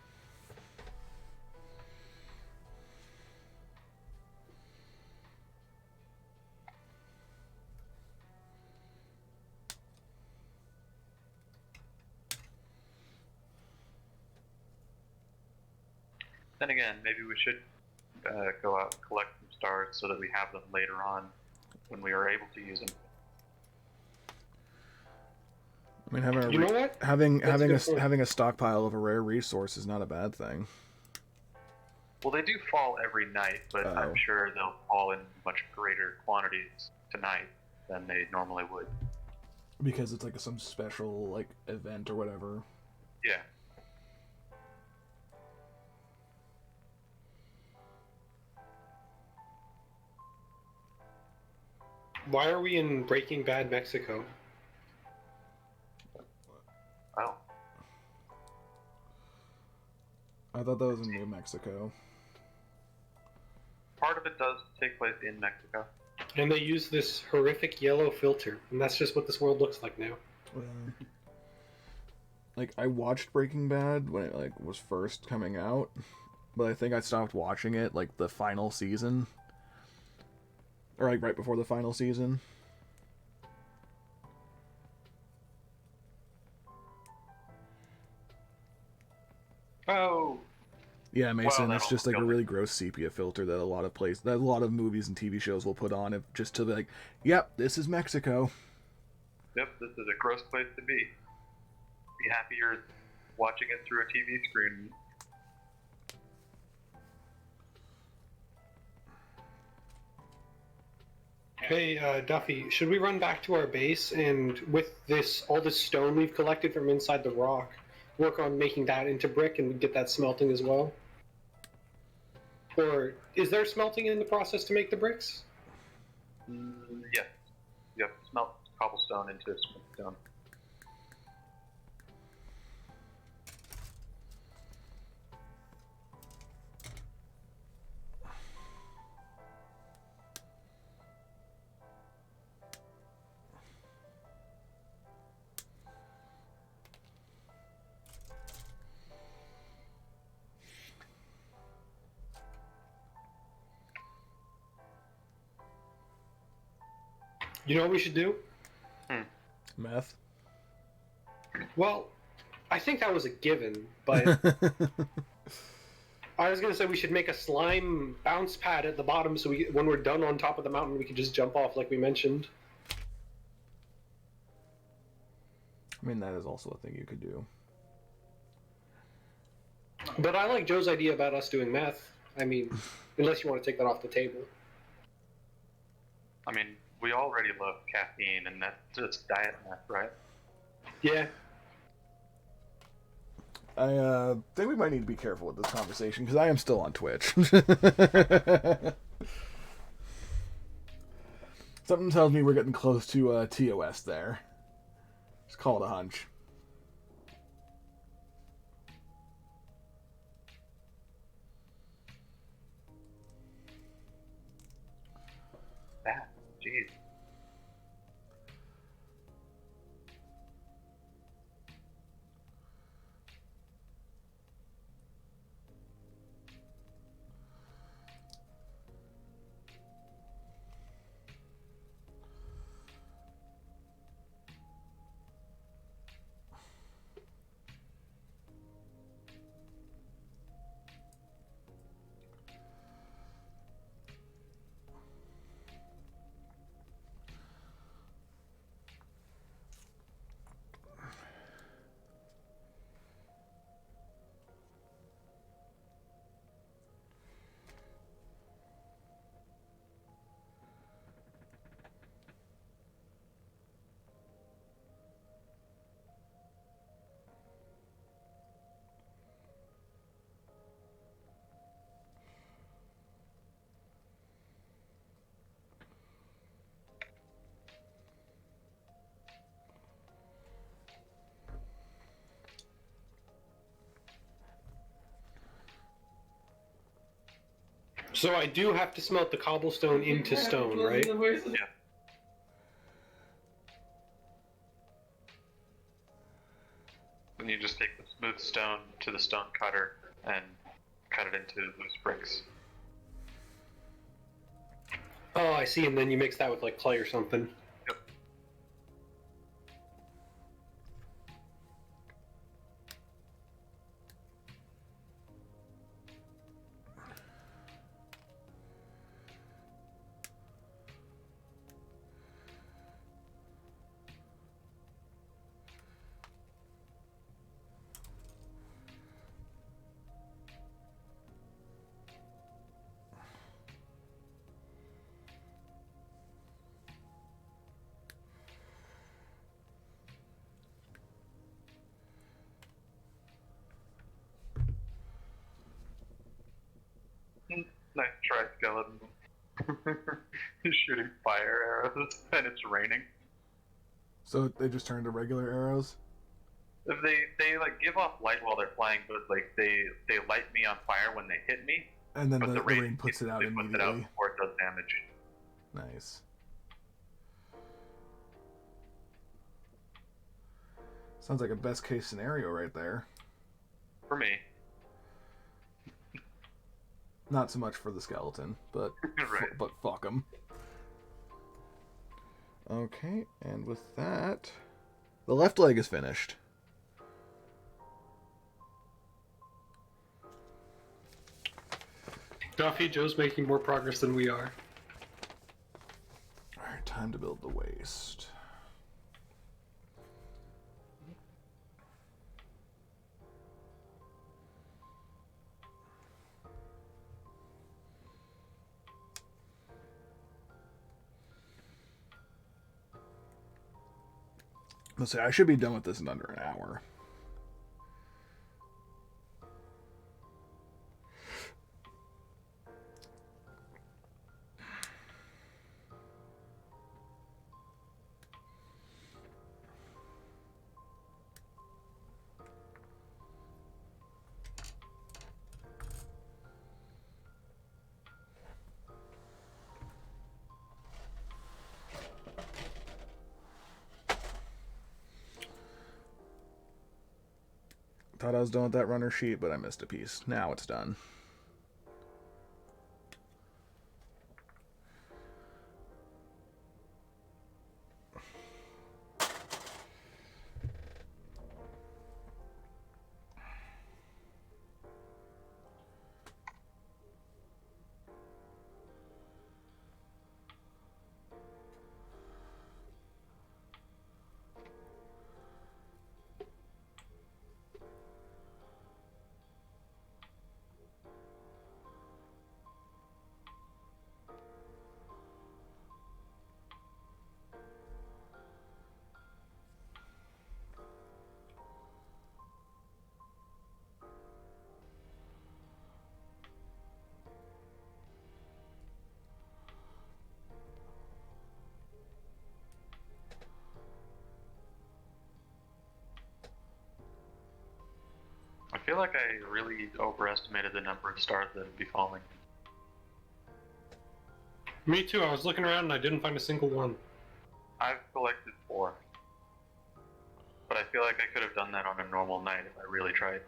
Then again, maybe we should go out and collect some stars so that we have them later on when we are able to use them. I mean, having a You know what? having That's having a a good point. having a stockpile of a rare resource is not a bad thing. Well, they do fall every night, but Oh. I'm sure they'll fall in much greater quantities tonight than they normally would. Because it's like some special like event or whatever. Yeah. Why are we in Breaking Bad, Mexico? Oh. I thought that was in New Mexico. Part of it does take place in Mexico. And they use this horrific yellow filter, and that's just what this world looks like now. Like I watched Breaking Bad when it like was first coming out, but I think I stopped watching it like the final season, or like right before the final season. Oh. Yeah, Mason, Well, it's that'll just like a kill me. really gross sepia filter that a lot of movies and TV shows will put on it just to be like, yep, this is Mexico. Yep, this is a gross place to be. Be happy you're watching it through a TV screen. Hey, Duffy, should we run back to our base and with all this stone we've collected from inside the rock, work on making that into brick and we get that smelting as well. Or is there smelting in the process to make the bricks? Yeah. You have to smelt cobblestone into smooth stone. You know what we should do? Meth. Well, I think that was a given, but I was gonna say we should make a slime bounce pad at the bottom, so when we're done on top of the mountain, we can just jump off, like we mentioned. I mean, that is also a thing you could do. But I like Joe's idea about us doing meth. I mean, unless you want to take that off the table. I mean, we already love caffeine, and that's diet meth, right? Yeah. I think we might need to be careful with this conversation, because I am still on Twitch. Something tells me we're getting close to TOS there. Just call it a hunch. That, jeez. So I do have to smelt the cobblestone into stone, right? Yeah. Then you just take the smooth stone to the stone cutter and cut it into loose bricks. Oh, I see, and then you mix that with like clay or something. Yep. Nice try, skeleton. He's shooting fire arrows and it's raining. So they just turn to regular arrows? They like give off light while they're flying, but like they light me on fire when they hit me. And then But the rain puts it out puts it out immediately. before it does damage. Nice. Sounds like a best case scenario right there. For me. Not so much for the skeleton, but Right. but fuck him. Okay, and with that, the left leg is finished. Duffy, Joe's making more progress than we are. Alright, time to build the waist. Let's see, I should be done with this in under an hour. Thought I was done with that runner sheet, but I missed a piece. Now it's done. I feel like I really overestimated the number of stars that would be falling. Me too. I was looking around and I didn't find a single one. I've collected 4. But I feel like I could have done that on a normal night if I really tried.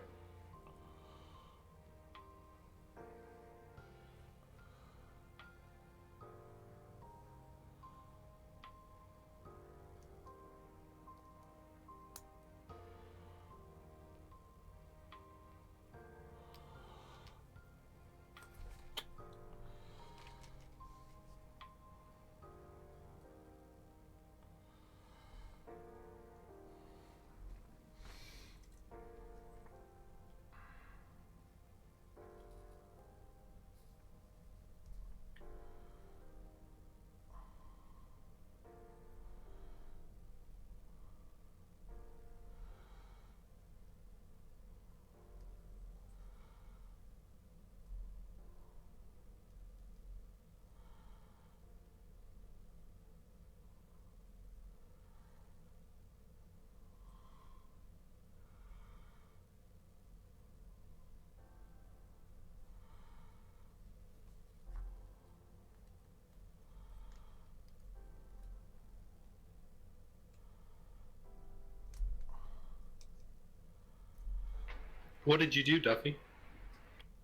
What did you do, Duffy?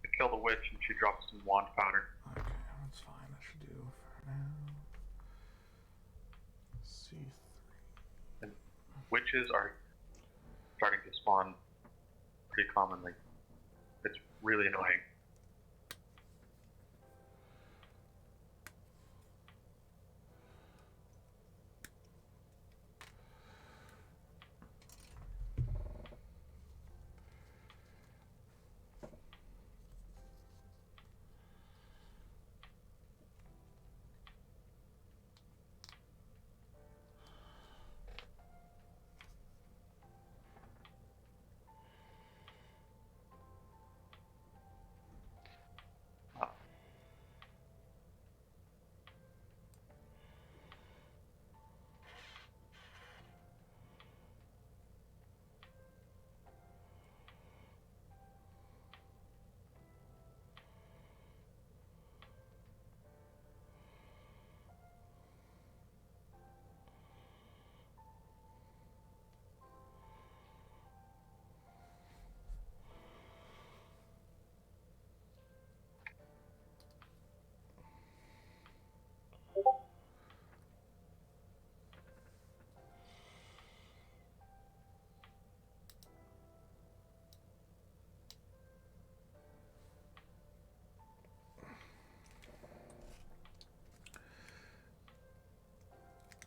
I killed a witch and she dropped some wand powder. Okay, that's fine. That should do for now. C3. And witches are starting to spawn pretty commonly. It's really annoying.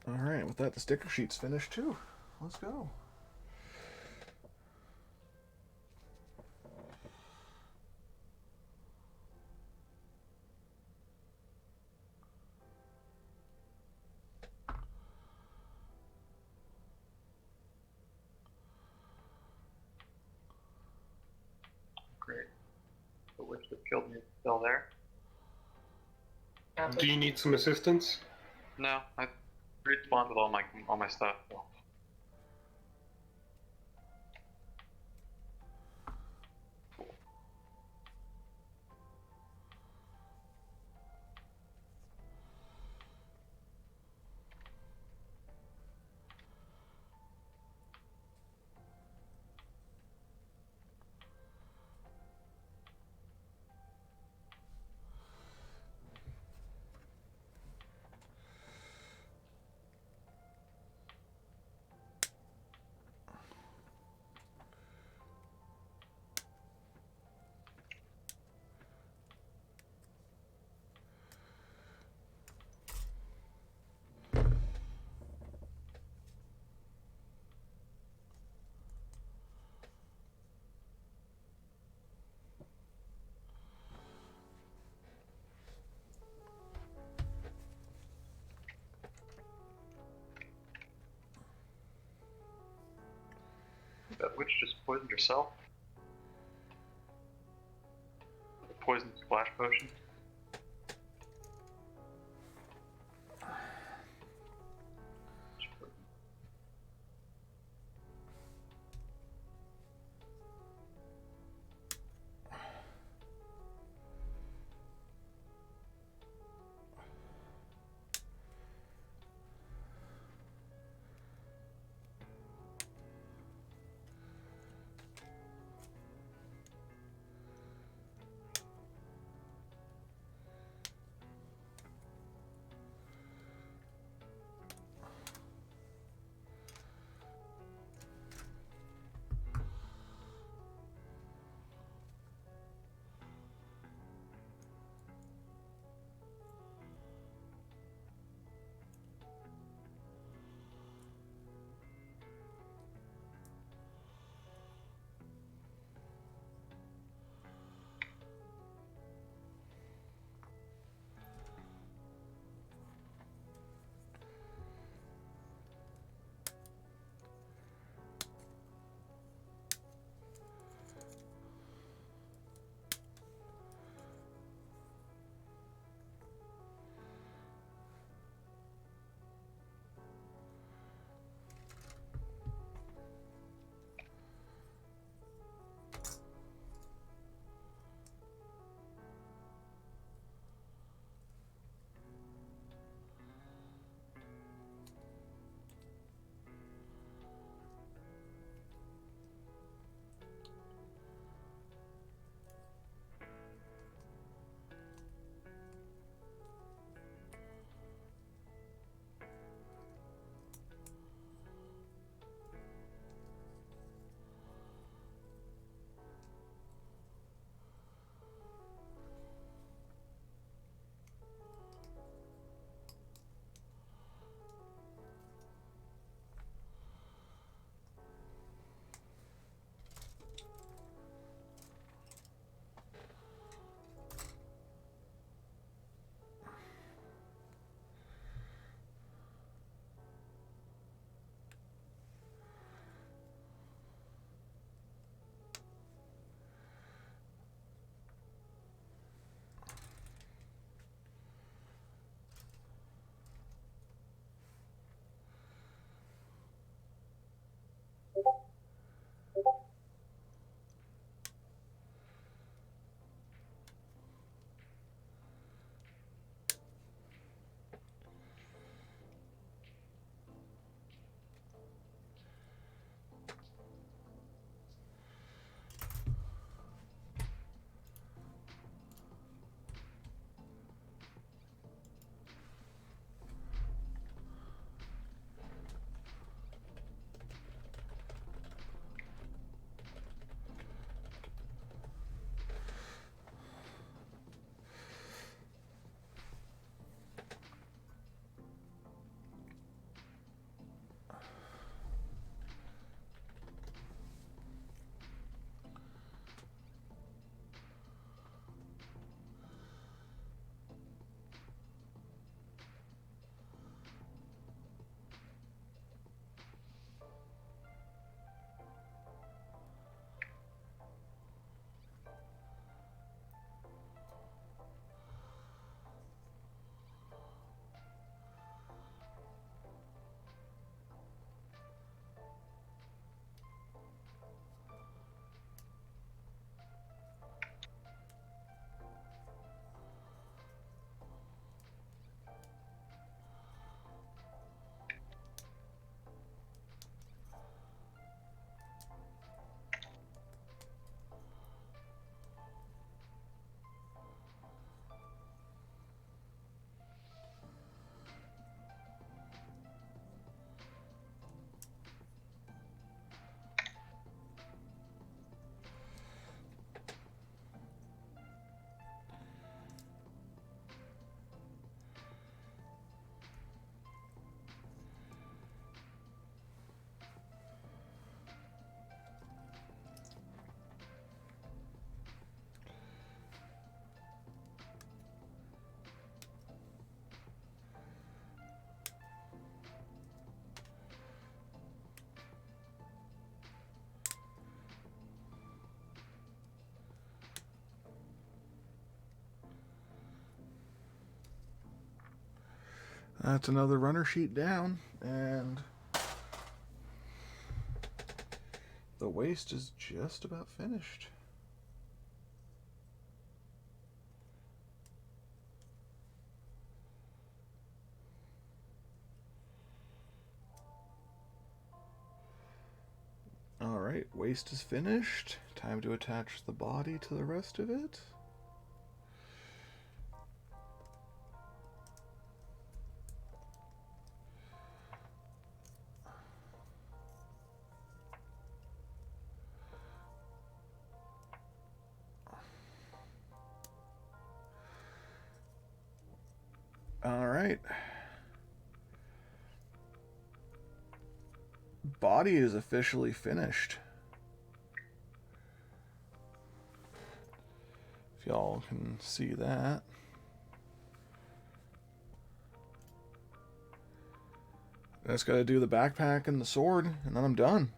Alright, with that, the sticker sheet's finished too. Let's go. Great. The witch that killed me is still there? Do you need some assistance? No, I respawned with all my stuff. So. witch just poisoned herself. Poison splash potion. That's another runner sheet down, and the waste is just about finished. Alright, waste is finished. Time to attach the body to the rest of it. Alright. Body is officially finished. If y'all can see that. I just gotta do the backpack and the sword, and then I'm done.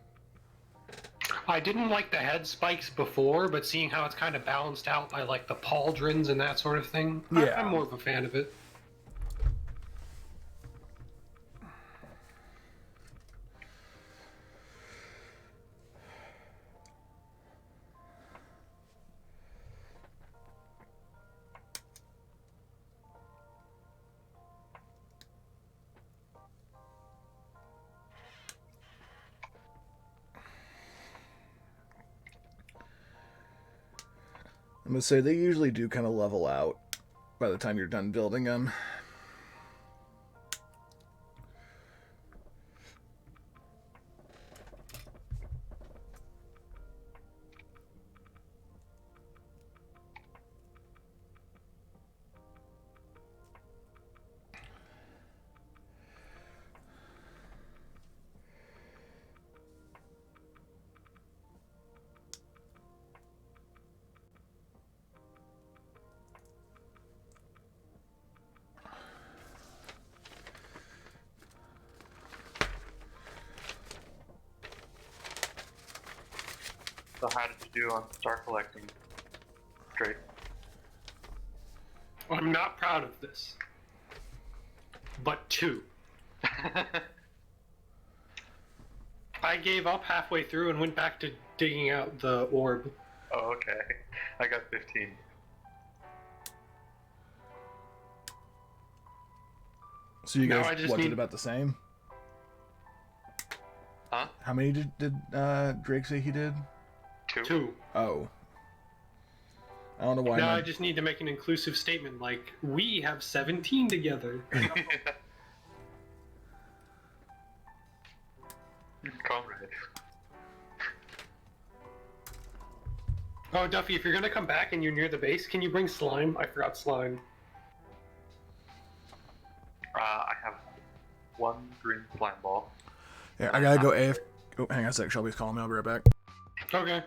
I didn't like the head spikes before, but seeing how it's kind of balanced out by like the pauldrons and that sort of thing, Yeah. I'm more of a fan of it. I'm gonna say they usually do kind of level out by the time you're done building them. So how did you do on star collecting, Drake? I'm not proud of this. But 2. I gave up halfway through and went back to digging out the orb. Oh, okay. I got 15. So you Now guys I just what, need- did about the same? Huh? How many did Drake say he did? 2. Oh. I don't know why. Now I just need to make an inclusive statement like, we have 17 together. Comrade. Oh, Duffy, if you're gonna come back and you're near the base, can you bring slime? I forgot slime. I have 1 green slime ball. Yeah, I gotta go AF. Oh, hang on a sec. Shelby's calling me. I'll be right back. Okay.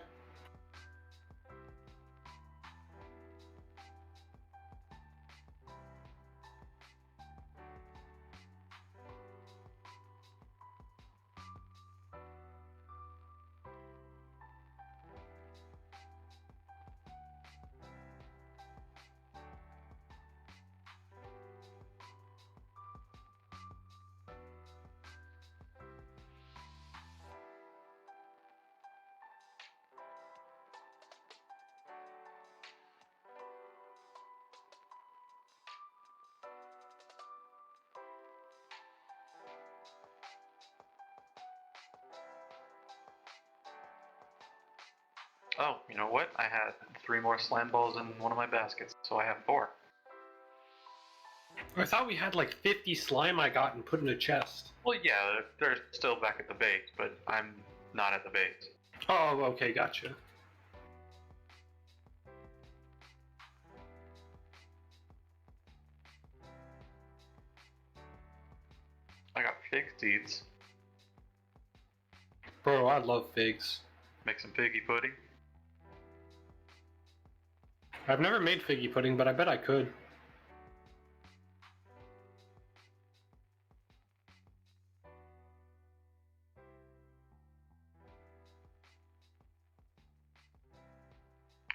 Oh, you know what? I had 3 more slime balls in one of my baskets, so I have 4. I thought we had like 50 slime I got and put in a chest. Well, yeah, they're still back at the base, but I'm not at the base. Oh, okay, gotcha. I got fig seeds. Bro, I love figs. Make some figgy pudding. I've never made figgy pudding, but I bet I could.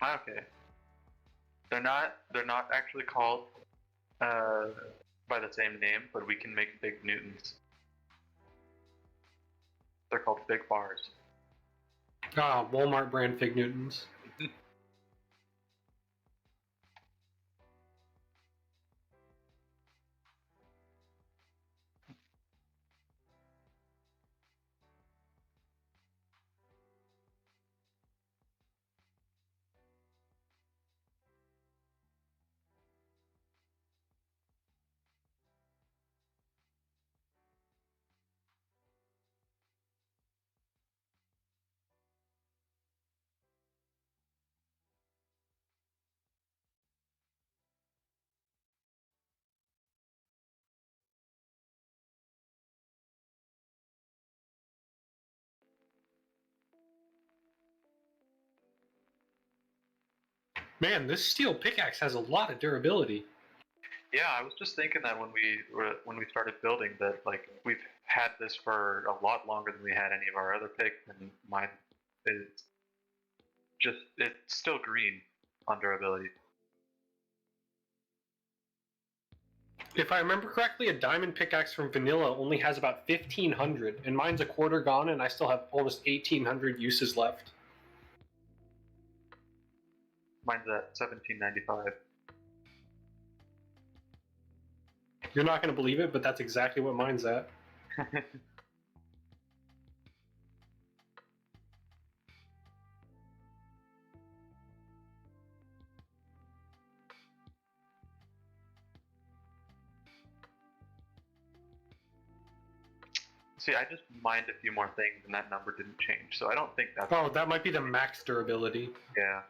Okay. They're not actually called by the same name, but we can make big Newtons. They're called big bars. Ah, Walmart brand Fig Newtons. Man, this steel pickaxe has a lot of durability. Yeah, I was just thinking that when we started building that, like, we've had this for a lot longer than we had any of our other picks, and mine is it's still green on durability. If I remember correctly, a diamond pickaxe from vanilla only has about 1,500, and mine's a quarter gone, and I still have almost 1,800 uses left. Mine's at 1795. You're not going to believe it, but that's exactly what mine's at. See, I just mined a few more things, and that number didn't change, so I don't think that's... Oh, that might be the max durability. Yeah.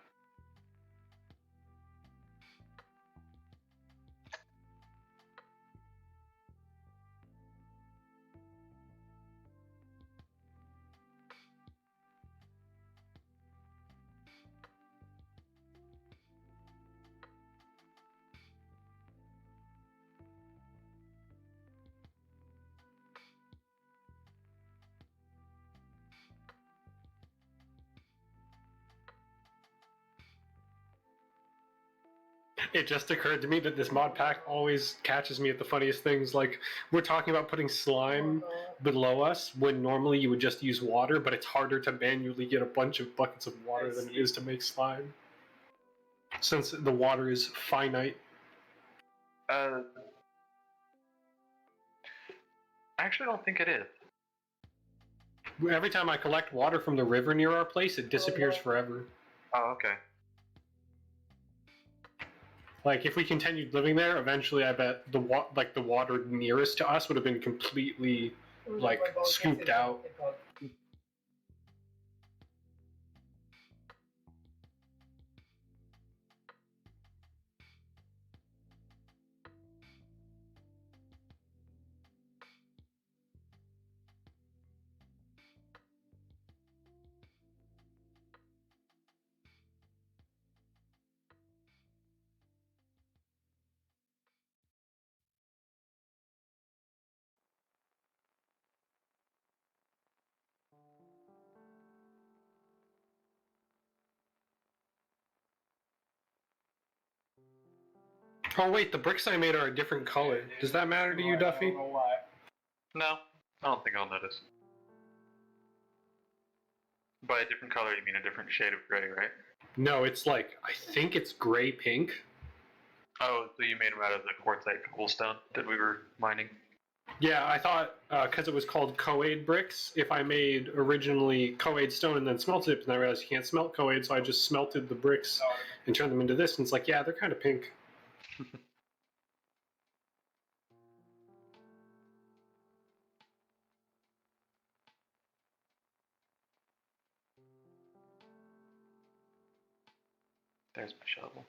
It just occurred to me that this mod pack always catches me at the funniest things. Like, we're talking about putting slime below us when normally you would just use water, but it's harder to manually get a bunch of buckets of water than it is to make slime, since the water is finite. I actually don't think it is. Every time I collect water from the river near our place, it disappears forever. Oh, okay. Like, if we continued living there, eventually I bet the water nearest to us would have been completely, like, scooped out. Oh wait, the bricks I made are a different color. Does that matter to you, Duffy? No, I don't think I'll notice. By a different color, you mean a different shade of gray, right? No, it's like, I think it's gray pink. Oh, so you made them out of the quartzite coolstone that we were mining? Yeah, I thought, because it was called Coaid bricks, if I made originally Coaid stone and then smelted it, and I realized you can't smelt Coaid, so I just smelted the bricks and turned them into this, and it's like, yeah, they're kind of pink. There's my shovel.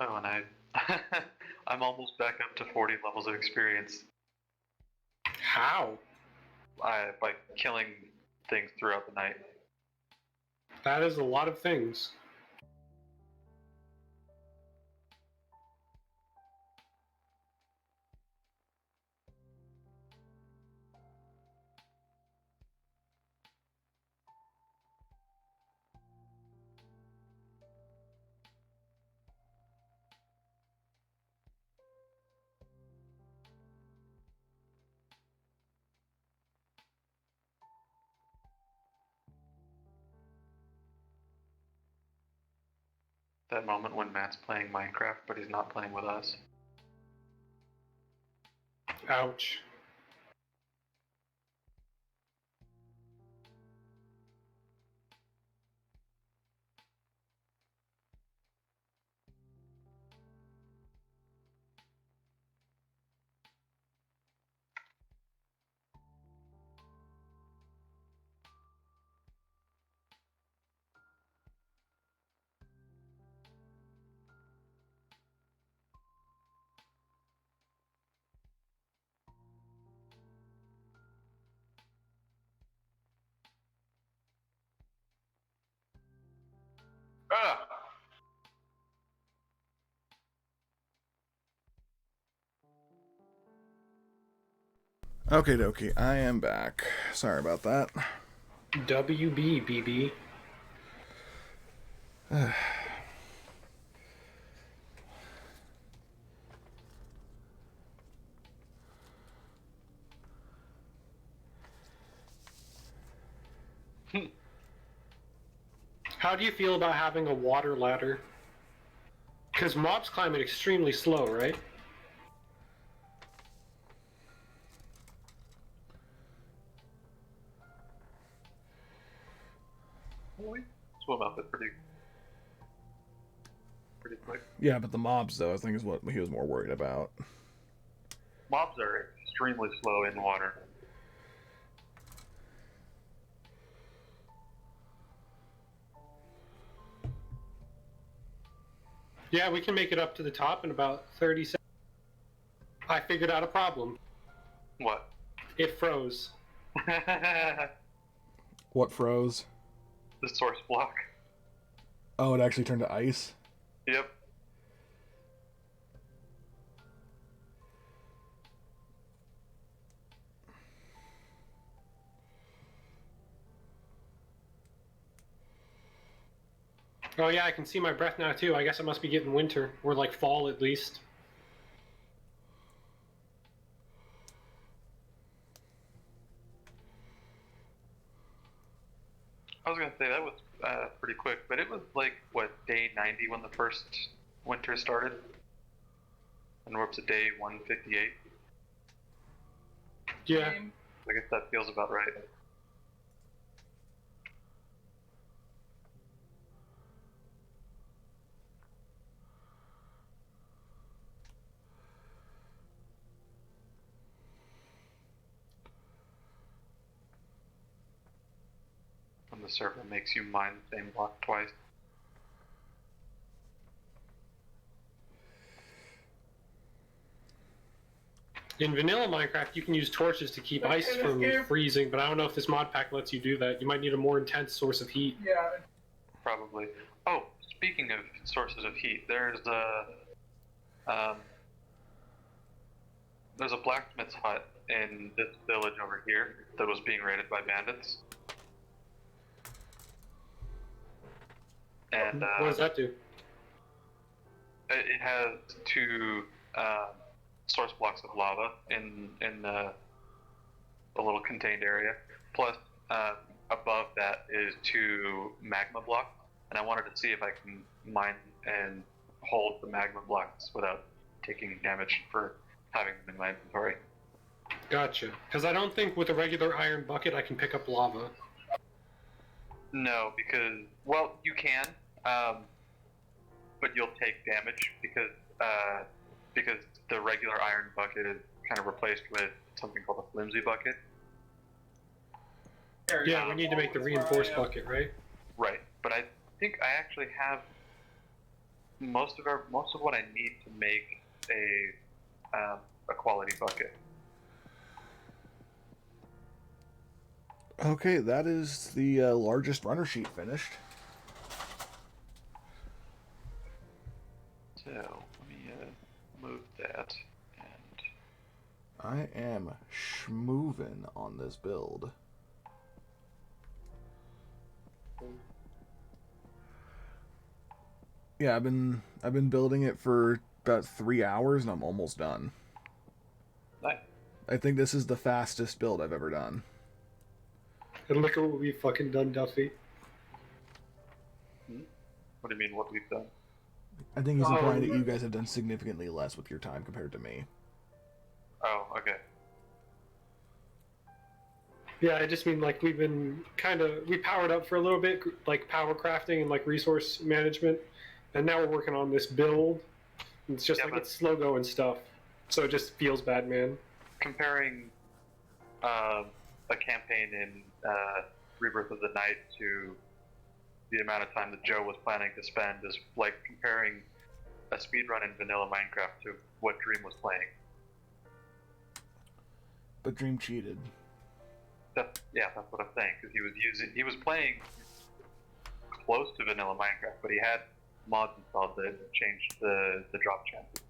Oh, and I'm almost back up to 40 levels of experience. How? By killing things throughout the night. That is a lot of things. That moment when Matt's playing Minecraft, but he's not playing with us. Ouch. Ah! Okay, dokie, I am back. Sorry about that. WB, BB. How do you feel about having a water ladder? Because mobs climb it extremely slow, right? Swim up it pretty quick. Yeah, but the mobs, though, I think is what he was more worried about. Mobs are extremely slow in water. Yeah, we can make it up to the top in about 30 seconds. I figured out a problem. What? It froze. What froze? The source block. Oh, it actually turned to ice? Yep. Oh yeah, I can see my breath now too. I guess it must be getting winter, or like fall at least. I was gonna say that was pretty quick, but it was like, what, day 90 when the first winter started? And we're up to day 158. Yeah. I guess that feels about right. When the server makes you mine the same block twice. In vanilla Minecraft, you can use torches to keep ice from freezing, but I don't know if this mod pack lets you do that. You might need a more intense source of heat. Yeah. Probably. Oh, speaking of sources of heat, there's a blacksmith's hut in this village over here that was being raided by bandits. And What does that do? it has two source blocks of lava in the little contained area. Plus, above that is two magma blocks, and I wanted to see if I can mine and hold the magma blocks without taking damage for having them in my inventory. Gotcha. Because I don't think with a regular iron bucket I can pick up lava. No, because, well, you can, but you'll take damage because the regular iron bucket is kind of replaced with something called a flimsy bucket. Yeah, we need to make the reinforced bucket, right? Right, but I think I actually have most of what I need to make a quality bucket. Okay, that is the largest runner sheet finished. So let me move that, and I am schmoovin' on this build. Yeah, I've been building it for about 3 hours and I'm almost done. nice. I think this is the fastest build I've ever done. And look at what we've fucking done, Duffy. What do you mean, what we've done? I think he's implying that you guys have done significantly less with your time compared to me. Oh, okay. Yeah, I just mean like we powered up for a little bit, like power crafting and like resource management, and now we're working on this build. It's just it's slow going stuff, so it just feels bad, man. Comparing a campaign in Rebirth of the Night to the amount of time that Joe was planning to spend is like comparing a speedrun in vanilla Minecraft to what Dream was playing. But Dream cheated. That's what I'm saying, because he was playing close to vanilla Minecraft, but he had mods installed that changed the drop chances.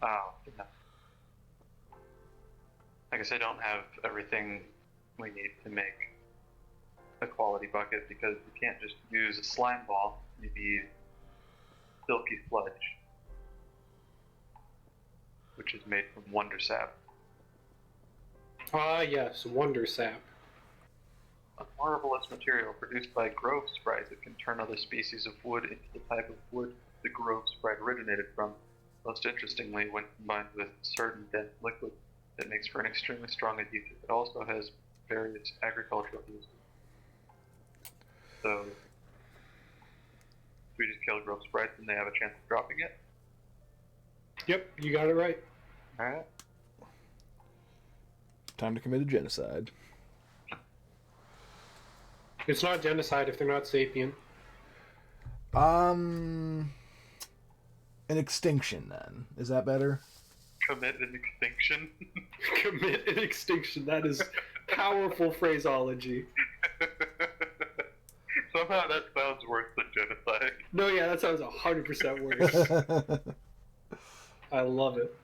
Oh, yeah. I guess I don't have everything we need to make a quality bucket, because you can't just use a slime ball. You need silky sludge, which is made from wonder sap. Ah, yes, wonder sap. A marvelous material produced by grove sprite that can turn other species of wood into the type of wood the grove sprite originated from. Most interestingly, when combined with certain dense liquid, it makes for an extremely strong adhesive. It also has various agricultural uses. So, if we just kill grove sprites and they have a chance of dropping it? Yep, you got it right. Alright. Time to commit a genocide. It's not genocide if they're not sapient. An extinction, then. Is that better? Commit an extinction? Commit an extinction. That is powerful phraseology. Somehow that sounds worse than genocide. No, yeah, that sounds 100% worse. I love it.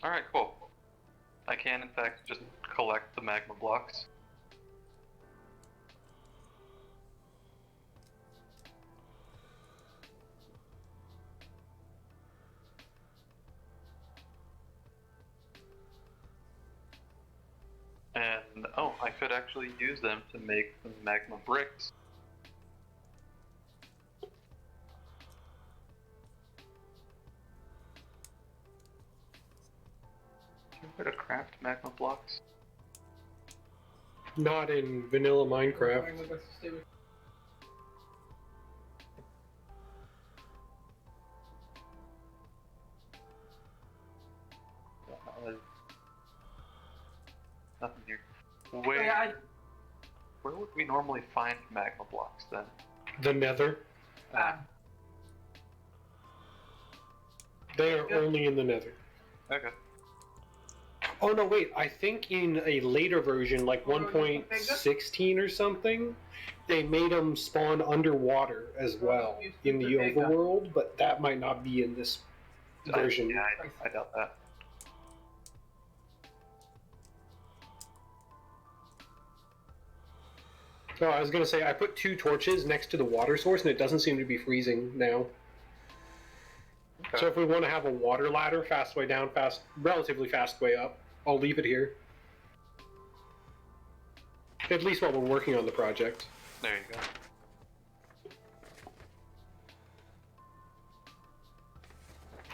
Alright, cool. I can, in fact, just collect the magma blocks. And, oh, I could actually use them to make some magma bricks. Where to craft magma blocks? Not in vanilla Minecraft. Nothing here. Where would we normally find magma blocks then? The Nether. They are only in the Nether. Okay. Oh no, wait! I think in a later version, like 1.16 or something, they made them spawn underwater as well in the overworld, but that might not be in this version. Yeah, I doubt that. Oh, I was gonna say I put 2 torches next to the water source, and it doesn't seem to be freezing now. Okay. So if we want to have a water ladder, fast way down, relatively fast way up, I'll leave it here. At least while we're working on the project. There you go.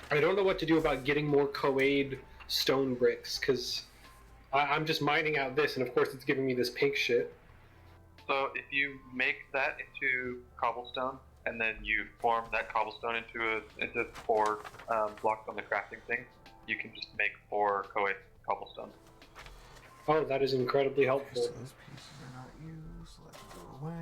I don't know what to do about getting more Coaid stone bricks, because I'm just mining out this, and of course it's giving me this pink shit. So if you make that into cobblestone, and then you form that cobblestone into 4 blocks on the crafting thing, you can just make 4 Coaid cobblestone. Oh, that is incredibly helpful. So those pieces are not used. Let's go away.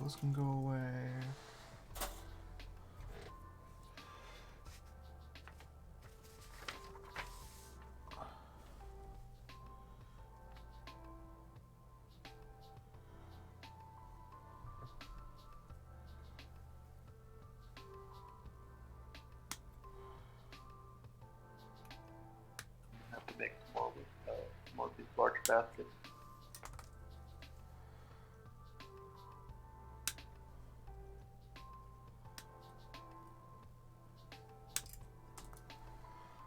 Those can go away. Have to make more of these large baskets.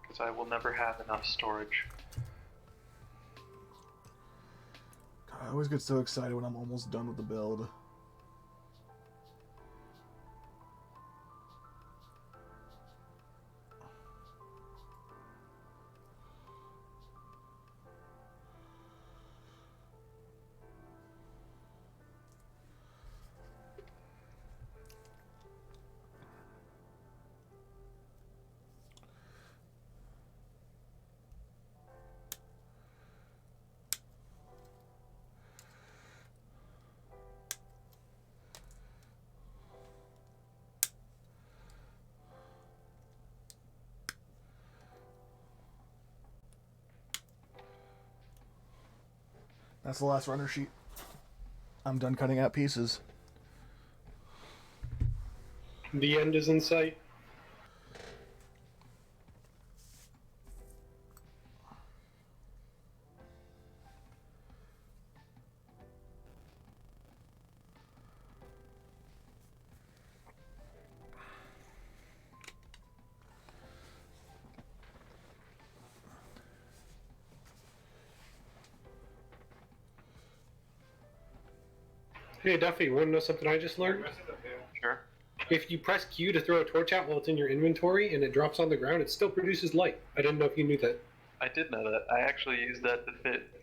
Because I will never have enough storage. God, I always get so excited when I'm almost done with the build. That's the last runner sheet. I'm done cutting out pieces. The end is in sight. Hey Duffy, want to know something I just learned? Sure. If you press Q to throw a torch out while it's in your inventory and it drops on the ground, it still produces light. I didn't know if you knew that. I did know that. I actually used that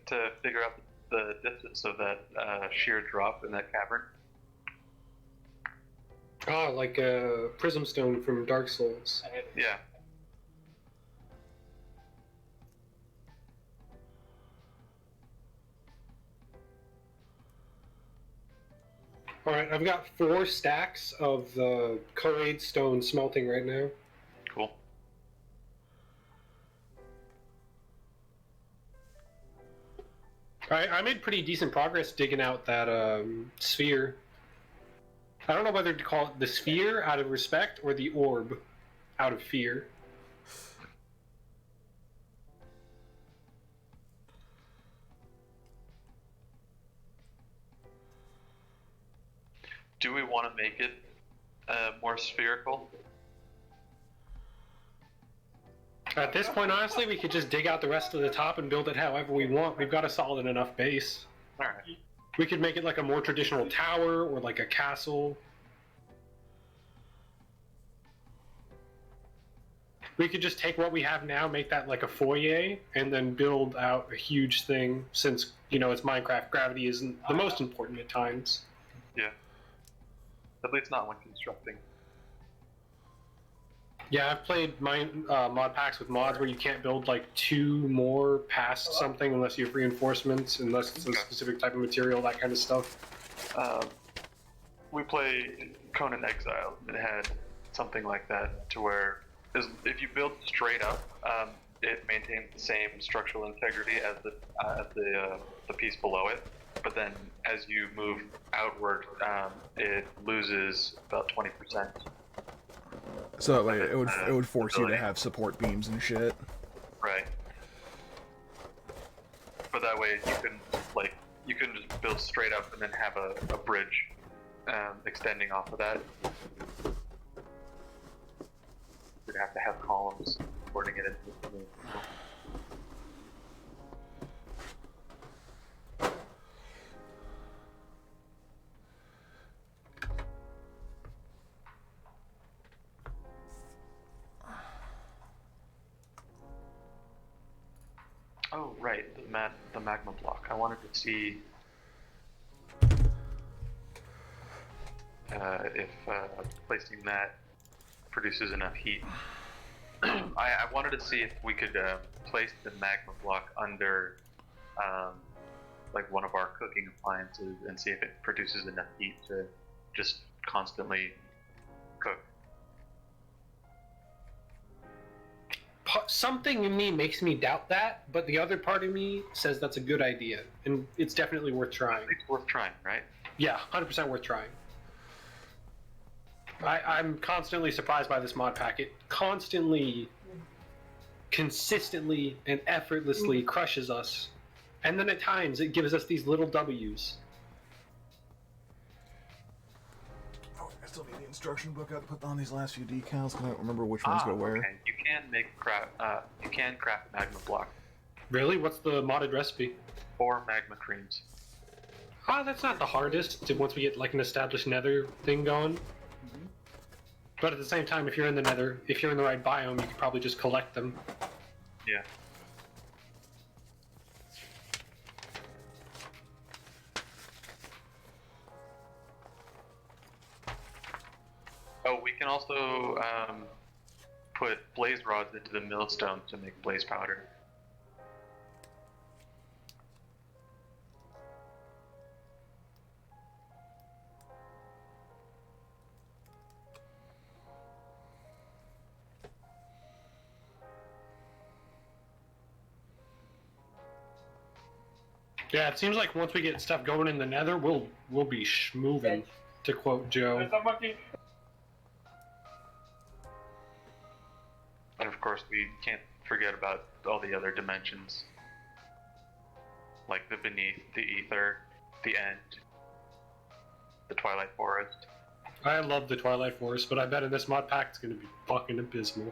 to figure out the distance of that sheer drop in that cavern. Ah, like a prism stone from Dark Souls. Yeah. Alright, I've got 4 stacks of the Coaid stone smelting right now. Cool. I made pretty decent progress digging out that sphere. I don't know whether to call it the sphere out of respect or the orb out of fear. Do we want to make it more spherical? At this point, honestly, we could just dig out the rest of the top and build it however we want. We've got a solid enough base. Alright. We could make it like a more traditional tower or like a castle. We could just take what we have now, make that like a foyer, and then build out a huge thing since, you know, it's Minecraft. Gravity isn't the most important at times. Yeah. At least not when constructing. Yeah, I've played my mod packs with mods where you can't build like 2 more past something unless you have reinforcements, unless it's a specific type of material, that kind of stuff. We played Conan Exile. It had something like that, to where if you build straight up, it maintains the same structural integrity as the piece below it. But then as you move outward, it loses about 20%. So that way it would force you to have support beams and shit. Right. But that way you can just build straight up and then have a bridge extending off of that. You'd have to have columns supporting it into the Oh, right, the magma block. I wanted to see if placing that produces enough heat. I wanted to see if we could place the magma block under like one of our cooking appliances and see if it produces enough heat to just constantly cook. Something in me makes me doubt that, but the other part of me says that's a good idea, and it's definitely worth trying. It's worth trying, right? Yeah, 100% worth trying. I'm constantly surprised by this mod pack. It constantly, consistently, and effortlessly crushes us, and then at times it gives us these little W's. I still need the instruction book out to put on these last few decals. Can I remember which one's gonna wear? Okay. You can craft magma block. Really? What's the modded recipe? 4 magma creams. That's not the hardest once we get like an established nether thing going. But at the same time, if you're in the nether, if you're in the right biome, you could probably just collect them. Yeah. Oh, we can also put blaze rods into the millstone to make blaze powder. Yeah, it seems like once we get stuff going in the nether, we'll be schmoving, to quote Joe. And of course, we can't forget about all the other dimensions, like the beneath, the ether, the end, the twilight forest. I love the Twilight Forest, but I bet in this mod pack it's going to be fucking abysmal.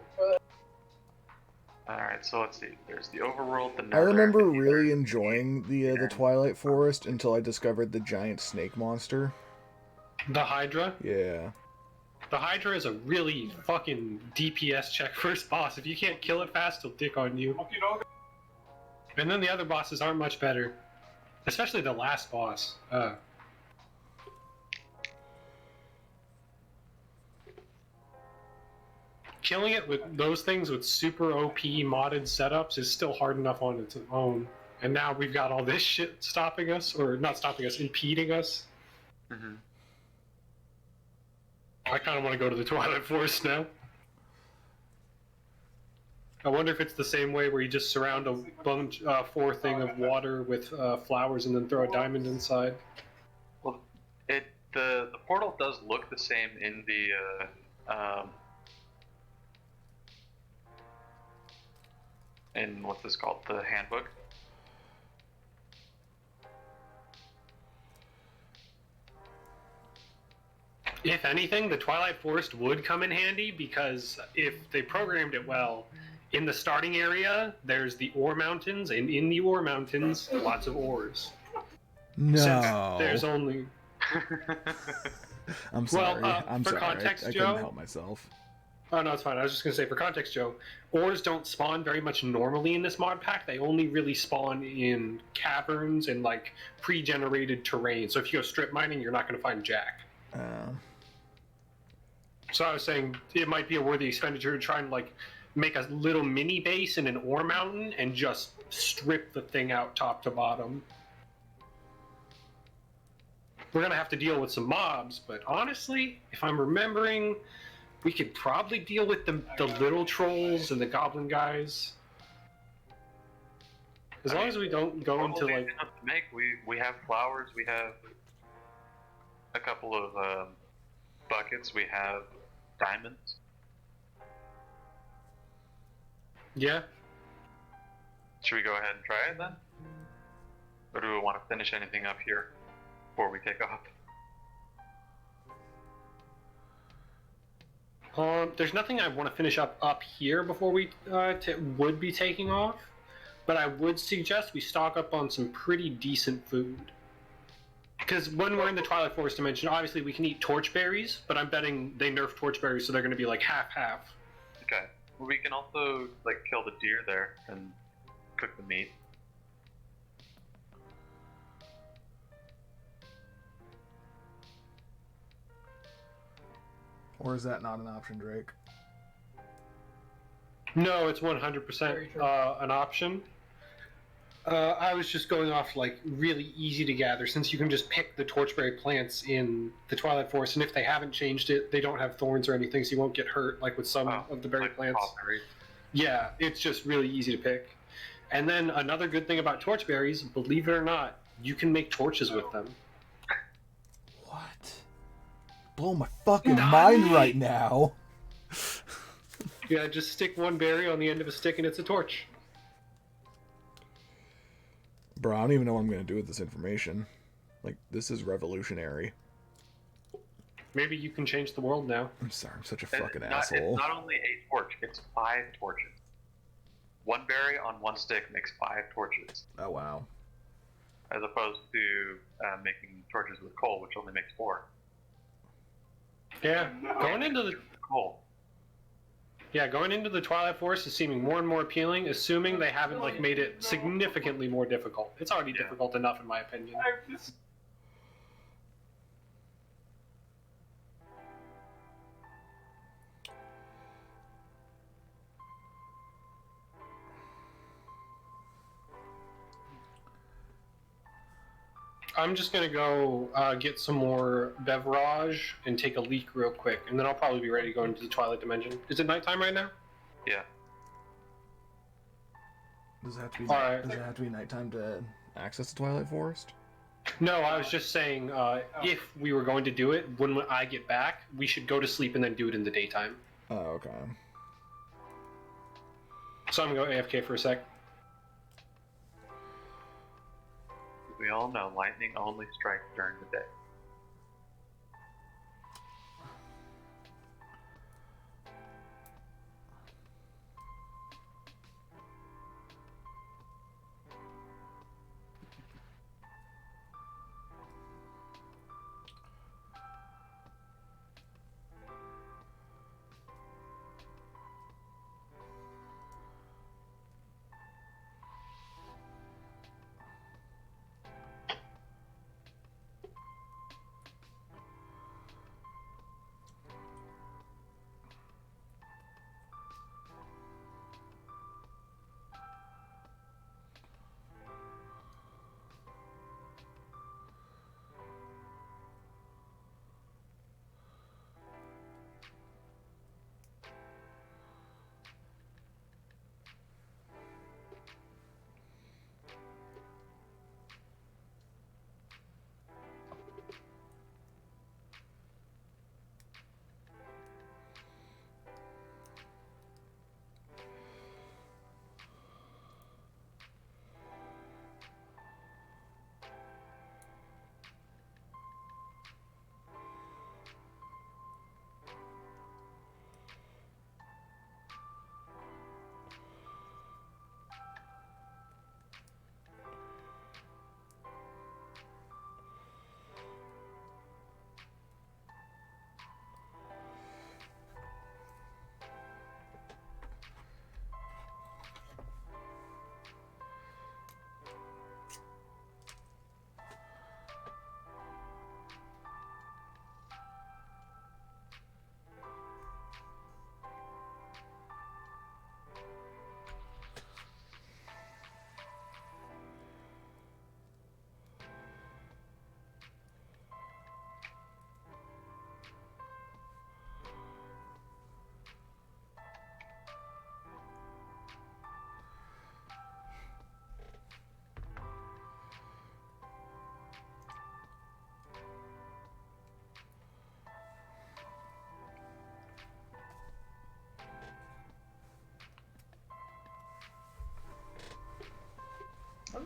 Alright, so let's see. There's the overworld, the nether. I remember really enjoying the Twilight Forest until I discovered the giant snake monster. The Hydra? Yeah. The Hydra is a really fucking DPS check first boss. If you can't kill it fast, he'll dick on you. And then the other bosses aren't much better. Especially the last boss. Killing it with those things with super OP modded setups is still hard enough on its own. And now we've got all this shit stopping us, or not stopping us, impeding us. Mm-hmm. I kind of want to go to the Twilight Forest now. I wonder if it's the same way where you just surround a bunch, 4 thing of water with flowers and then throw a diamond inside. Well, the portal does look the same in the in what's this called, the handbook. If anything, the Twilight Forest would come in handy, because if they programmed it well, in the starting area, there's the ore mountains, and in the ore mountains, lots of ores. No. Since there's only... I'm sorry. Well, I'm for sorry. context, I Joe, couldn't help myself. Oh, no, it's fine. I was just going to say, for context, Joe, ores don't spawn very much normally in this mod pack. They only really spawn in caverns and, like, pre-generated terrain. So if you go strip mining, you're not going to find jack. So I was saying it might be a worthy expenditure to try and like make a little mini base in an ore mountain and just strip the thing out top to bottom. We're gonna have to deal with some mobs, but honestly, if I'm remembering, we could probably deal with the little trolls and the goblin guys. As long as we don't go into like. Enough to make. We have flowers. We have a couple of buckets. We have diamonds. Yeah. Should we go ahead and try it then? Or do we want to finish anything up here before we take off? There's nothing I want to finish up here before we would be taking off, but I would suggest we stock up on some pretty decent food. Because when we're in the Twilight Forest dimension, obviously we can eat torchberries, but I'm betting they nerf torchberries, so they're going to be like half-half. Okay. Well, we can also like kill the deer there and cook the meat. Or is that not an option, Drake? No, it's 100% an option. I was just going off like really easy to gather, since you can just pick the torchberry plants in the Twilight Forest, and if they haven't changed it, they don't have thorns or anything, so you won't get hurt like with some of the berry like plants. Popberries. Yeah, it's just really easy to pick. And then another good thing about torchberries, believe it or not, you can make torches with them. What? Blow my fucking mind right now. Yeah, just stick one berry on the end of a stick and it's a torch. Bro, I don't even know what I'm going to do with this information. Like, this is revolutionary. Maybe you can change the world now. I'm sorry, I'm such a And fucking It's asshole. not only a torch, it's 5 torches. One berry on one stick makes 5 torches, Oh, wow. as opposed to making torches with coal, which only makes 4. Yeah, going into the Coal. going into the Twilight Forest is seeming more and more appealing, assuming they haven't like made it significantly more difficult. It's already difficult enough, in my opinion. I'm just gonna go get some more beverage and take a leak real quick, and then I'll probably be ready to go into the Twilight Dimension. Is it nighttime right now? Yeah. Does it have to be, Alright. does it have to be nighttime to access the Twilight Forest? No, I was just saying if we were going to do it, when I get back, we should go to sleep and then do it in the daytime. Oh, okay. So I'm gonna go AFK for a sec. We all know lightning only strikes during the day.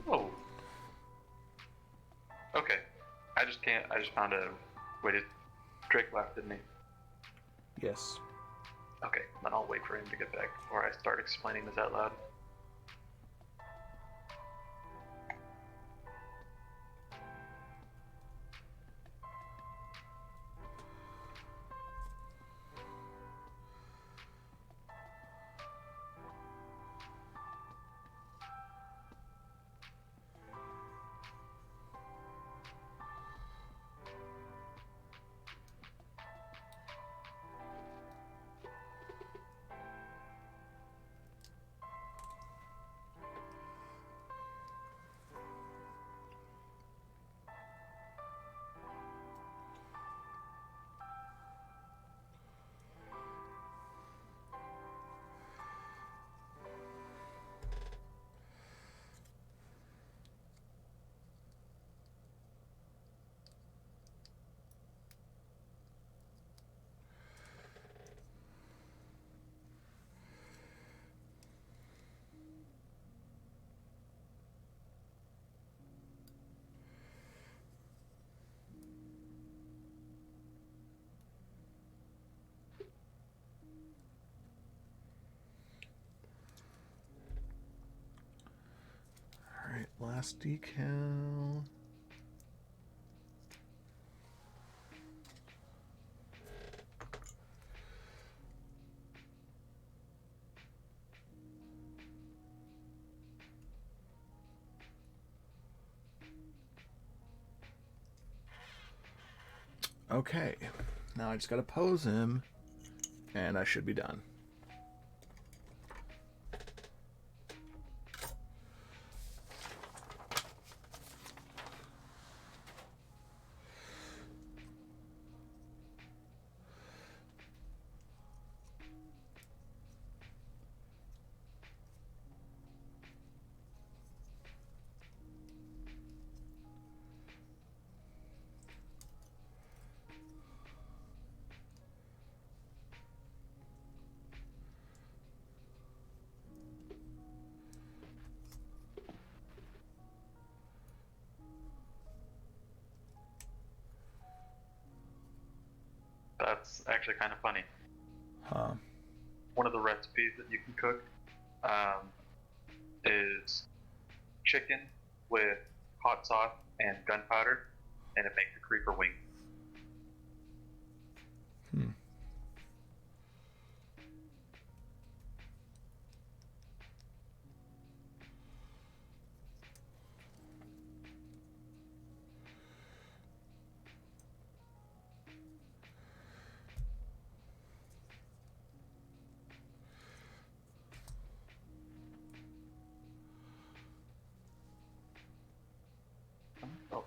Oh. Okay. I just found a way to... Drake left, didn't he? Yes. Okay, then I'll wait for him to get back before I start explaining this out loud. Alright, last decal. Okay, now I just gotta pose him, and I should be done. That's actually kind of funny. Huh. One of the recipes that you can cook is chicken with hot sauce and gunpowder, and it makes a creeper wing. Hmm. Oh.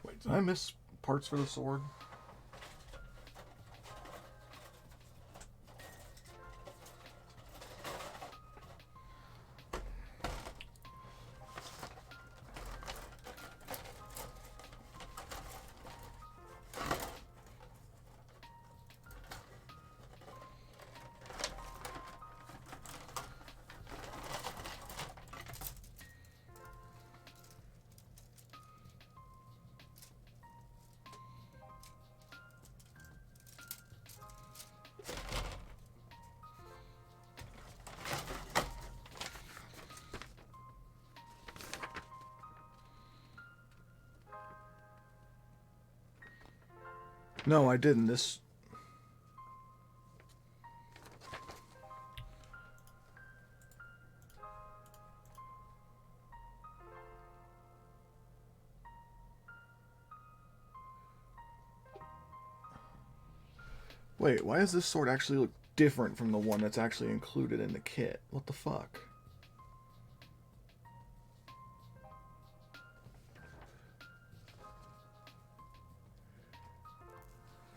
Wait, did I miss parts for the sword? No, I didn't. This... Wait, why does this sword actually look different from the one that's actually included in the kit? What the fuck?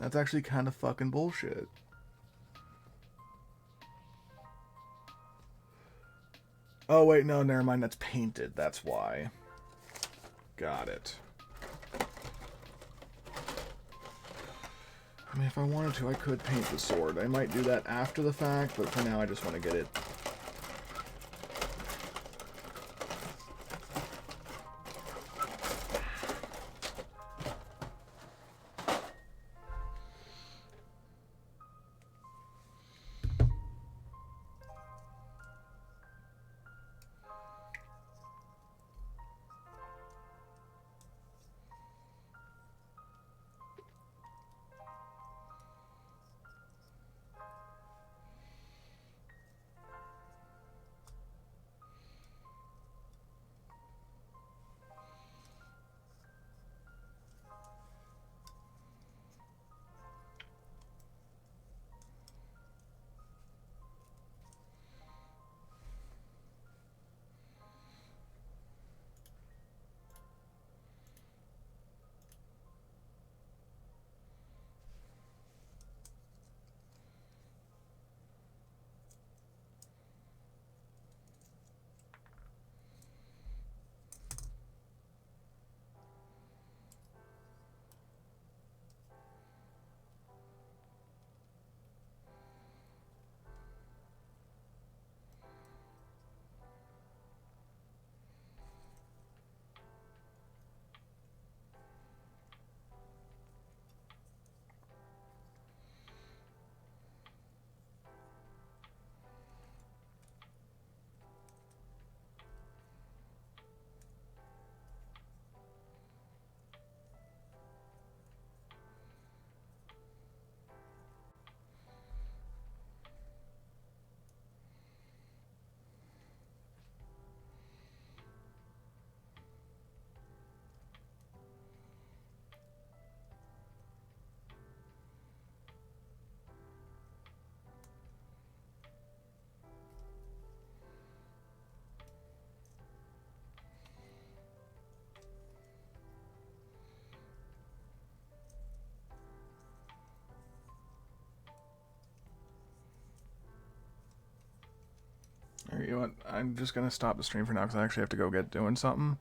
That's actually kind of fucking bullshit. Oh, wait, no, never mind. That's painted. That's why. Got it. I mean, if I wanted to, I could paint the sword. I might do that after the fact, but for now, I just want to get it. Alright, you know what? I'm just gonna stop the stream for now because I actually have to go get doing something.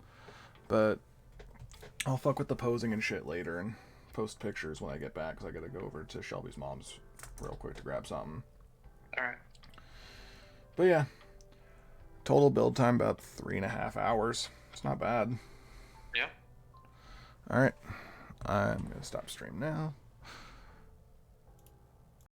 But I'll fuck with the posing and shit later and post pictures when I get back because I gotta go over to Shelby's mom's real quick to grab something. Alright. But yeah, total build time about 3.5 hours. It's not bad. Yeah. Alright, I'm gonna stop stream now.